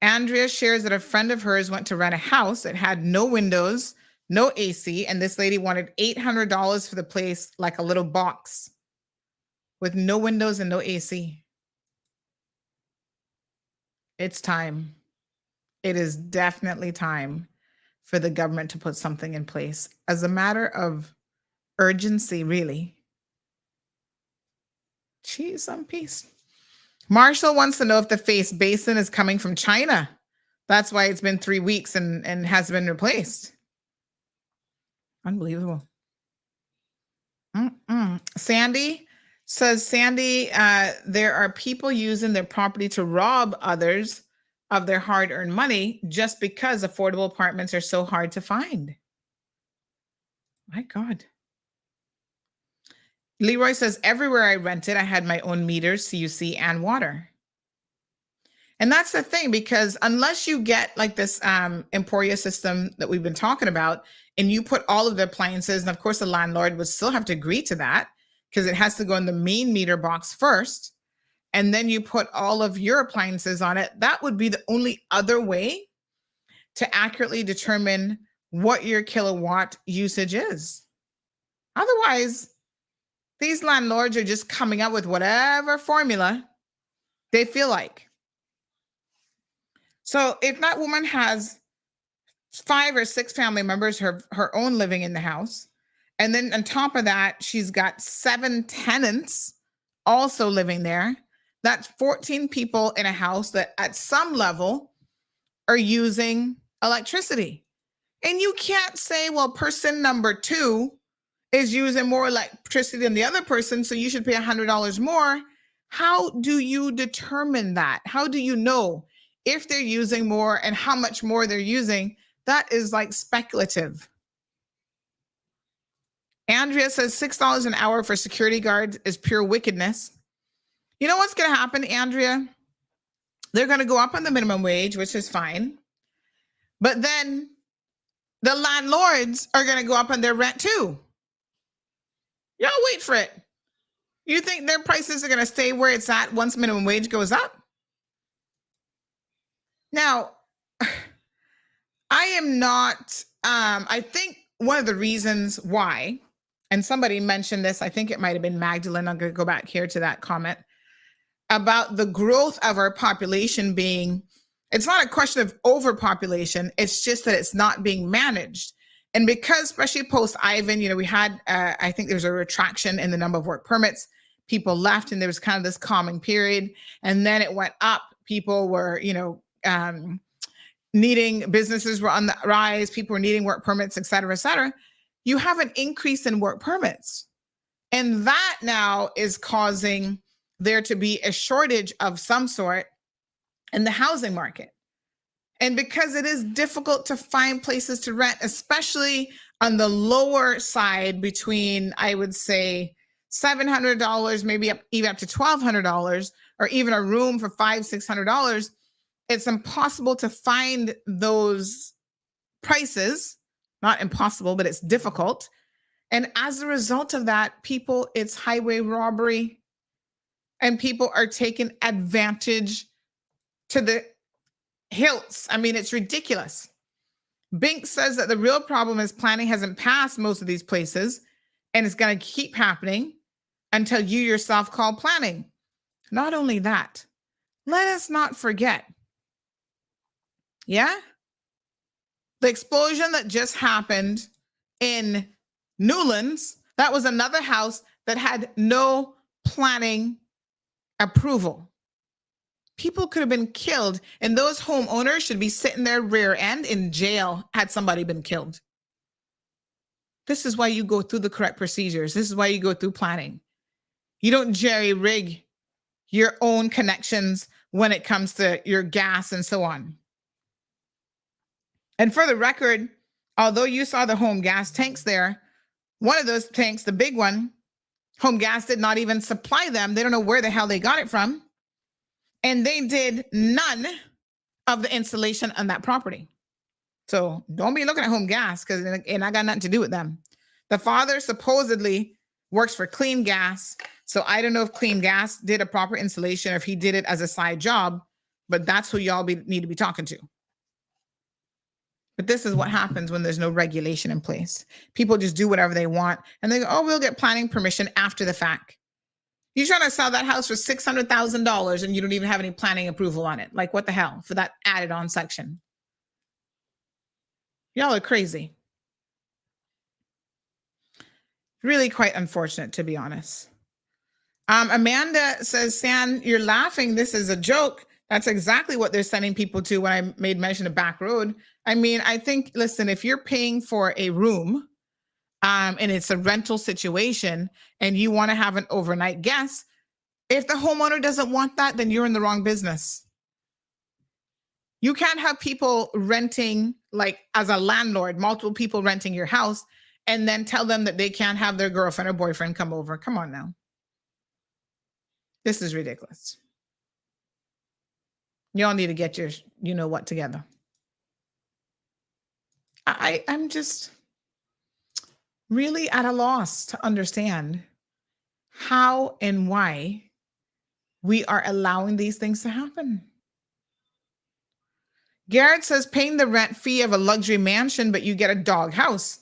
Andrea shares that a friend of hers went to rent a house that had no windows, no AC, and this lady wanted $800 for the place, like a little box with no windows and no AC. It's time. It is definitely time for the government to put something in place as a matter of urgency, really. Jeez, some peace. Marshall wants to know if the face basin is coming from China. That's why it's been 3 weeks and has been replaced. Unbelievable. Sandy says, there are people using their property to rob others of their hard-earned money just because affordable apartments are so hard to find. My God. Leroy says, everywhere I rented, I had my own meters, CUC, and water. And that's the thing, because unless you get like this Emporia system that we've been talking about, and you put all of the appliances, and of course the landlord would still have to agree to that because it has to go in the main meter box first, and then you put all of your appliances on it, that would be the only other way to accurately determine what your kilowatt usage is. Otherwise, these landlords are just coming up with whatever formula they feel like. So if that woman has 5 or 6 family members, her own living in the house, and then on top of that, she's got 7 tenants also living there, that's 14 people in a house that at some level are using electricity. And you can't say, well, person number 2 is using more electricity than the other person, so you should pay $100 more. How do you determine that? How do you know if they're using more and how much more they're using? That is like speculative. Andrea says $6 an hour for security guards is pure wickedness. You know what's going to happen, Andrea? They're going to go up on the minimum wage, which is fine. But then the landlords are going to go up on their rent too. Y'all wait for it. You think their prices are going to stay where it's at once minimum wage goes up? Now, I am not, I think one of the reasons why, and somebody mentioned this, I think it might have been Magdalene, I'm going to go back here to that comment, about the growth of our population being, it's not a question of overpopulation, it's just that it's not being managed. And because, especially post-Ivan, we had, I think there was a retraction in the number of work permits. People left and there was kind of this calming period. And then it went up. People were, needing, businesses were on the rise. People were needing work permits, et cetera, et cetera. You have an increase in work permits. And that now is causing there to be a shortage of some sort in the housing market. And because it is difficult to find places to rent, especially on the lower side between, I would say, $700, maybe even up to $1,200, or even a room for $500, $600, it's impossible to find those prices. Not impossible, but it's difficult. And as a result of that, it's highway robbery, and people are taking advantage to the hilts. I mean, it's ridiculous. Bink says that the real problem is planning hasn't passed most of these places, and it's going to keep happening until you yourself call planning. Not only that, let us not forget, the explosion that just happened in Newlands, that was another house that had no planning approval. People could have been killed, and those homeowners should be sitting their rear end in jail had somebody been killed. This is why you go through the correct procedures. This is why you go through planning. You don't jerry-rig your own connections when it comes to your gas and so on. And for the record, although you saw the home gas tanks there, one of those tanks, the big one, home gas did not even supply them. They don't know where the hell they got it from. And they did none of the installation on that property. So don't be looking at home gas, because and I got nothing to do with them. The father supposedly works for Clean Gas. So I don't know if Clean Gas did a proper installation or if he did it as a side job, but that's who y'all need to be talking to. But this is what happens when there's no regulation in place. People just do whatever they want. And they go, oh, we'll get planning permission after the fact. You're trying to sell that house for $600,000 and you don't even have any planning approval on it. Like, what the hell for that added on section? Y'all are crazy. Really quite unfortunate, to be honest. Amanda says, San, you're laughing. This is a joke. That's exactly what they're sending people to when I made mention of back road. I mean, I think, listen, if you're paying for a room and it's a rental situation and you want to have an overnight guest, if the homeowner doesn't want that, then you're in the wrong business. You can't have people renting, like as a landlord, multiple people renting your house, and then tell them that they can't have their girlfriend or boyfriend come over. Come on now. This is ridiculous. Y'all need to get your, you know what, together. I'm just really at a loss to understand how and why we are allowing these things to happen. Garrett says, paying the rent fee of a luxury mansion, but you get a dog house.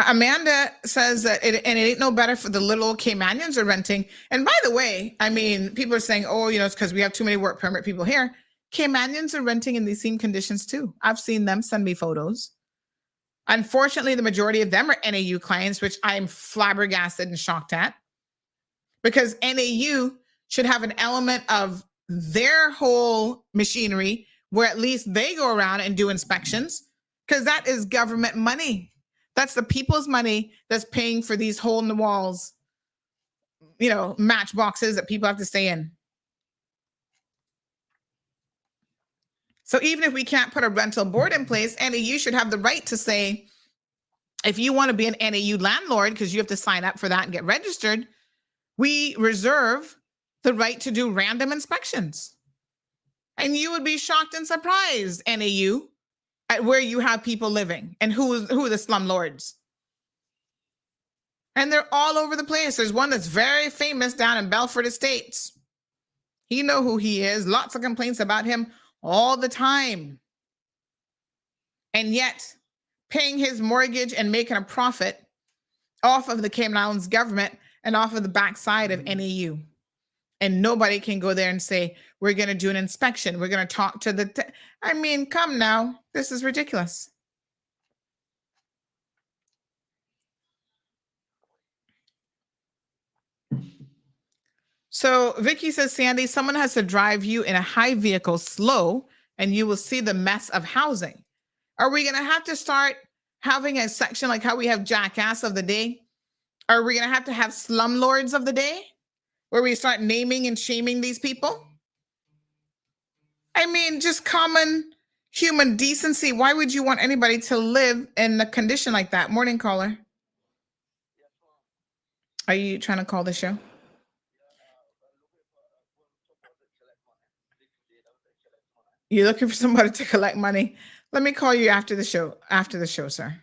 Amanda says that it ain't no better for the little old Caymanians are renting. And by the way, I mean, people are saying, oh, it's because we have too many work permit people here. Caymanians are renting in these same conditions too. I've seen them send me photos. Unfortunately, the majority of them are NAU clients, which I'm flabbergasted and shocked at, because NAU should have an element of their whole machinery where at least they go around and do inspections, because that is government money. That's the people's money that's paying for these hole in the walls, matchboxes that people have to stay in. So even if we can't put a rental board in place, NAU should have the right to say, if you want to be an NAU landlord, because you have to sign up for that and get registered, we reserve the right to do random inspections. And you would be shocked and surprised, NAU, at where you have people living and who are the slumlords. And they're all over the place. There's one that's very famous down in Belford Estates. You know who he is. Lots of complaints about him all the time. And yet, paying his mortgage and making a profit off of the Cayman Islands government and off of the backside of NAU. and nobody can go there and say, we're going to do an inspection. We're going to talk to the, I mean, come now. This is ridiculous. So Vicky says, Sandy, someone has to drive you in a high vehicle slow and you will see the mess of housing. Are we going to have to start having a section like how we have Jackass of the Day? Are we going to have Slumlords of the Day where we start naming and shaming these people? I mean, just common human decency. Why would you want anybody to live in a condition like that? Morning, caller. Are you trying to call the show? You're looking for somebody to collect money. Let me call you after the show. After the show, sir.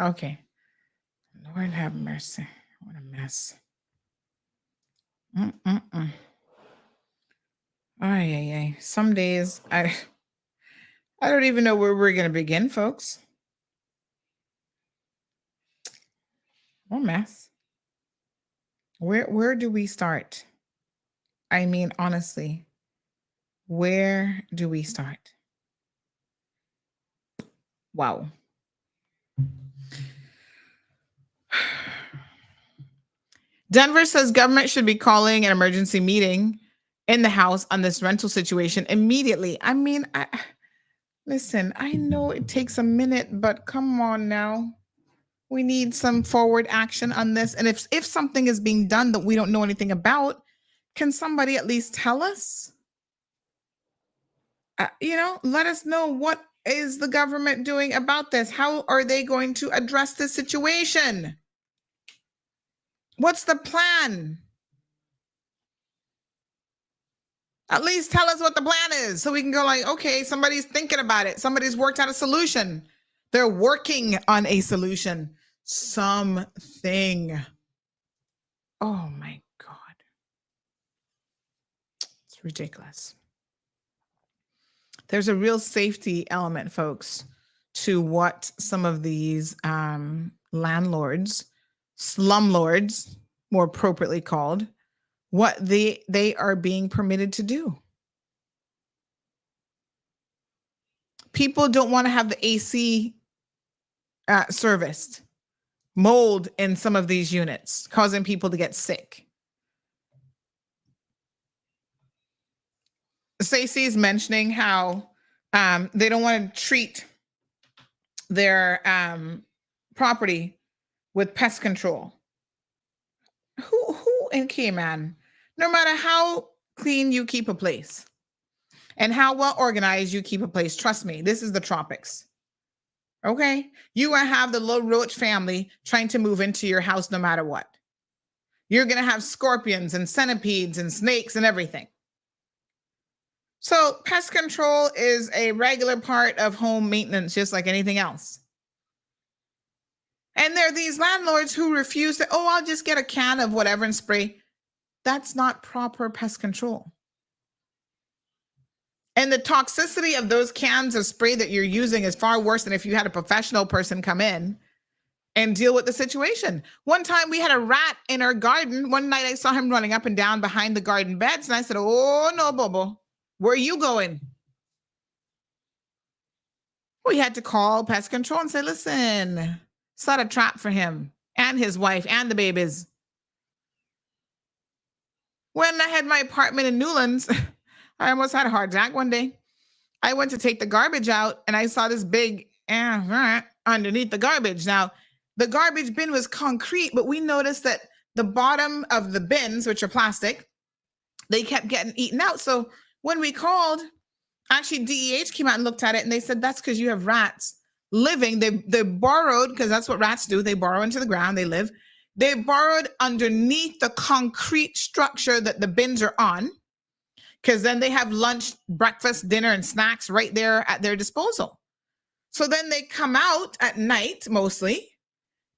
Okay. Lord have mercy. What a mess. Ay. Some days I don't even know where we're gonna begin, folks. What a mess. Where do we start? I mean, honestly, where do we start? Wow. Denver says government should be calling an emergency meeting in the House on this rental situation immediately. I mean, listen, I know it takes a minute, but come on now. We need some forward action on this. And if something is being done that we don't know anything about, can somebody at least tell us? Let us know, what is the government doing about this? How are they going to address this situation? What's the plan? At least tell us what the plan is so we can go like, okay, somebody's thinking about it. Somebody's worked out a solution. They're working on a solution. Something. Oh my God. It's ridiculous. There's a real safety element, folks, to what some of these landlords, slumlords, more appropriately called, what they are being permitted to do. People don't want to have the AC serviced. Mold in some of these units, causing people to get sick. Stacey is mentioning how they don't want to treat their property with pest control. Who in Cayman, no matter how clean you keep a place and how well organized you keep a place, trust me, this is the tropics. Okay? You will have the little roach family trying to move into your house no matter what. You're going to have scorpions and centipedes and snakes and everything. So pest control is a regular part of home maintenance, just like anything else. And there are these landlords who refuse to, I'll just get a can of whatever and spray. That's not proper pest control. And the toxicity of those cans of spray that you're using is far worse than if you had a professional person come in and deal with the situation. One time we had a rat in our garden. One night I saw him running up and down behind the garden beds. And I said, oh no, Bobo, where are you going? We had to call pest control and say, listen, set a trap for him and his wife and the babies. When I had my apartment in Newlands, I almost had a heart attack one day. I went to take the garbage out and I saw this big underneath the garbage. Now, the garbage bin was concrete, but we noticed that the bottom of the bins, which are plastic, they kept getting eaten out. So when we called, actually DEH came out and looked at it and they said, that's because you have rats living. They borrowed, because that's what rats do. They burrow into the ground, they live. They burrowed underneath the concrete structure that the bins are on, because then they have lunch, breakfast, dinner, and snacks right there at their disposal. So then they come out at night mostly,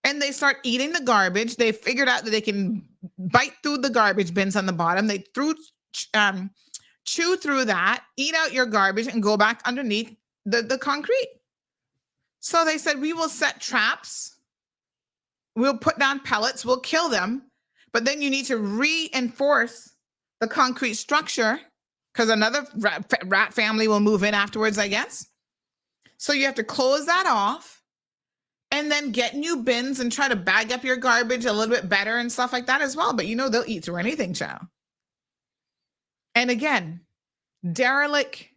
and they start eating the garbage. They figured out that they can bite through the garbage bins on the bottom. They chew through that, eat out your garbage, and go back underneath the concrete. So they said, we will set traps. We'll put down pellets. We'll kill them. But then you need to reinforce the concrete structure because another rat family will move in afterwards, I guess. So you have to close that off and then get new bins and try to bag up your garbage a little bit better and stuff like that as well. But you know, they'll eat through anything, child. And again, derelict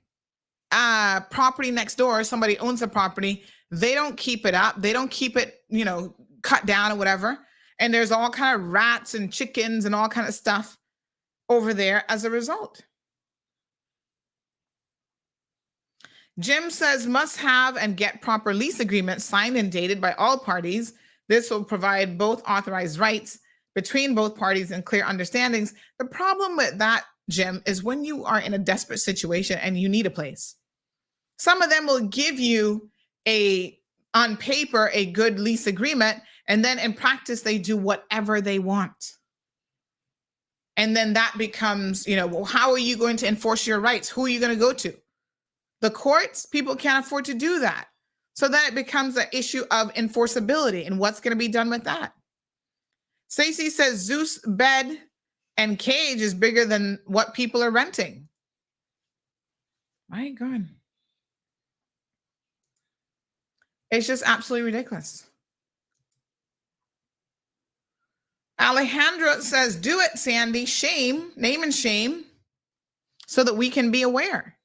property next door, somebody owns the property, they don't keep it up. They don't keep it, you know, cut down or whatever. And there's all kind of rats and chickens and all kind of stuff over there as a result. Jim says must have and get proper lease agreements signed and dated by all parties. This will provide both authorized rights between both parties and clear understandings. The problem with that, Jim, is when you are in a desperate situation and you need a place. Some of them will give you on paper, a good lease agreement, and then in practice, they do whatever they want. And then that becomes, you know, well, how are you going to enforce your rights? Who are you going to go to? The courts? People can't afford to do that. So then it becomes an issue of enforceability and what's going to be done with that. Stacey says Zeus bed and cage is bigger than what people are renting. My God. It's just absolutely ridiculous. Alejandra says, do it, Sandy. Shame, name and shame, so that we can be aware.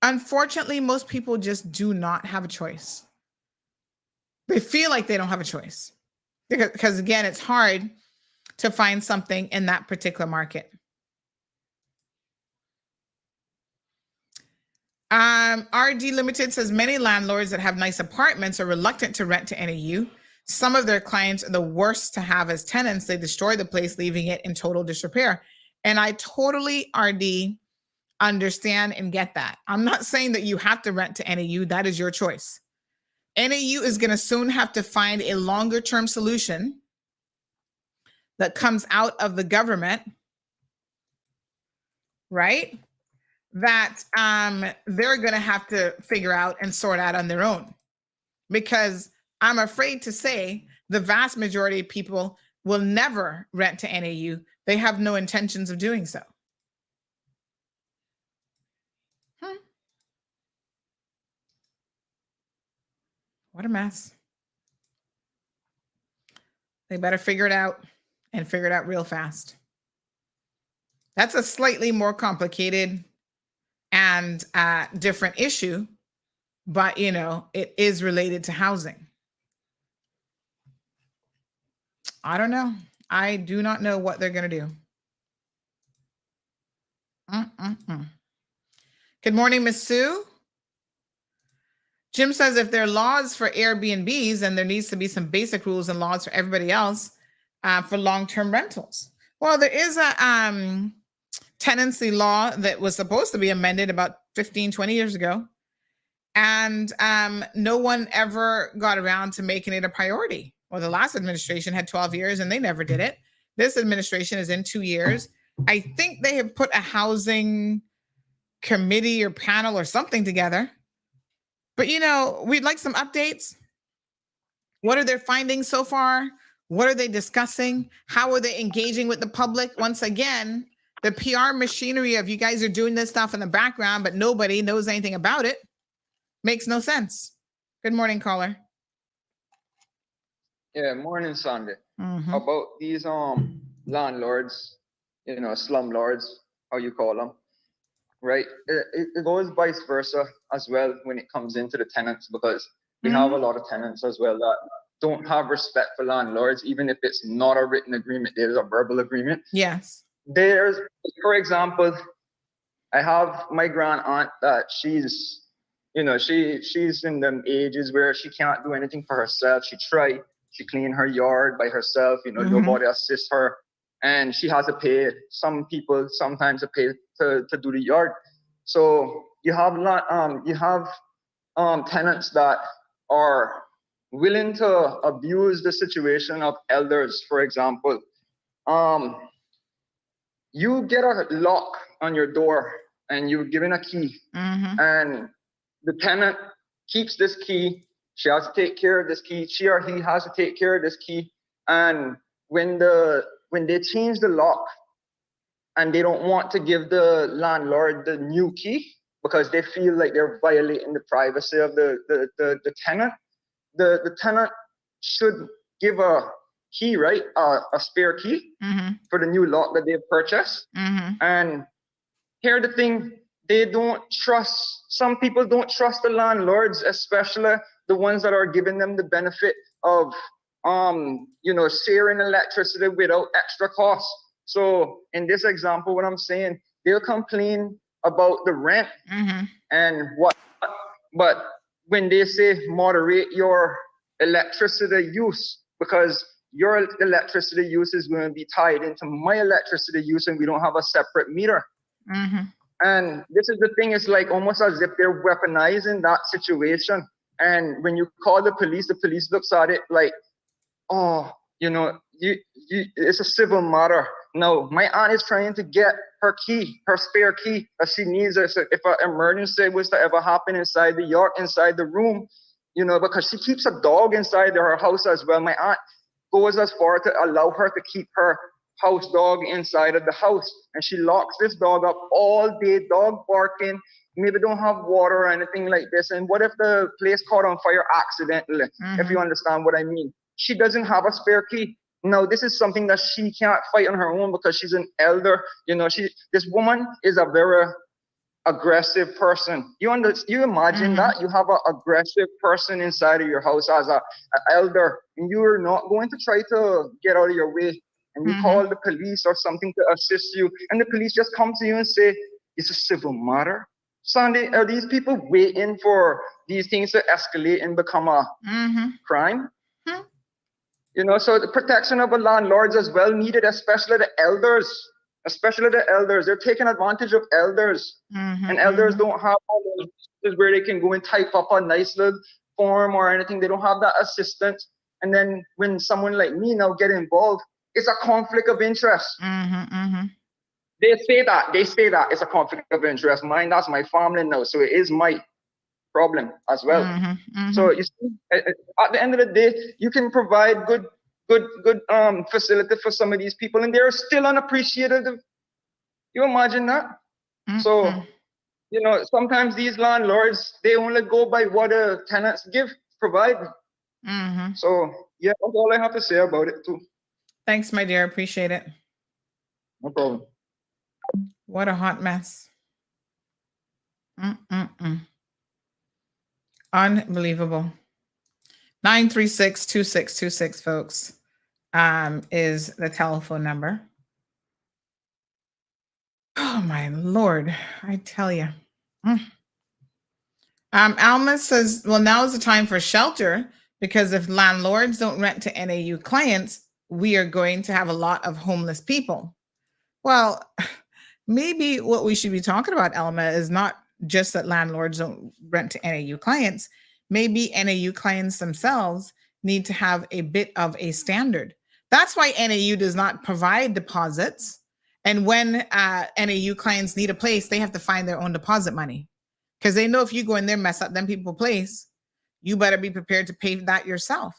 Unfortunately, most people just do not have a choice. They feel like they don't have a choice. Because again, it's hard to find something in that particular market. RD Limited says many landlords that have nice apartments are reluctant to rent to NAU. Some of their clients are the worst to have as tenants. They destroy the place, leaving it in total disrepair. And I totally, RD, understand and get that. I'm not saying that you have to rent to NAU. That is your choice. NAU is going to soon have to find a longer term solution that comes out of the government, right? That they're going to have to figure out and sort out on their own. Because I'm afraid to say the vast majority of people will never rent to NAU. They have no intentions of doing so. What a mess. They better figure it out and figure it out real fast. That's a slightly more complicated and different issue, but you know, it is related to housing. I don't know. I do not know what they're going to do. Good morning, Miss Sue. Jim says if there are laws for Airbnbs, then there needs to be some basic rules and laws for everybody else for long-term rentals. Well, there is a tenancy law that was supposed to be amended about 15, 20 years ago. And no one ever got around to making it a priority. Well, the last administration had 12 years and they never did it. This administration is in 2 years. I think they have put a housing committee or panel or something together. But, you know, we'd like some updates. What are their findings so far? What are they discussing? How are they engaging with the public? Once again, the PR machinery of you guys are doing this stuff in the background, but nobody knows anything about it. Makes no sense. Good morning, caller. Yeah, morning, Sunday. About these landlords, you know, slumlords, how you call them, right? It goes vice versa as well when it comes into the tenants, because we have a lot of tenants as well that don't have respect for landlords, even if it's not a written agreement, there's a verbal agreement. Yes. There's, for example, I have my grand aunt that she's, you know, she's in them ages where she can't do anything for herself. She tried, she clean her yard by herself, you know, nobody assists her. And she has to pay, some people sometimes pay to do the yard. So you have tenants that are willing to abuse the situation of elders, for example. You get a lock on your door and you're given a key, and the tenant keeps this key. She has to take care of this key. She or he has to take care of this key. And when they change the lock, and they don't want to give the landlord the new key because they feel like they're violating the privacy of the tenant. The tenant should give a key, right? A spare key for the new lock that they've purchased. And here the thing, they don't trust, some people don't trust the landlords, especially the ones that are giving them the benefit of sharing electricity without extra cost. So in this example, what I'm saying, they'll complain about the rent and but when they say moderate your electricity use, because your electricity use is going to be tied into my electricity use and we don't have a separate meter. And this is the thing, it's like almost as if they're weaponizing that situation. And when you call the police looks at it like, oh, it's a civil matter. No, my aunt is trying to get her key, her spare key that she needs if an emergency was to ever happen inside the room, because she keeps a dog inside her house as well. My aunt goes as far to allow her to keep her house dog inside of the house, and she locks this dog up all day, dog barking, maybe don't have water or anything like this. And what if the place caught on fire accidentally, if you understand what I mean? She doesn't have a spare key. No, this is something that she can't fight on her own because she's an elder. This woman is a very aggressive person. You imagine that you have an aggressive person inside of your house as an elder, and you're not going to try to get out of your way, and you call the police or something to assist you, and the police just come to you and say it's a civil matter. Sunday, are these people waiting for these things to escalate and become a crime? So the protection of the landlords as well needed, especially the elders. They're taking advantage of elders. And elders don't have all those places where they can go and type up a nice little form or anything. They don't have that assistance. And then when someone like me now get involved, it's a conflict of interest. They say that it's a conflict of interest. Mine, that's my family now, so it is my problem as well. So you see, at the end of the day, you can provide good facility for some of these people, and they're still unappreciated. You imagine that? So sometimes these landlords, they only go by what the tenants provide. So yeah, that's all I have to say about it too. Thanks, my dear. Appreciate it. No problem. What a hot mess. Unbelievable. 936-2626, folks, is the telephone number. Oh, my Lord. I tell you. Alma says, well, now is the time for shelter, because if landlords don't rent to NAU clients, we are going to have a lot of homeless people. Well, maybe what we should be talking about, Alma, is not just that landlords don't rent to NAU clients. Maybe NAU clients themselves need to have a bit of a standard. That's why NAU does not provide deposits. And when NAU clients need a place, they have to find their own deposit money, because they know if you go in there, mess up them people place, you better be prepared to pay that yourself.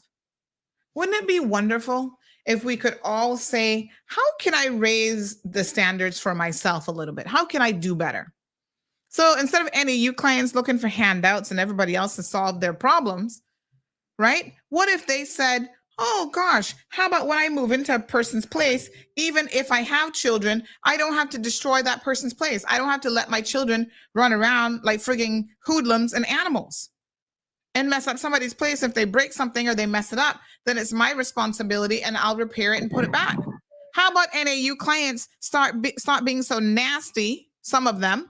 Wouldn't it be wonderful if we could all say, how can I raise the standards for myself a little bit? How can I do better? So instead of NAU clients looking for handouts and everybody else to solve their problems, right? What if they said, oh gosh, how about when I move into a person's place, even if I have children, I don't have to destroy that person's place. I don't have to let my children run around like frigging hoodlums and animals and mess up somebody's place. If they break something or they mess it up, then it's my responsibility and I'll repair it and put it back. How about NAU clients stop being so nasty, some of them,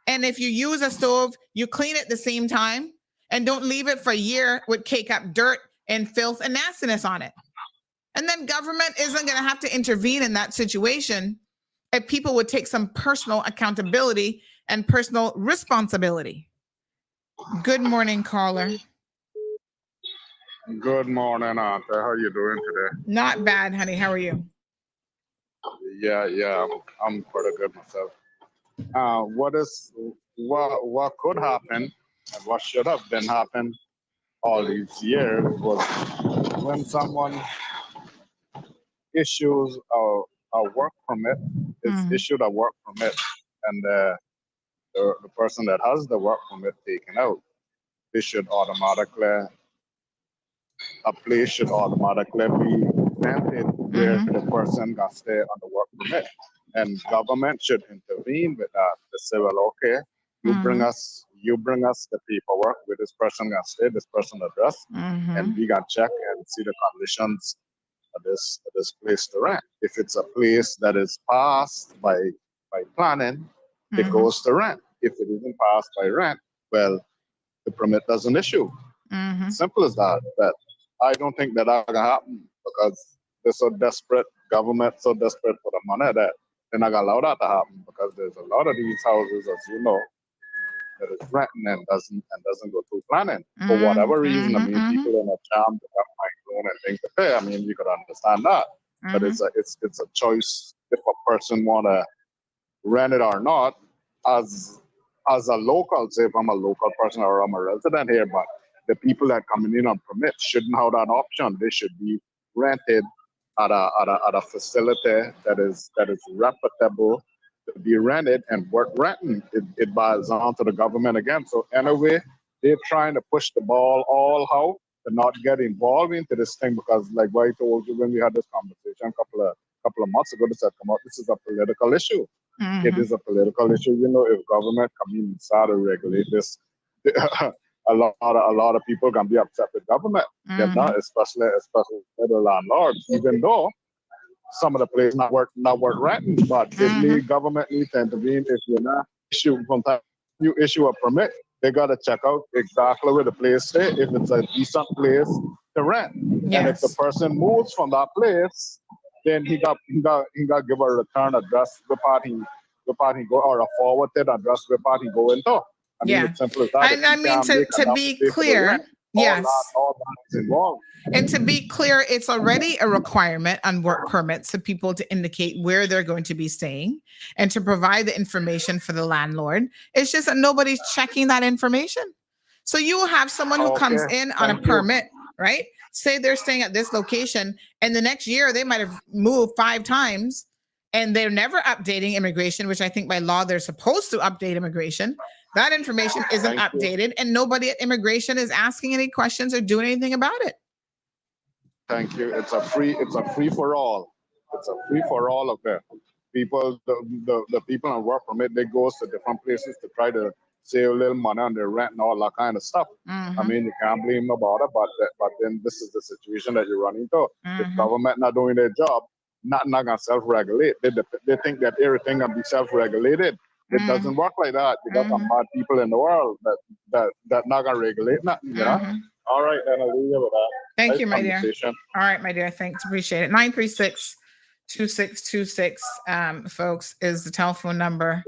and if you use a stove, you clean it at the same time and don't leave it for a year with cake up dirt and filth and nastiness on it. And then government isn't going to have to intervene in that situation if people would take some personal accountability and personal responsibility. Good morning, caller. Good morning, Auntie. How are you doing today? Not bad, honey. How are you? Yeah, I'm pretty good myself. What could happen and what should have been happening all these years was when someone issues a work permit is issued a work permit, and the person that has the work permit taken out, they should automatically, a place should automatically be rented where the person can stay on the work permit. And government should intervene with that. They say, well, okay, you bring us the paperwork where this person can stay, this person address, and we can check and see the conditions of this place to rent. If it's a place that is passed by planning, it goes to rent. If it isn't passed by rent, well, the permit doesn't issue. Simple as that. But I don't think that can happen because they're so desperate, government so desperate for the money that they're not gonna allow that to happen, because there's a lot of these houses, as you know, that is renting and doesn't go through planning for whatever reason. I mean, people in a jam to have my loan and things to pay. I mean, you could understand that, but it's a choice if a person wanna rent it or not. As a local, say if I'm a local person or I'm a resident here, but the people that coming in on permits shouldn't have that option. They should be rented at a facility that is reputable to be rented and worth renting. It boils down to the government again. So anyway, they're trying to push the ball all out to not get involved into this thing, because like what I told you when we had this conversation a couple of months ago, this had come up. This is a political issue. It is a political issue. You know, if government come in and start to regulate this, a lot of people can be upset with government. You know, especially the landlords, even though some of the places not worth renting. But if the government needs to intervene, if you're not you issue a permit, they gotta check out exactly where the place stay, if it's a decent place to rent. And if the person moves from that place, then he got give a return address the party go, or a forwarded address the party go into. I mean, it's simple as that. And I mean, to be clear, yes. All that is involved. And to be clear, it's already a requirement on work permits for people to indicate where they're going to be staying and to provide the information for the landlord. It's just that nobody's checking that information. So you will have someone who comes in on a permit, right? Say they're staying at this location, and the next year they might have moved 5 times and they're never updating immigration, which I think by law they're supposed to update immigration. That information isn't updated, and nobody at immigration is asking any questions or doing anything about it. Thank you. It's a free for all. It's a free for all of them. People, the people on work permit, they go to different places to try to save a little money on their rent and all that kind of stuff. I mean, you can't blame them about it, but then this is the situation that you're running into. If government not doing their job, not gonna self-regulate. They think that everything can be self-regulated. It doesn't work like that. You got some bad people in the world that not gonna regulate nothing, you know? All right, then I'll leave you with that. Thank you, my dear. All right, my dear. Thanks. Appreciate it. 936-2626, folks, is the telephone number.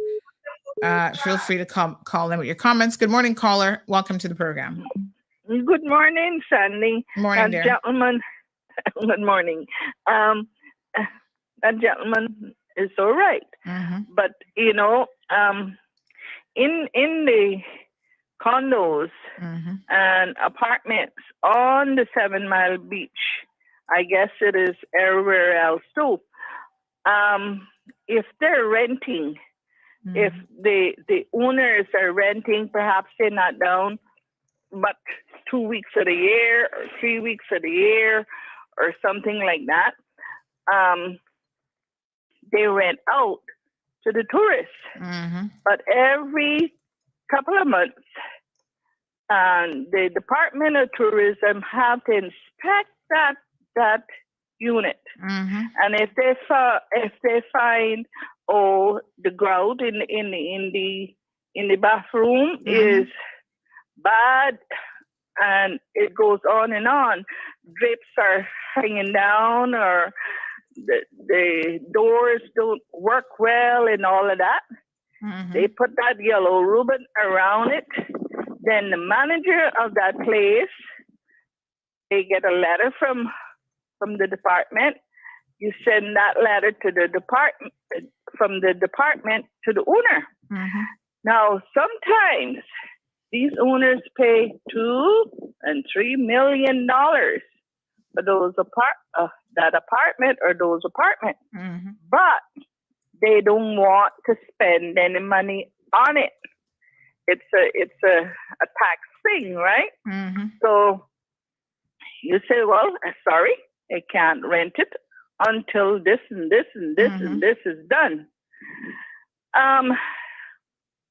Feel free to call in with your comments. Good morning, caller. Welcome to the program. Good morning, Sandy. Morning, dear. Gentleman. Good morning. That gentleman is all right. But, you know, in the condos and apartments on the 7 Mile Beach, I guess it is everywhere else too. If they're renting, if the owners are renting, perhaps they're not down, but 2 weeks of the year or 3 weeks of the year or something like that, they rent out to the tourists. But every couple of months, the Department of Tourism have to inspect that unit, and if they find the grout in the bathroom is bad, and it goes on and on, drips are hanging down, or the doors don't work well, and all of that. They put that yellow ribbon around it. Then the manager of that place, they get a letter from the department. You send that letter to the department, from the department to the owner. Now, sometimes these owners pay $2 and $3 million that apartment or those apartments, but they don't want to spend any money on it. It's a tax thing, right? So you say, well, sorry, I can't rent it until this and this and this and this is done.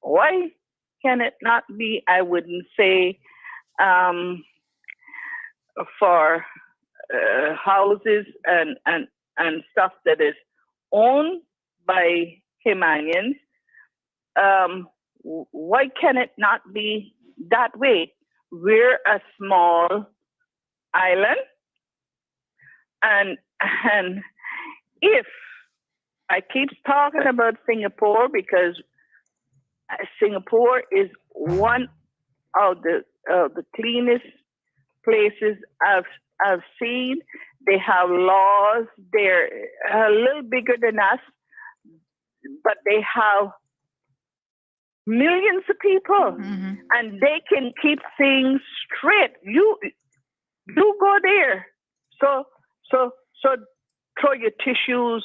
Why can it not be? I wouldn't say for houses and stuff that is owned by Caymanians. Why can it not be that way? We're a small island, and if I keep talking about Singapore because Singapore is one of the cleanest places I've seen. They have laws. They're a little bigger than us, but they have millions of people, and they can keep things straight. You go there. So throw your tissues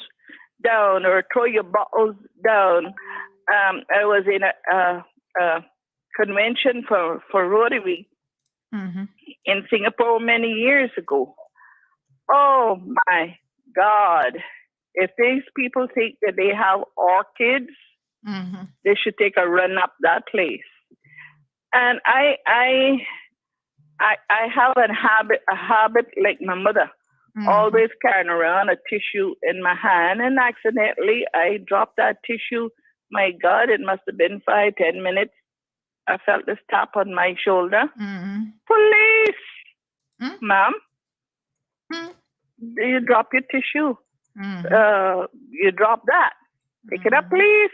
down or throw your bottles down. I was in a convention for Rotary in Singapore many years ago. Oh my God. If these people think that they have orchids, they should take a run up that place. And I have a habit like my mother, always carrying around a tissue in my hand, and accidentally I dropped that tissue. My God, it must have been 5-10 minutes. I felt this tap on my shoulder. Police, ma'am, you drop your tissue. You drop that. Pick it up, please.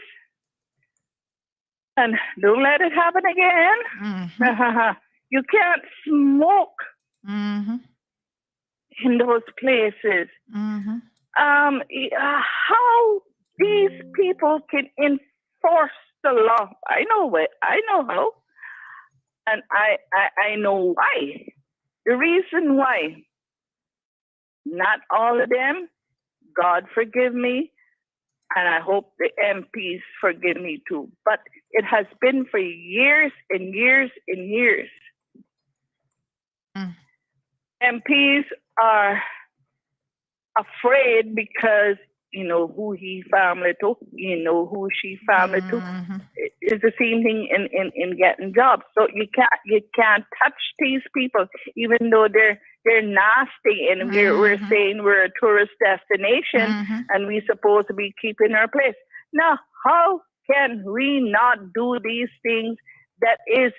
And don't let it happen again. You can't smoke in those places. How these people can enforce the law? I know how, and I know why. The reason why, not all of them, God forgive me, and I hope the MPs forgive me too. But it has been for years and years and years. MPs are afraid because you know who he family to, you know who she family to. It's the same thing in getting jobs. So you can't touch these people, even though they're nasty, and we're saying we're a tourist destination and we're supposed to be keeping our place. Now, how can we not do these things that is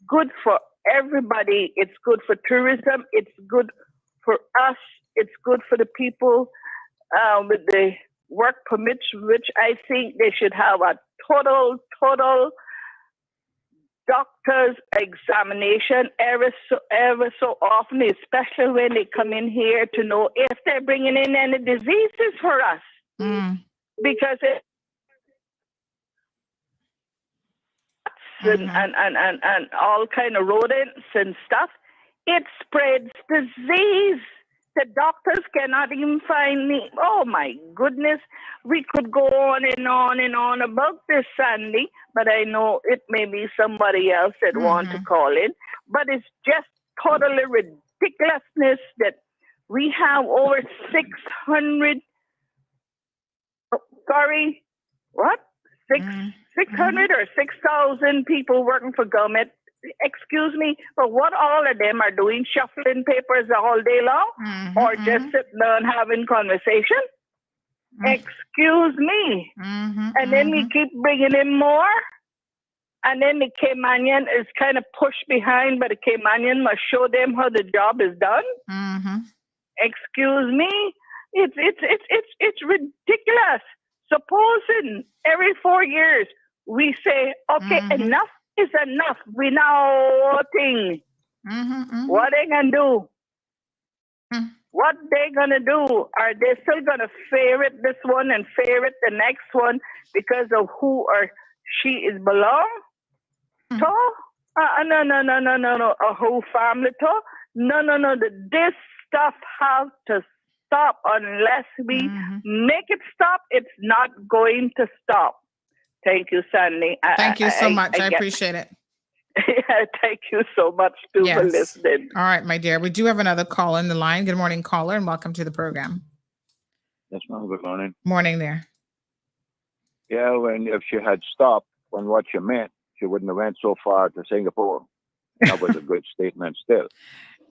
good for everybody? It's good for tourism. It's good for us. It's good for the people with the work permits, which I think they should have a total doctor's examination ever so often, especially when they come in here to know if they're bringing in any diseases for us. Because and all kind of rodents and stuff, it spreads disease. The doctors cannot even find me. Oh my goodness, we could go on and on and on about this, Sandy, but I know it may be somebody else that want to call in. But it's just totally ridiculousness that we have over 600. 600 or 6,000 people working for government. Excuse me, but what all of them are doing, shuffling papers all day long, or just sitting down having conversation? Excuse me. And then we keep bringing in more, and then the Caymanian is kind of pushed behind, but the Caymanian must show them how the job is done. Excuse me, it's ridiculous. Supposing every 4 years we say, okay, enough is enough. We now think what they gonna do? What they gonna do? Are they still gonna favorite this one and favorite the next one because of who or she is belong to? No. A whole family to? No. This stuff have to stop. Unless we make it stop, it's not going to stop. Thank you, Sandy. Thank you so much. I appreciate it. Thank you so much too for listening. All right, my dear. We do have another call in the line. Good morning, caller, and welcome to the program. Yes, ma'am. Good morning. Morning there. Yeah, if she had stopped on what she meant, she wouldn't have went so far to Singapore. That was a good statement still.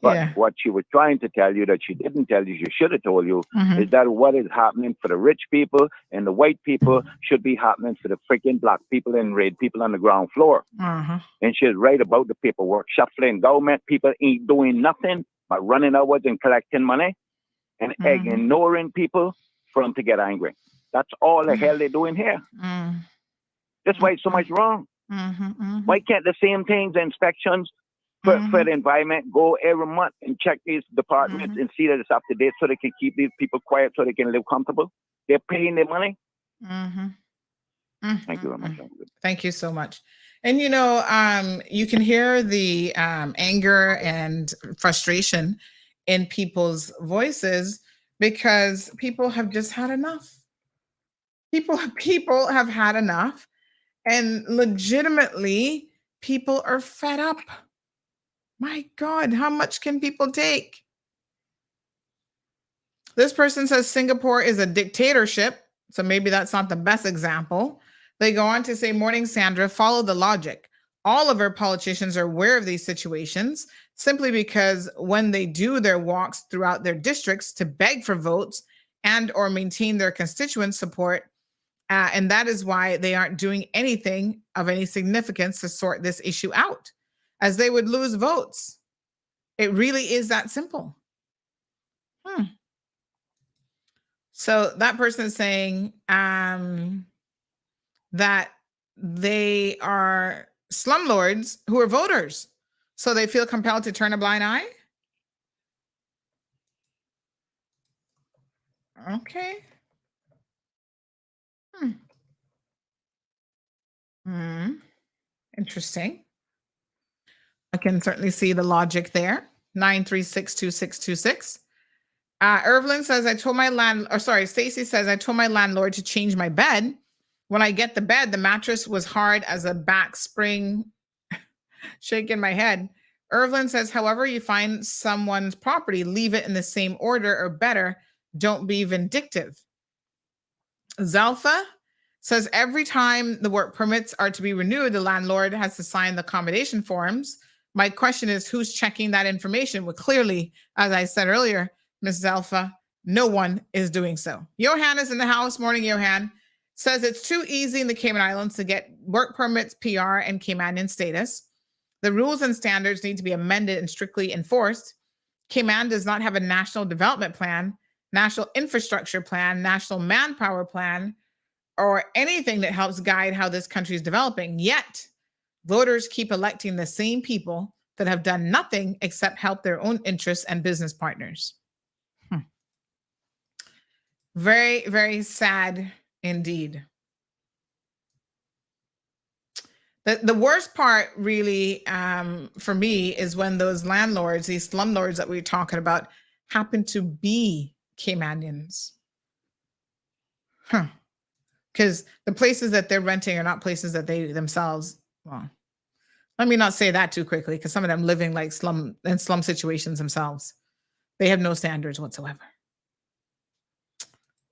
But what she was trying to tell you that she didn't tell you, she should have told you, is that what is happening for the rich people and the white people should be happening for the freaking black people and red people on the ground floor. And she's right about the paperwork shuffling. Government people ain't doing nothing but running outwards and collecting money and ignoring people for them to get angry. That's all the hell they're doing here. That's why it's so much wrong. Why can't the same things, inspections, for the environment, go every month and check these departments and see that it's up to date so they can keep these people quiet so they can live comfortable? They're paying their money. Thank you very much. Thank you so much. And, you can hear the anger and frustration in people's voices because people have just had enough. People have had enough, and legitimately, people are fed up. My God, how much can people take? This person says Singapore is a dictatorship, so maybe that's not the best example. They go on to say, morning, Sandra, follow the logic. All of our politicians are aware of these situations simply because when they do their walks throughout their districts to beg for votes and or maintain their constituent support, and that is why they aren't doing anything of any significance to sort this issue out, as they would lose votes. It really is that simple. So that person is saying that they are slumlords who are voters, so they feel compelled to turn a blind eye. Okay. Interesting. I can certainly see the logic there. 9362626. Irvlin says, Stacy says, I told my landlord to change my bed. When I get the bed, the mattress was hard as a back spring. Shaking my head. Irvlin says, however you find someone's property, leave it in the same order or better. Don't be vindictive. Zalfa says, every time the work permits are to be renewed, the landlord has to sign the accommodation forms. My question is, who's checking that information? Well, clearly, as I said earlier, Ms. Zalfa, no one is doing so. Johan is in the house. Morning, Johan. Says it's too easy in the Cayman Islands to get work permits, PR, and Caymanian status. The rules and standards need to be amended and strictly enforced. Cayman does not have a national development plan, national infrastructure plan, national manpower plan, or anything that helps guide how this country is developing. Yet, voters keep electing the same people that have done nothing except help their own interests and business partners. Very, very sad indeed. The worst part really for me is when those landlords, these slumlords that we're talking about, happen to be Caymanians. Because the places that they're renting are not places that they themselves, well, let me not say that too quickly, because some of them living like slum situations themselves. They have no standards whatsoever.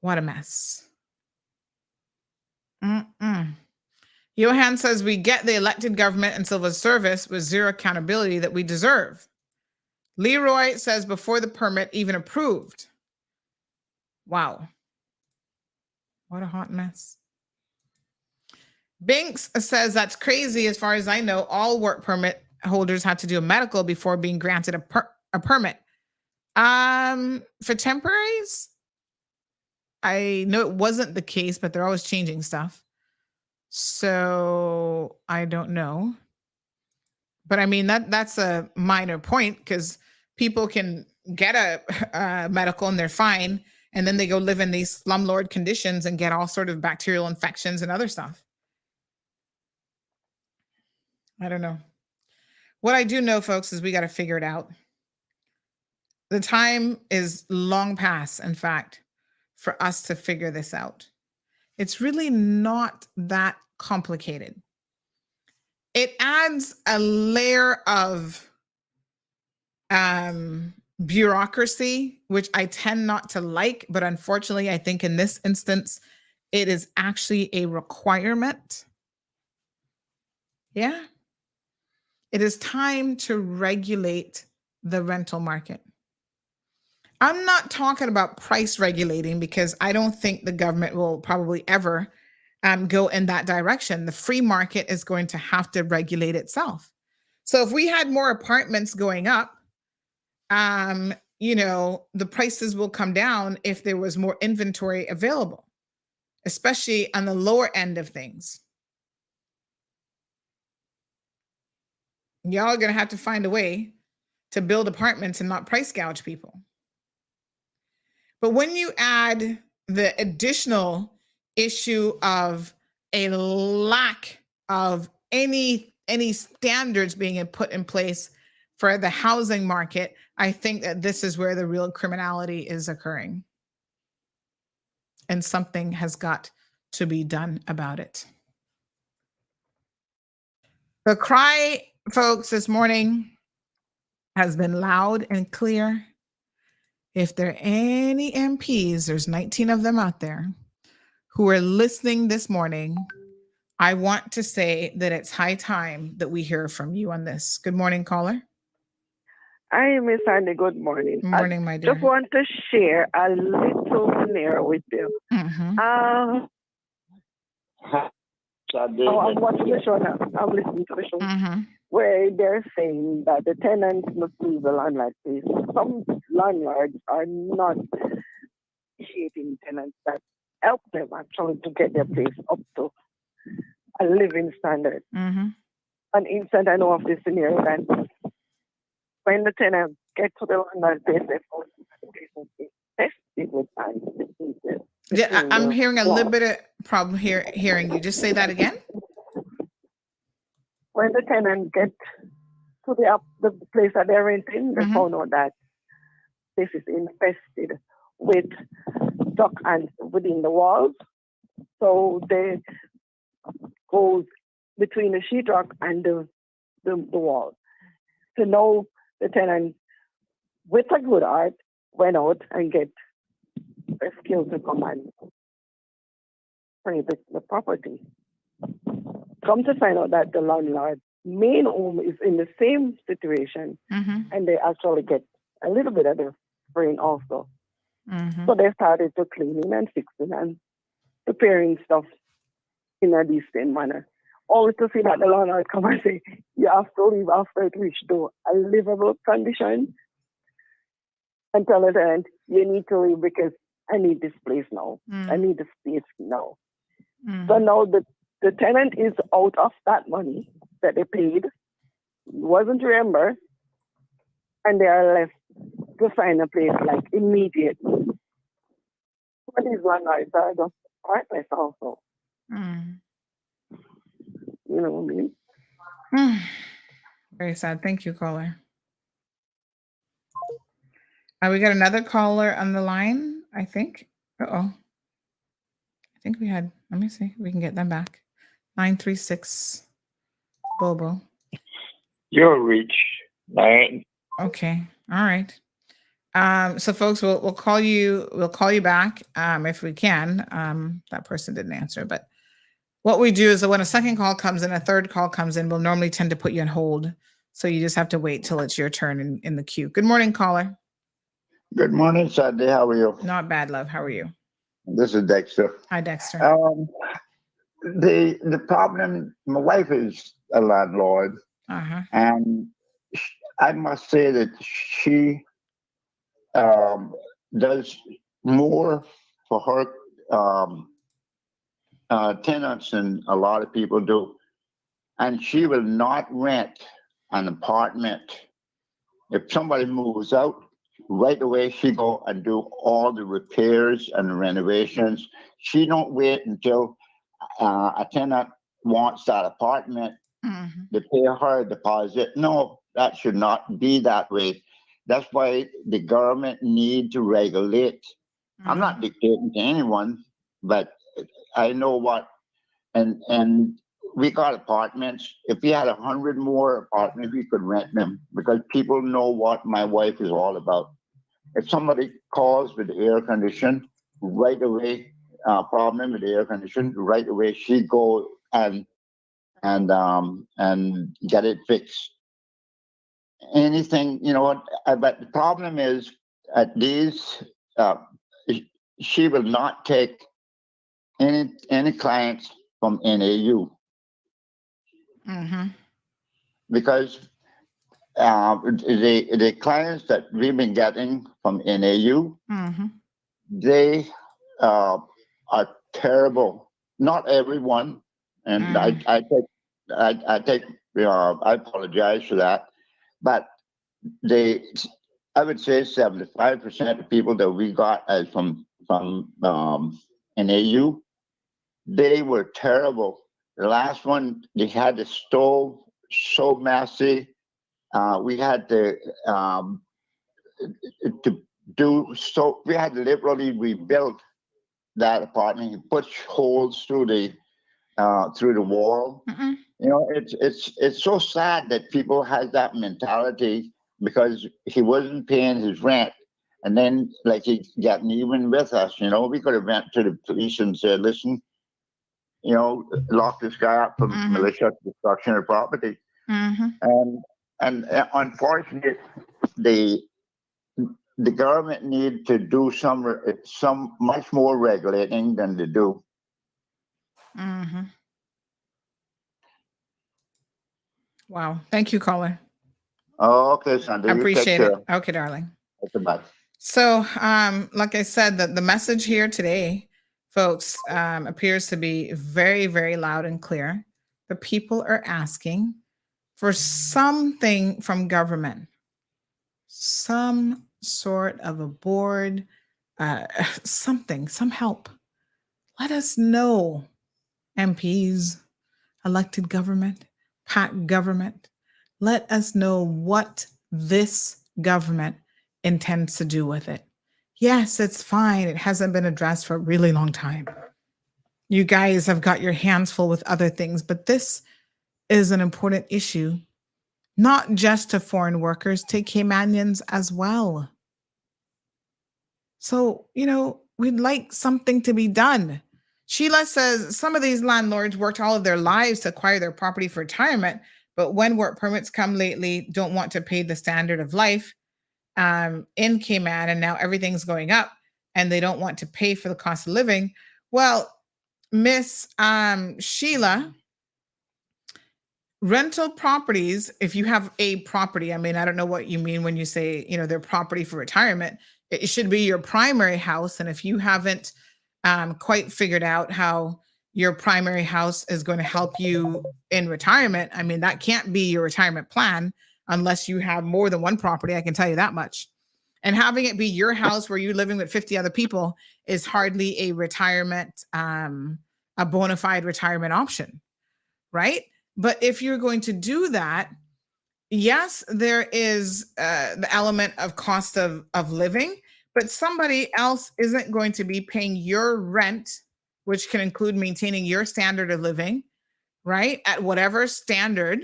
What a mess. Johan says, we get the elected government and civil service with zero accountability that we deserve. Leroy says, before the permit even approved. Wow. What a hot mess. Binks says, that's crazy. As far as I know, all work permit holders have to do a medical before being granted a permit. For temporaries, I know it wasn't the case, but they're always changing stuff. So I don't know. But I mean, that's a minor point, because people can get a medical and they're fine. And then they go live in these slumlord conditions and get all sort of bacterial infections and other stuff. I don't know. What I do know, folks, is we got to figure it out. The time is long past, in fact, for us to figure this out. It's really not that complicated. It adds a layer of bureaucracy, which I tend not to like, but unfortunately, I think in this instance, it is actually a requirement. Yeah. It is time to regulate the rental market. I'm not talking about price regulating because I don't think the government will probably ever go in that direction. The free market is going to have to regulate itself. So if we had more apartments going up, the prices will come down if there was more inventory available, especially on the lower end of things. Y'all are going to have to find a way to build apartments and not price gouge people. But when you add the additional issue of a lack of any standards being put in place for the housing market, I think that this is where the real criminality is occurring. And something has got to be done about it. The cry, folks, this morning has been loud and clear. If there are any MPs, there's 19 of them out there, who are listening this morning, I want to say that it's high time that we hear from you on this. Good morning, caller. Hi, Miss Andy. Good morning. Morning, my dear. Just want to share a little scenario with you. Mm-hmm. I'm watching the show now. I'm listening to the show. Mm-hmm. Where they're saying that the tenants must leave the landlord place. Some landlords are not appreciating tenants that help them actually to get their place up to a living standard. Mm-hmm. And instead, I know of this scenario that when the tenants get to the landlord place, they force the tested with time. Yeah, I'm hearing a little bit of problem here hearing you. Just say that again. When the tenant gets to the place that they're renting, they found out that this is infested with duck ants within the walls. So they goes between the sheetrock and the wall. So now the tenant, with a good heart, went out and get rescue to come and spray the property. Come to find out that the landlord's main home is in the same situation, and they actually get a little bit of the spraying also. So they started to cleaning and fixing and preparing stuff in a decent manner. Only to see that the landlord come and say, you have to leave after it reached to a livable condition, and tell the tenant, you need to leave because I need this place now. I need the space now. So now the tenant is out of that money that they paid, wasn't reimbursed, and they are left to find a place like immediately. But these landlords are just heartless also. You know what I mean? Very sad. Thank you, caller. We got another caller on the line, I think. I think we had, let me see if we can get them back. 936 Bobo. You're reached 9. Okay. All right. So folks, we'll call you back if we can. That person didn't answer, but what we do is that when a second call comes in, a third call comes in, we'll normally tend to put you on hold. So you just have to wait till it's your turn in the queue. Good morning, caller. Good morning, Sandy. How are you? Not bad, love. How are you? This is Dexter. Hi, Dexter. The problem, my wife is a landlord, and I must say that she does more for her tenants than a lot of people do. And she will not rent an apartment. If somebody moves out, right away she go and do all the repairs and renovations. She don't wait until a tenant wants that apartment to pay her a deposit. No, that should not be that way. That's why the government need to regulate. I'm not dictating to anyone, but I know what, and we got apartments. If we had 100 more apartments, we could rent them because people know what my wife is all about. If somebody calls with the air condition, right away, problem with the air condition, right away she go and get it fixed. Anything, but the problem is at these, she will not take any clients from NAU because the clients that we've been getting from NAU, they are terrible. Not everyone, and I apologize for that, but I would say 75% of people that we got as from NAU, they were terrible. The last one, they had the stove so messy. We had to we had to literally rebuild that apartment. You put holes through the wall. It's so sad that people has that mentality because he wasn't paying his rent, and then like he gotten even with us. We could have went to the police and said, "Listen, lock this guy up for malicious destruction of property." And unfortunately, the government need to do some much more regulating than they do. Wow. Thank you, caller. Oh, okay, Sandra. I appreciate it. Okay, darling. Okay, bye. So, like I said, the message here today, folks, appears to be very, very loud and clear. The people are asking for something from government, some sort of a board, something, some help. Let us know, MPs, elected government, PAC government. Let us know what this government intends to do with it. Yes, it's fine. It hasn't been addressed for a really long time. You guys have got your hands full with other things, but this is an important issue, not just to foreign workers, to Caymanians as well. So, we'd like something to be done. Sheila says some of these landlords worked all of their lives to acquire their property for retirement, but when work permits come lately, don't want to pay the standard of life in Cayman, and now everything's going up, and they don't want to pay for the cost of living. Well, Miss Sheila, rental properties, if you have a property, I don't know what you mean when you say, their property for retirement. It should be your primary house. And if you haven't quite figured out how your primary house is going to help you in retirement, that can't be your retirement plan unless you have more than one property. I can tell you that much. And having it be your house where you're living with 50 other people is hardly a retirement, a bona fide retirement option, right? But if you're going to do that, yes, there is the element of cost of living, but somebody else isn't going to be paying your rent, which can include maintaining your standard of living, right? At whatever standard.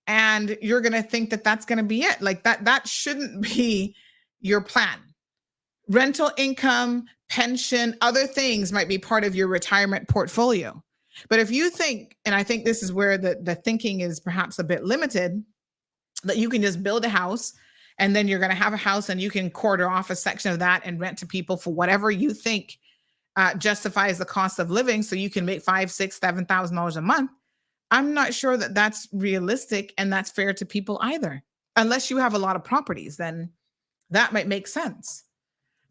And you're going to think that that's going to be it. Like that shouldn't be your plan. Rental income, pension, other things might be part of your retirement portfolio. But if you think, and I think this is where the thinking is perhaps a bit limited, that you can just build a house and then you're going to have a house and you can quarter off a section of that and rent to people for whatever you think justifies the cost of living, so you can make $5,000, $6,000, $7,000 a month. I'm not sure that that's realistic and that's fair to people either. Unless you have a lot of properties, then that might make sense.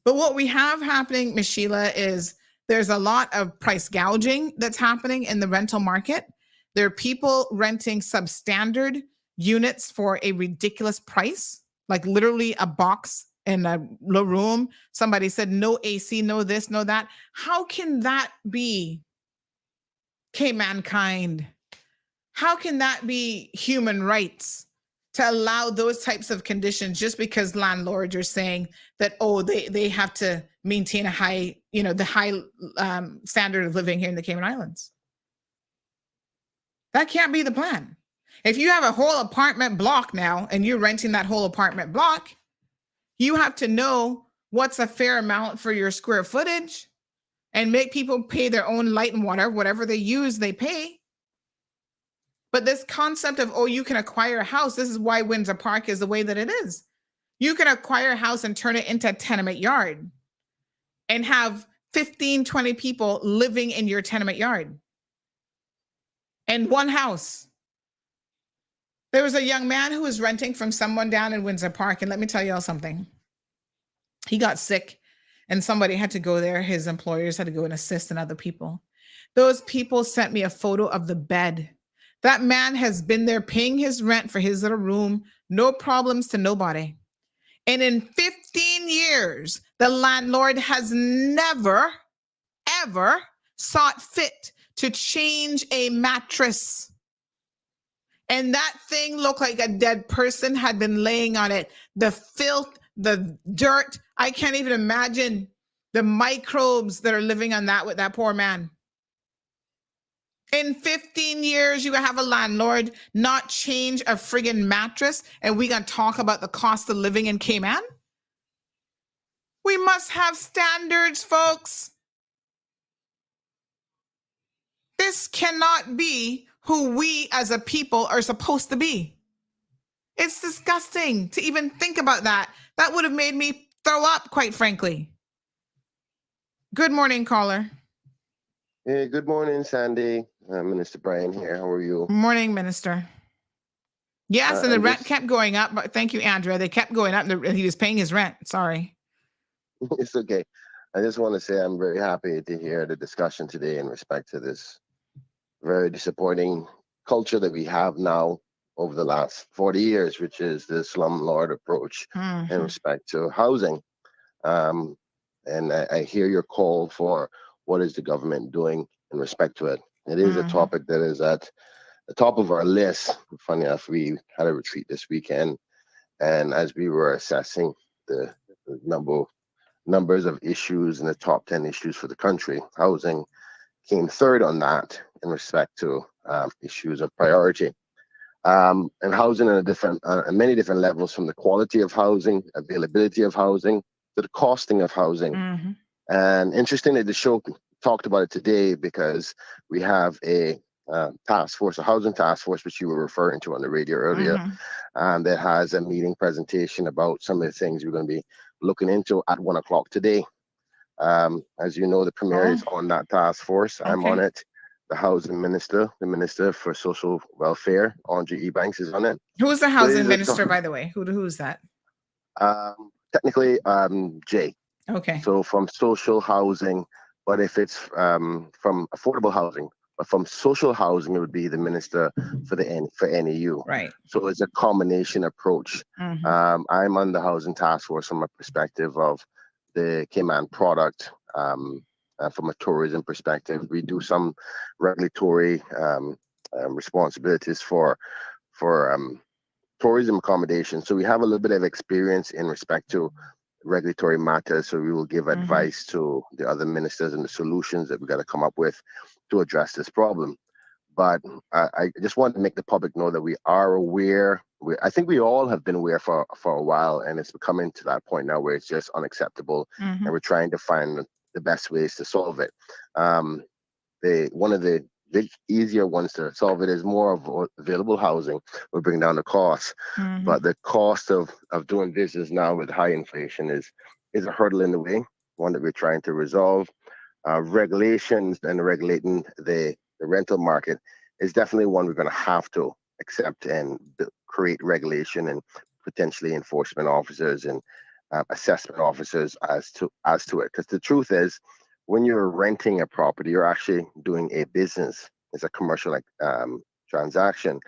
But what we have happening, Ms. Sheila, is there's a lot of price gouging that's happening in the rental market. There are people renting substandard units for a ridiculous price, like literally a box in a room. Somebody said no AC, no this, no that. How can that be mankind? How can that be human rights? to allow those types of conditions just because landlords are saying that, oh, they have to maintain a high, the high standard of living here in the Cayman Islands. That can't be the plan. If you have a whole apartment block now and you're renting that whole apartment block, you have to know what's a fair amount for your square footage and make people pay their own light and water, whatever they use, they pay. But this concept of, oh, you can acquire a house, this is why Windsor Park is the way that it is. You can acquire a house and turn it into a tenement yard and have 15, 20 people living in your tenement yard. And one house. There was a young man who was renting from someone down in Windsor Park. And let me tell you all something. He got sick and somebody had to go there. His employers had to go and assist and other people. Those people sent me a photo of the bed. That man has been there paying his rent for his little room, no problems to nobody. And in 15 years, the landlord has never, ever sought fit to change a mattress. And that thing looked like a dead person had been laying on it. The filth, the dirt, I can't even imagine the microbes that are living on that with that poor man. In 15 years, you have a landlord not change a friggin' mattress, and we gonna talk about the cost of living in Cayman? We must have standards, folks. This cannot be who we as a people are supposed to be. It's disgusting to even think about that. That would have made me throw up, quite frankly. Good morning, caller. Hey, good morning, Sandy. Minister Brian here. How are you? Morning, Minister. Yes, and the rent kept going up. But thank you, Andrea. They kept going up, and he was paying his rent. Sorry. It's okay. I just want to say I'm very happy to hear the discussion today in respect to this very disappointing culture that we have now over the last 40 years, which is the slumlord approach in respect to housing. And I hear your call for what is the government doing in respect to it. It is a topic that is at the top of our list. Funny enough, we had a retreat this weekend, and as we were assessing the numbers of issues and the top 10 issues for the country, housing came third on that in respect to issues of priority. And housing on many different levels, from the quality of housing, availability of housing, to the costing of housing. And interestingly, the show talked about it today because we have a task force, a housing task force, which you were referring to on the radio earlier, that has a meeting presentation about some of the things we're going to be looking into at 1 o'clock today. As you know, the premier is on that task force. I'm on it. The housing minister, the minister for social welfare, Andre Ebanks, is on it. Who's the housing minister, by the way? Who's that? Technically, Jay. Okay. So from social housing, but if it's from affordable housing, but from social housing, it would be the minister for NEU. Right. So it's a combination approach. I'm on the housing task force from a perspective of the Cayman product. From a tourism perspective, we do some regulatory responsibilities for tourism accommodation. So we have a little bit of experience in respect to regulatory matters. So we will give advice to the other ministers and the solutions that we got to come up with to address this problem. But I just want to make the public know that we are aware. I think we all have been aware for a while, and it's coming to that point now where it's just unacceptable, and we're trying to find the best ways to solve it. One of the big easier ones to solve it is more of available housing. We'll bring down the cost, but the cost of doing business now with high inflation is a hurdle in the way, one that we're trying to resolve. Regulations and regulating the rental market is definitely one we're going to have to accept and create regulation and potentially enforcement officers and assessment officers as to it. Because the truth is, when you're renting a property, you're actually doing a business. It's a commercial transaction.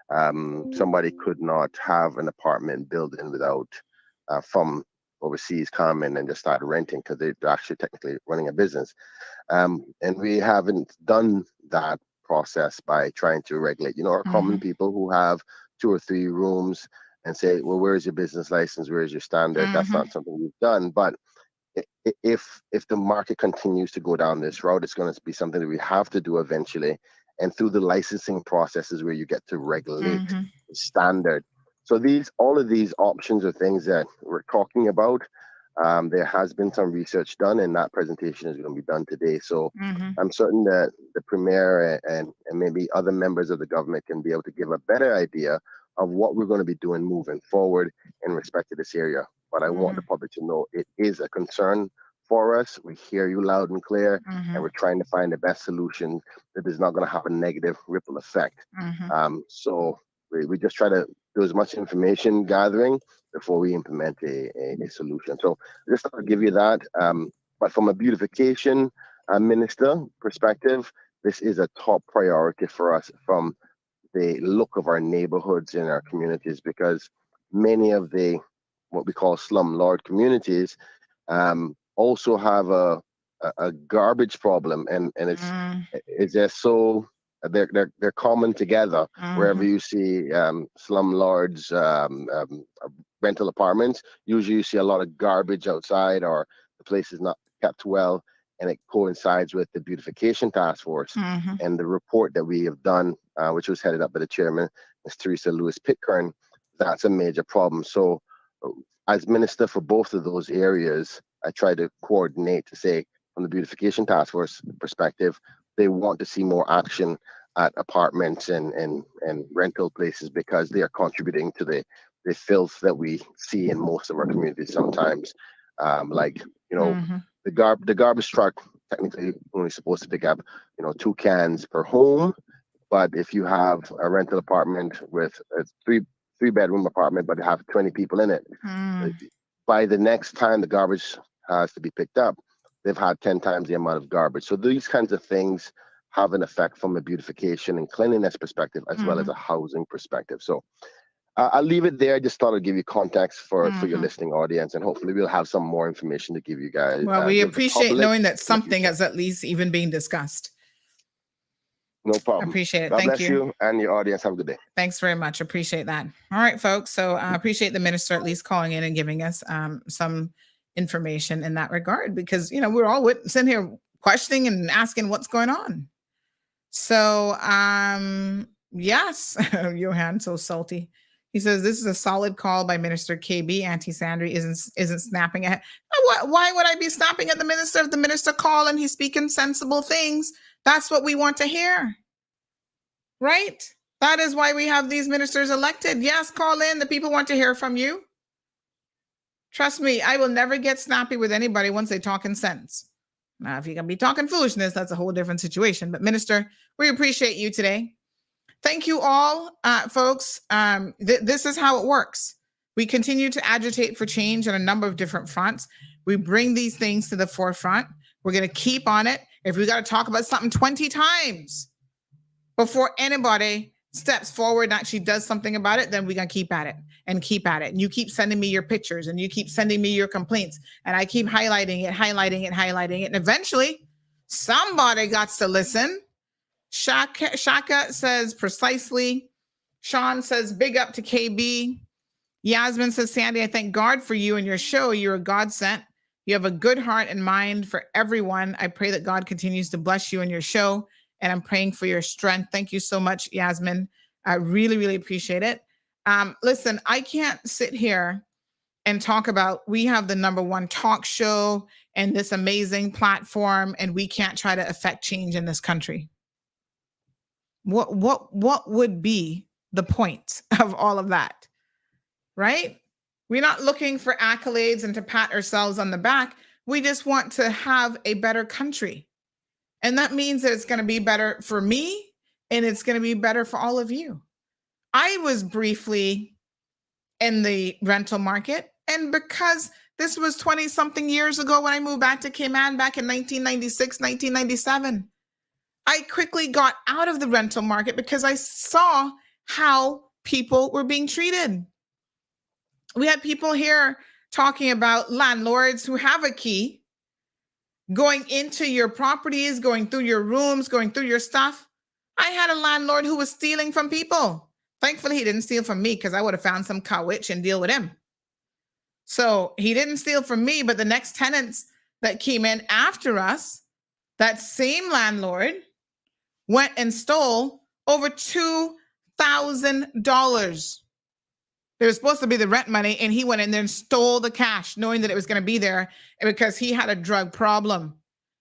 Somebody could not have an apartment building without from overseas come in and just start renting, because they're actually technically running a business. And we haven't done that process by trying to regulate, our common people who have 2 or 3 rooms and say, well, where's your business license? Where's your standard? That's not something we've done. But if the market continues to go down this road, it's going to be something that we have to do eventually. And through the licensing processes where you get to regulate the standard. So all of these options are things that we're talking about. There has been some research done, and that presentation is going to be done today. So I'm certain that the Premier and maybe other members of the government can be able to give a better idea of what we're going to be doing moving forward in respect to this area. But I want the public to know it is a concern for us. We hear you loud and clear, and we're trying to find the best solution that is not going to have a negative ripple effect. So we just try to do as much information gathering before we implement a solution. So just to give you that. But from a beautification minister perspective, this is a top priority for us from the look of our neighborhoods and our communities, because many of the what we call slumlord communities also have a garbage problem, and it's just so they're common together. Wherever you see slumlords, rental apartments, usually you see a lot of garbage outside, or the place is not kept well, and it coincides with the beautification task force and the report that we have done, which was headed up by the chairman, Ms. Teresa Lewis Pitcairn. That's a major problem. So as minister for both of those areas, I try to coordinate to say, from the beautification task force perspective, they want to see more action at apartments and rental places, because they are contributing to the filth that we see in most of our communities sometimes. The garbage truck technically only supposed to pick up 2 cans per home, but if you have a rental apartment with a three-bedroom apartment, but have 20 people in it, by the next time the garbage has to be picked up, they've had 10 times the amount of garbage. So these kinds of things have an effect from a beautification and cleanliness perspective, as well as a housing perspective. So I'll leave it there. I just thought I'd give you context for your listening audience, and hopefully we'll have some more information to give you guys. Well, we appreciate knowing that something is at least even being discussed. No problem. Appreciate it. God Thank bless you and your audience. Have a good day. Thanks very much. Appreciate that. All right, folks. So I appreciate the minister at least calling in and giving us some information in that regard, because, we're all sitting here questioning and asking what's going on. So, yes, Johan, so salty. He says, this is a solid call by Minister KB. Auntie Sandry isn't snapping at. Why would I be snapping at the minister if the minister called and he's speaking sensible things? That's what we want to hear, right? That is why we have these ministers elected. Yes, call in. The people want to hear from you. Trust me, I will never get snappy with anybody once they talk in sense. Now, if you're going to be talking foolishness, that's a whole different situation. But minister, we appreciate you today. Thank you all, folks. This is how it works. We continue to agitate for change on a number of different fronts. We bring these things to the forefront. We're going to keep on it. If we got to talk about something 20 times before anybody steps forward and actually does something about it, then we're going to keep at it and keep at it. And you keep sending me your pictures and you keep sending me your complaints. And I keep highlighting it. And eventually somebody got to listen. Shaka says precisely. Sean says big up to KB. Yasmin says, Sandy, I thank God for you and your show. You're a God sent. You have a good heart and mind for everyone. I pray that God continues to bless you and your show. And I'm praying for your strength. Thank you so much, Yasmin. I really, really appreciate it. Listen, I can't sit here and talk about we have the #1 talk show and this amazing platform, and we can't try to affect change in this country. What would be the point of all of that, right? We're not looking for accolades and to pat ourselves on the back. We just want to have a better country. And that means that it's going to be better for me and it's going to be better for all of you. I was briefly in the rental market, and because this was 20 something years ago when I moved back to Cayman back in 1996, 1997, I quickly got out of the rental market because I saw how people were being treated. We had people here talking about landlords who have a key, going into your properties, going through your rooms, going through your stuff. I had a landlord who was stealing from people. Thankfully, he didn't steal from me because I would have found some cowitch and deal with him. So he didn't steal from me, but the next tenants that came in after us, that same landlord went and stole over $2,000. There was supposed to be the rent money, and he went in there and stole the cash, knowing that it was going to be there because he had a drug problem.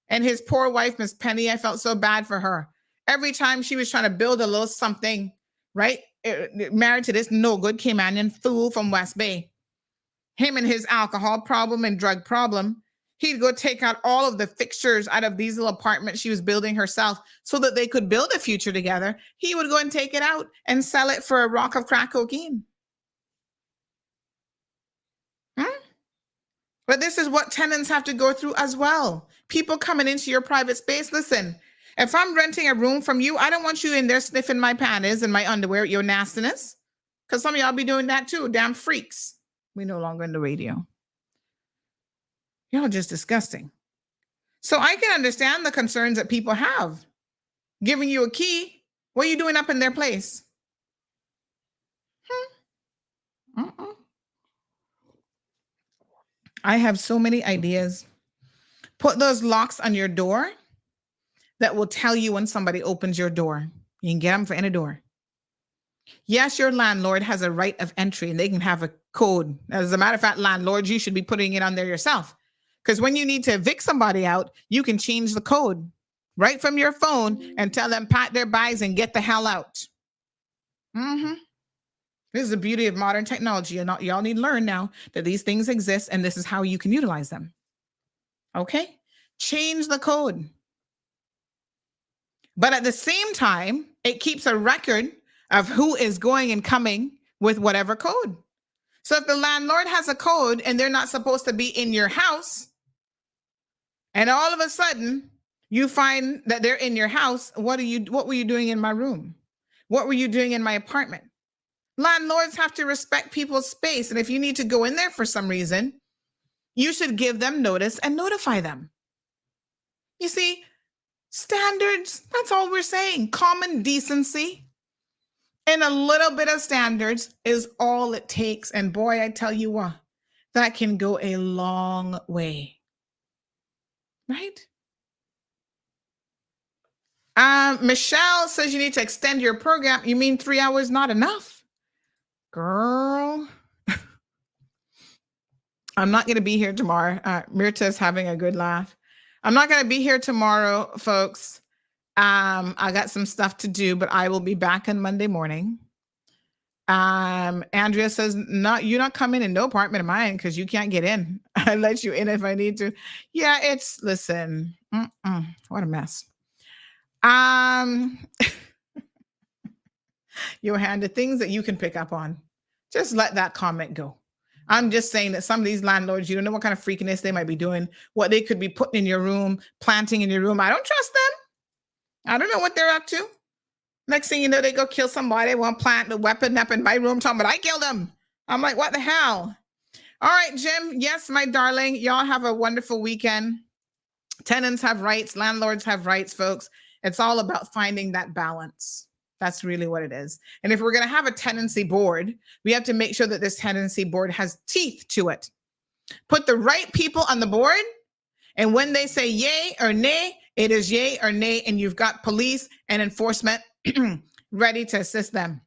And his poor wife, Miss Penny, I felt so bad for her. Every time she was trying to build a little something, right? Married to this no good Caymanian fool from West Bay. Him and his alcohol problem and drug problem. He'd go take out all of the fixtures out of these little apartments she was building herself so that they could build a future together. He would go and take it out and sell it for a rock of crack cocaine. But this is what tenants have to go through as well. People coming into your private space. Listen, if I'm renting a room from you, I don't want you in there sniffing my panties and my underwear, your nastiness. Because some of y'all be doing that too. Damn freaks. We no longer in the radio. Y'all just disgusting. So I can understand the concerns that people have. Giving you a key. What are you doing up in their place? I have so many ideas. Put those locks on your door that will tell you when somebody opens your door. You can get them for any door. Yes, your landlord has a right of entry and they can have a code. As a matter of fact, landlords, you should be putting it on there yourself. Because when you need to evict somebody out, you can change the code right from your phone and tell them pack their bags and get the hell out. This is the beauty of modern technology. Y'all need to learn now that these things exist and this is how you can utilize them. Okay? Change the code. But at the same time, it keeps a record of who is going and coming with whatever code. So if the landlord has a code and they're not supposed to be in your house, and all of a sudden you find that they're in your house, what were you doing in my room? What were you doing in my apartment? Landlords have to respect people's space. And if you need to go in there for some reason, you should give them notice and notify them. You see, standards, that's all we're saying. Common decency and a little bit of standards is all it takes. And boy, I tell you what, that can go a long way. Right? Michelle says you need to extend your program. You mean 3 hours not enough? Girl, I'm not going to be here tomorrow. Mirta's having a good laugh. I'm not going to be here tomorrow, folks. I got some stuff to do, but I will be back on Monday morning. Andrea says, you're not coming in no apartment of mine because you can't get in. I let you in if I need to. Yeah, listen, what a mess. Johan, the things that you can pick up on, just let that comment go. I'm just saying that some of these landlords, you don't know what kind of freakiness they might be doing, what they could be putting in your room, planting in your room. I don't trust them. I don't know what they're up to. Next thing you know, they go kill somebody, want to plant the weapon up in my room, talking about I killed them. I'm like, what the hell? All right, Jim. Yes, my darling. Y'all have a wonderful weekend. Tenants have rights. Landlords have rights, folks. It's all about finding that balance. That's really what it is. And if we're going to have a tenancy board, we have to make sure that this tenancy board has teeth to it. Put the right people on the board. And when they say yay or nay, it is yay or nay. And you've got police and enforcement ready to assist them.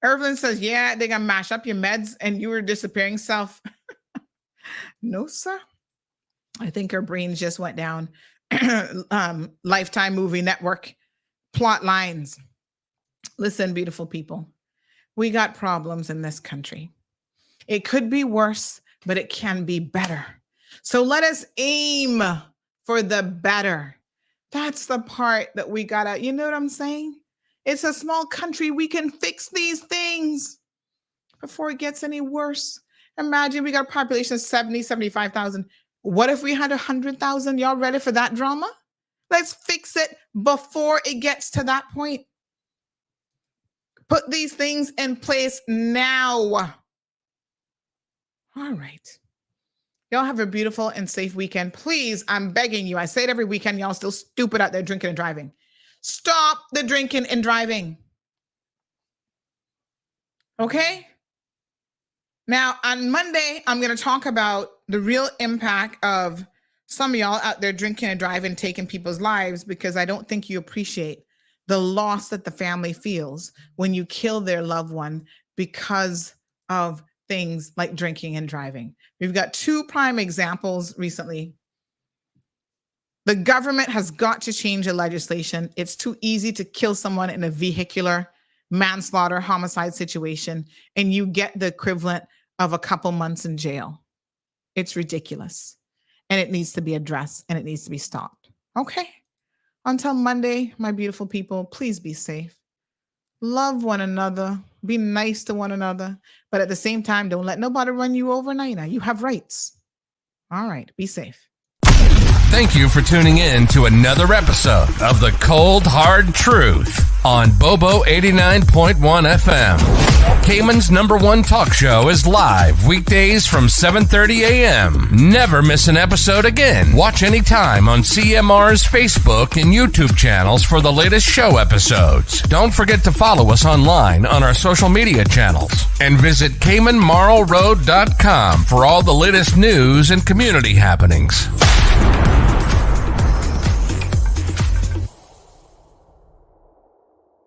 Irvin says, yeah, they're going to mash up your meds and you were disappearing self. No, sir. I think her brains just went down. Lifetime Movie Network plot lines. Listen, beautiful people, we got problems in this country. It could be worse, but it can be better. So let us aim for the better. That's the part that we gotta, you know what I'm saying? It's a small country. We can fix these things before it gets any worse. Imagine we got a population of 70, 75,000. What if we had 100,000? Y'all ready for that drama? Let's fix it before it gets to that point. Put these things in place now. All right. Y'all have a beautiful and safe weekend. Please, I'm begging you. I say it every weekend. Y'all still stupid out there drinking and driving. Stop the drinking and driving. Okay? Now, on Monday, I'm going to talk about the real impact of some of y'all out there drinking and driving, taking people's lives, because I don't think you appreciate the loss that the family feels when you kill their loved one because of things like drinking and driving. We've got 2 prime examples recently. The government has got to change the legislation. It's too easy to kill someone in a vehicular manslaughter homicide situation, and you get the equivalent of a couple months in jail. It's ridiculous, and it needs to be addressed, and it needs to be stopped. Okay? Until Monday, my beautiful people, please be safe. Love one another. Be nice to one another. But at the same time, don't let nobody run you over, Nina. You have rights. All right. Be safe. Thank you for tuning in to another episode of The Cold Hard Truth on Bobo 89.1 FM. Cayman's #1 talk show is live weekdays from 7:30 a.m. Never miss an episode again. Watch anytime on CMR's Facebook and YouTube channels for the latest show episodes. Don't forget to follow us online on our social media channels. And visit CaymanMarlRoad.com for all the latest news and community happenings.